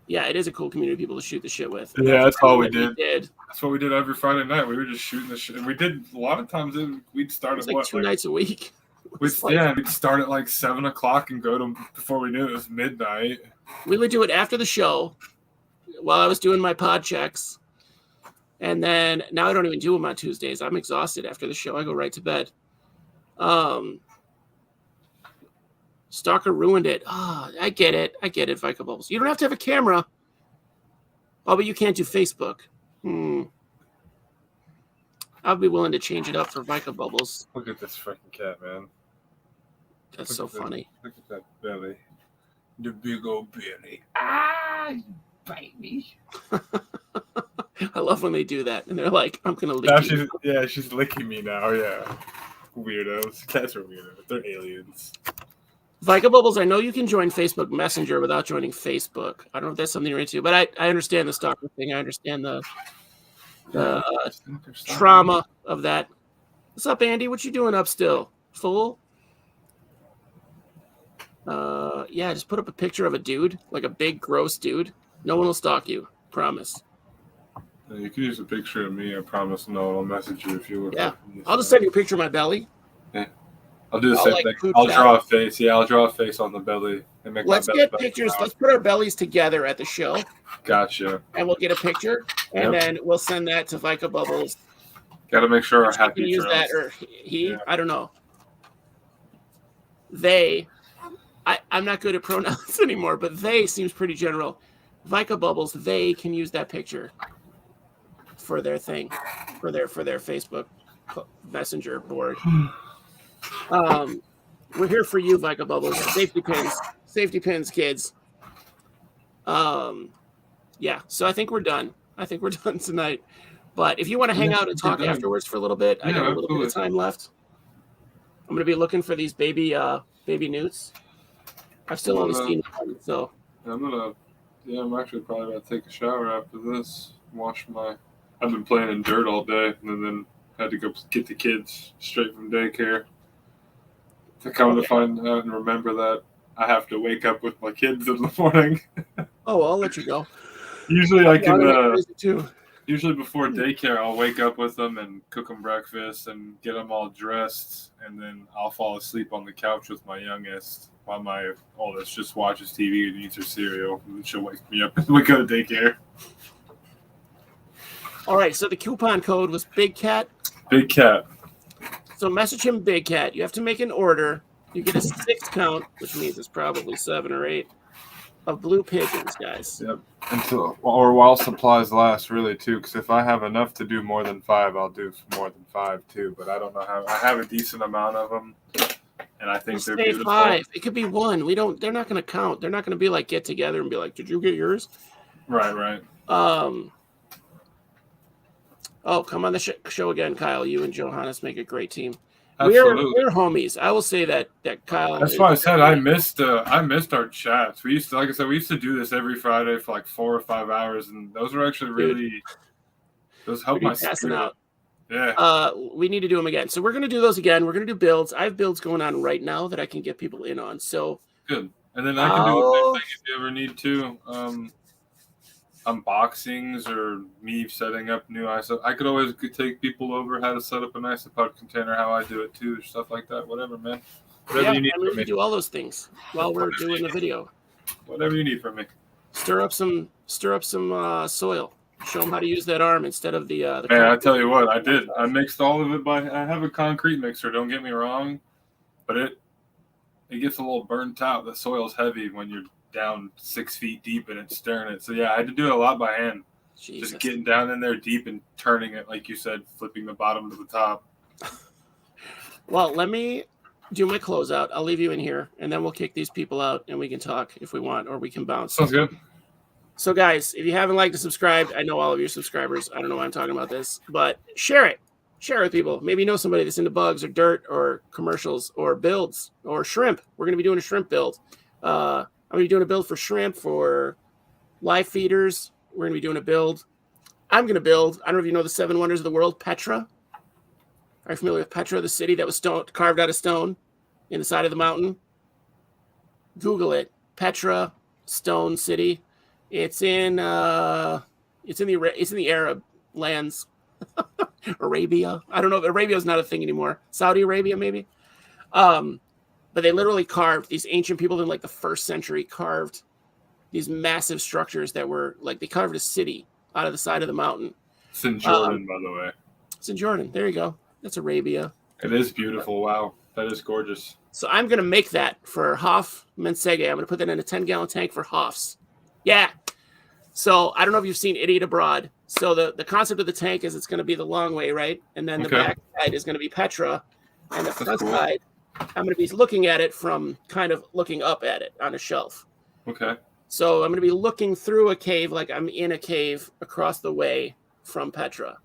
Yeah, it is a cool community of people to shoot the shit with. Yeah, that's all we did. That's what we did every Friday night. We were just shooting the shit. And we did a lot of times. We'd start at like 2 nights a week. We'd start at like 7 o'clock and go to before we knew it was midnight. We would do it after the show while I was doing my pod checks. And then now I don't even do them on Tuesdays. I'm exhausted after the show. I go right to bed. Stalker ruined it. Oh, I get it, Vika Bubbles. You don't have to have a camera. Oh, but you can't do Facebook. I'll be willing to change it up for Vika Bubbles. Look at this freaking cat, man. That's so funny. Look at that belly. The big old belly. You bite me. I love when they do that. And they're like, I'm going to lick you. She's licking me now. Yeah. Weirdos. Cats are weirdos. They're aliens. Vika Bubbles, I know you can join Facebook Messenger without joining Facebook. I don't know if that's something you're into, but I understand the stalker thing. I understand the trauma of that. What's up, Andy? What you doing up still? Fool? Yeah, just put up a picture of a dude, like a big, gross dude. No one will stalk you. Promise. You can use a picture of me. I promise no one will message you if you look. Yeah, I'll just send you a picture of my belly. Yeah. I'll do the same thing. I'll draw a face. Yeah, I'll draw a face on the belly and make Let's get pictures. Let's put our bellies together at the show. Gotcha. And we'll get a picture, and then we'll send that to Vika Bubbles. Got to make sure our happy use that or he. Yeah. I don't know. They. I'm not good at pronouns anymore, but they seems pretty general. Vika Bubbles. They can use that picture for their thing, for their Facebook Messenger board. We're here for you, Vika Bubbles. Safety pins, kids. Yeah. So I think we're done. I think we're done tonight. But if you want to hang out and talk afterwards for a little bit, I got a little bit of time left. I'm going to be looking for these baby newts. I've still only seen one, so. I'm actually probably about to take a shower after this. I've been playing in dirt all day, and then had to go get the kids straight from daycare. To come to find out and remember that I have to wake up with my kids in the morning. Oh, I'll let you go. Usually I can. Usually before daycare, I'll wake up with them and cook them breakfast and get them all dressed, and then I'll fall asleep on the couch with my youngest while my oldest just watches TV and eats her cereal. And she'll wake me up and we go to daycare. All right, so the coupon code was Big Cat. Big Cat. So message him Big Cat. You have to make an order. You get a 6 count, which means it's probably 7 or 8 of blue pigeons, guys. Yep. Or while supplies last, really, too. Because if I have enough to do more than 5, I'll do more than 5 too. But I don't know how. I have a decent amount of them, and I think they're beautiful. 5. It could be 1. They're not going to count. They're not going to be like get together and be like, "Did you get yours?" Right. Oh, come on the show again, Kyle. You and Johannes make a great team. Absolutely. We're homies. I will say that Kyle. That's why I said I missed our chats. We used to do this every Friday for like 4 or 5 hours, and those were actually really those help my passing out. Yeah. We need to do them again. So we're gonna do those again. We're gonna do builds. I have builds going on right now that I can get people in on. So good. And then I can do the same thing if you ever need to. Unboxings or me setting up new isopod. I could always take people over how to set up an isopod container, how I do it too, stuff like that. Whatever, man. Whatever you need from me. We can do all those things while we're doing the video. Whatever you need from me. Stir up some soil. Show them how to use that arm instead of the. Man, I tell you what, I did. I mixed all of it I have a concrete mixer. Don't get me wrong, but it gets a little burnt out. The soil's heavy when you're down 6 feet deep and it's stirring it. So yeah, I had to do it a lot by hand. Jesus. Just getting down in there deep and turning it, like you said, flipping the bottom to the top. Well, let me do my closeout. I'll leave you in here, and then we'll kick these people out, and we can talk if we want, or we can bounce. Sounds good. So guys, if you haven't liked and subscribed, I know all of your subscribers. I don't know why I'm talking about this, but share it. Share it with people. Maybe you know somebody that's into bugs or dirt or commercials or builds or shrimp. We're going to be doing a shrimp build. I'm going to be doing a build for shrimp, for live feeders. We're going to be doing a build. I'm going to build, I don't know if you know the 7 wonders of the world, Petra. Are you familiar with Petra, the city that was carved out of stone in the side of the mountain? Google it. Petra, stone city. It's in the Arab lands. Arabia. I don't know. Arabia is not a thing anymore. Saudi Arabia, maybe. But they literally carved, these ancient people in like the 1st century carved these massive structures that were like, they carved a city out of the side of the mountain. It's in Jordan, by the way. It's in Jordan. There you go. That's Arabia. It is beautiful. Wow. That is gorgeous. So I'm going to make that for Hoff Mensege. I'm going to put that in a 10-gallon tank for Hoffs. Yeah. So I don't know if you've seen Idiot Abroad. So the concept of the tank is it's going to be the long way, right? And then the back side is going to be Petra. And the front side, I'm going to be looking at it from kind of looking up at it on a shelf. Okay. So I'm going to be looking through a cave like I'm in a cave across the way from Petra.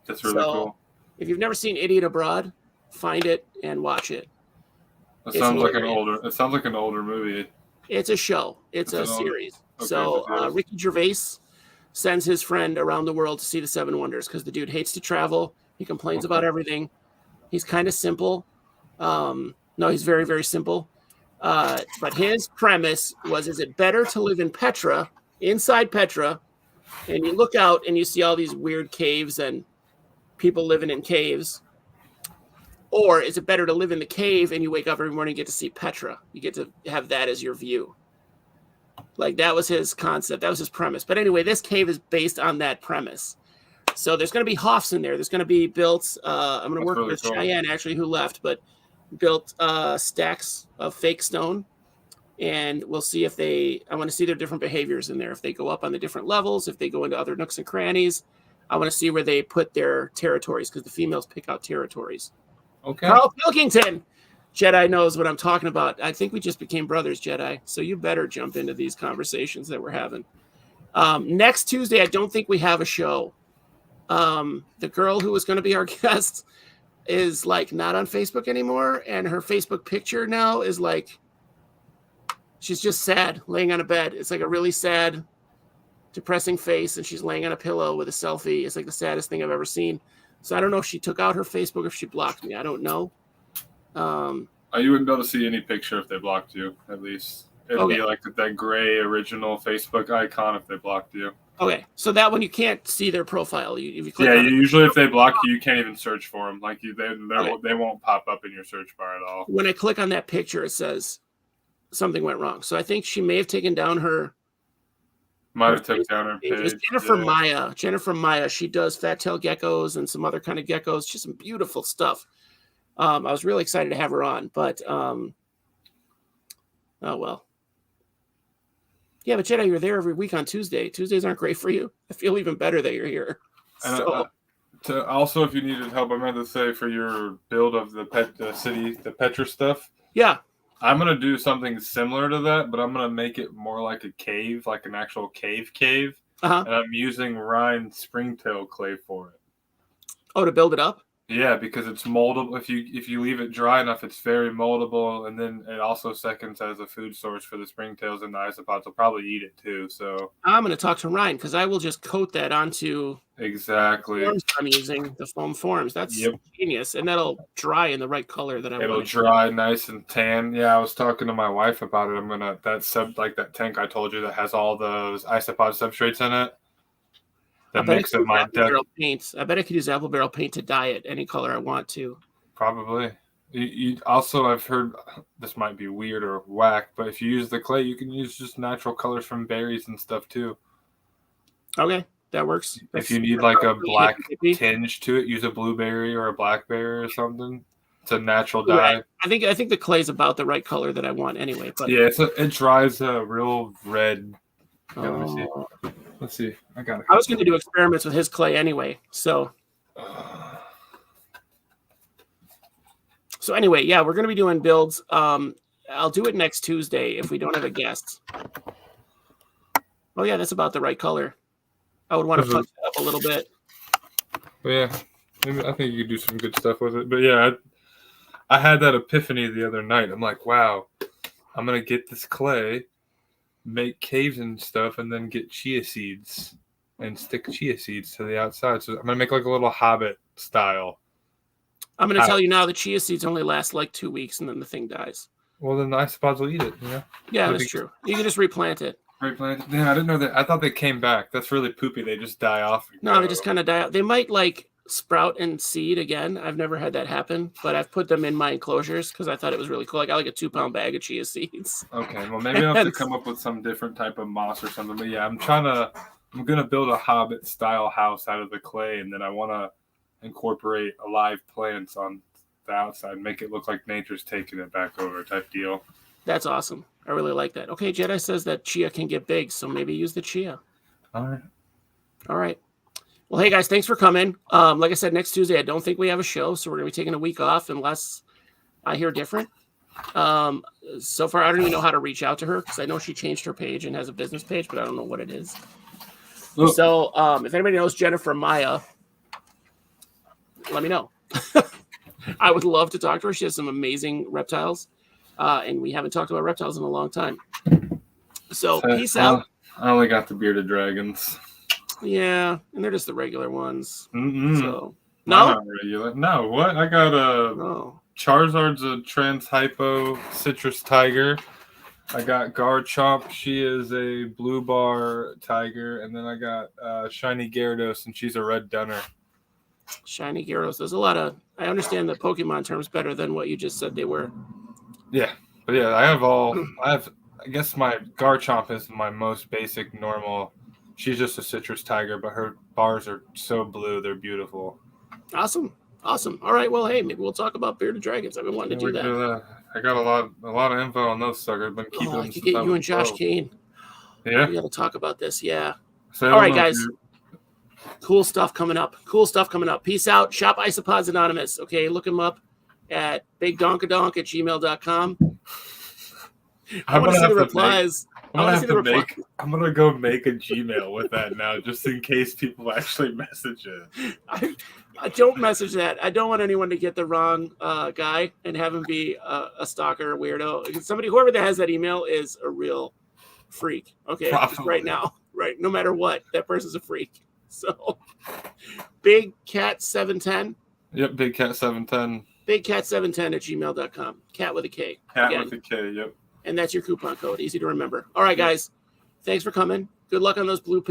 That's really cool. If you've never seen Idiot Abroad, find it and watch it. It It's sounds like hilarious. It sounds like an older movie. It's a show. It's a An older. series. Okay, So it's a series. Ricky Gervais sends his friend around the world to see the Seven Wonders because the dude hates to travel. He complains about everything. He's kind of simple. No, he's very, very simple. But his premise was, is it better to live in Petra, inside Petra, and you look out and you see all these weird caves and people living in caves? Or is it better to live in the cave and you wake up every morning and get to see Petra? You get to have that as your view. Like, that was his concept. That was his premise. But anyway, this cave is based on that premise. So there's going to be Hoffs in there. There's going to be built. I'm going to work with Cheyenne, actually, who left, but built stacks of fake stone. And we'll see if I want to see their different behaviors in there. If they go up on the different levels, if they go into other nooks and crannies. I want to see where they put their territories because the females pick out territories. Okay. Carl Pilkington. Jedi knows what I'm talking about. I think we just became brothers, Jedi. So you better jump into these conversations that we're having. Next Tuesday, I don't think we have a show. The girl who was going to be our guest is like not on Facebook anymore. And her Facebook picture now is like, she's just sad, laying on a bed. It's like a really sad, depressing face. And she's laying on a pillow with a selfie. It's like the saddest thing I've ever seen. So I don't know if she took out her Facebook or if she blocked me. I don't know. You wouldn't be able to see any picture if they blocked you, at least. It'd be like that gray original Facebook icon if they blocked you. Okay, so that one you can't see their profile. If you click usually if they block you, you can't even search for them. Like they won't pop up in your search bar at all. When I click on that picture, it says something went wrong. So I think she may have taken down her. Might have taken down her page. It's Jennifer Maya. Jennifer Maya. She does fat tail geckos and some other kind of geckos. Just some beautiful stuff. I was really excited to have her on, but oh well. Yeah, but Jedi, you're there every week on Tuesday. Tuesdays aren't great for you. I feel even better that you're here. So, also, if you needed help, I meant to say for your build of the Petra stuff. Yeah, I'm gonna do something similar to that, but I'm gonna make it more like a cave, like an actual cave. Uh-huh. And I'm using Rhine springtail clay for it. Oh, to build it up? Yeah, because it's moldable. If you leave it dry enough, it's very moldable, and then it also seconds as a food source for the springtails, and the isopods will probably eat it too. So I'm going to talk to Ryan because I will just coat that onto exactly. Forms I'm using the foam forms. That's genius, and that'll dry in the right color that I want. It'll dry nice and tan. Yeah, I was talking to my wife about it. I'm gonna that tank I told you that has all those isopod substrates in it. That makes it my paint. I bet I could use apple barrel paint to dye it any color I want to. Probably. You also, I've heard this might be weird or whack, but if you use the clay, you can use just natural colors from berries and stuff too. Okay, that works. If you need like a black tinge to it, use a blueberry or a blackberry or something. It's a natural dye. I think the clay is about the right color that I want anyway. But yeah, it dries a real red. Let me see. Let's see. I was going to do experiments with his clay anyway. So anyway, yeah, we're going to be doing builds. I'll do it next Tuesday if we don't have a guest. Oh yeah, that's about the right color. I would want to touch it up a little bit. Yeah, I think you could do some good stuff with it. But yeah, I had that epiphany the other night. I'm like, wow, I'm going to get this clay, make caves and stuff, and then get chia seeds and stick chia seeds to the outside. So I'm gonna make like a little Hobbit style. I'm gonna tell you now, the chia seeds only last like 2 weeks, and then the thing dies. Well, then the isopods will eat it. Yeah, that's true. You can just replant it. Replant it. Yeah, I didn't know that. I thought they came back. That's really poopy. They just die off. No, they just kind of die out. They might like sprout and seed again. I've never had that happen, but I've put them in my enclosures because I thought it was really cool. I got like a 2-pound bag of chia seeds. Okay, well maybe I'll have to come up with some different type of moss or something. But yeah, I'm gonna build a Hobbit style house out of the clay, and then I want to incorporate alive plants on the outside, make it look like nature's taking it back over type deal. That's awesome. I really like that. Okay, Jedi says that chia can get big, so maybe use the chia. All right. Well, hey guys, thanks for coming. Like I said, next Tuesday, I don't think we have a show, so we're going to be taking a week off unless I hear different. So far, I don't even know how to reach out to her because I know she changed her page and has a business page, but I don't know what it is. Look. So if anybody knows Jennifer Maya, let me know. I would love to talk to her. She has some amazing reptiles. And we haven't talked about reptiles in a long time. So peace out. I only got the bearded dragons. Yeah, and they're just the regular ones. Mm-mm. So Not regular. No, what? I got a Charizard's a trans hypo citrus tiger. I got Garchomp. She is a blue bar tiger, and then I got Shiny Gyarados, and she's a red Dunner. Shiny Gyarados. There's a lot of. I understand the Pokemon terms better than what you just said they were. Yeah, but yeah, I have all. I guess my Garchomp is my most basic normal. She's just a citrus tiger, but her bars are so blue, they're beautiful. Awesome. All right, well, hey, maybe we'll talk about bearded dragons. I've been wanting to do that. I got a lot of info on those suckers. Been keeping I could get you and Josh Kane. Yeah, we got to talk about this. Yeah. All right, guys. Cool stuff coming up. Peace out. Shop Isopods Anonymous. Okay, look them up at bigdonkadonk@gmail.com. I want to see the replies. I'm gonna go make a Gmail with that now, just in case people actually message it. I don't message that. I don't want anyone to get the wrong guy and have him be a stalker, weirdo. Whoever that has that email is a real freak. Okay, just right now, right? No matter what, that person's a freak. So, Big Cat 710. Yep, Big Cat 710. BigCat710@gmail.com. Cat with a K. With a K. Yep. And that's your coupon code. Easy to remember. All right, guys. Thanks for coming. Good luck on those blue pins.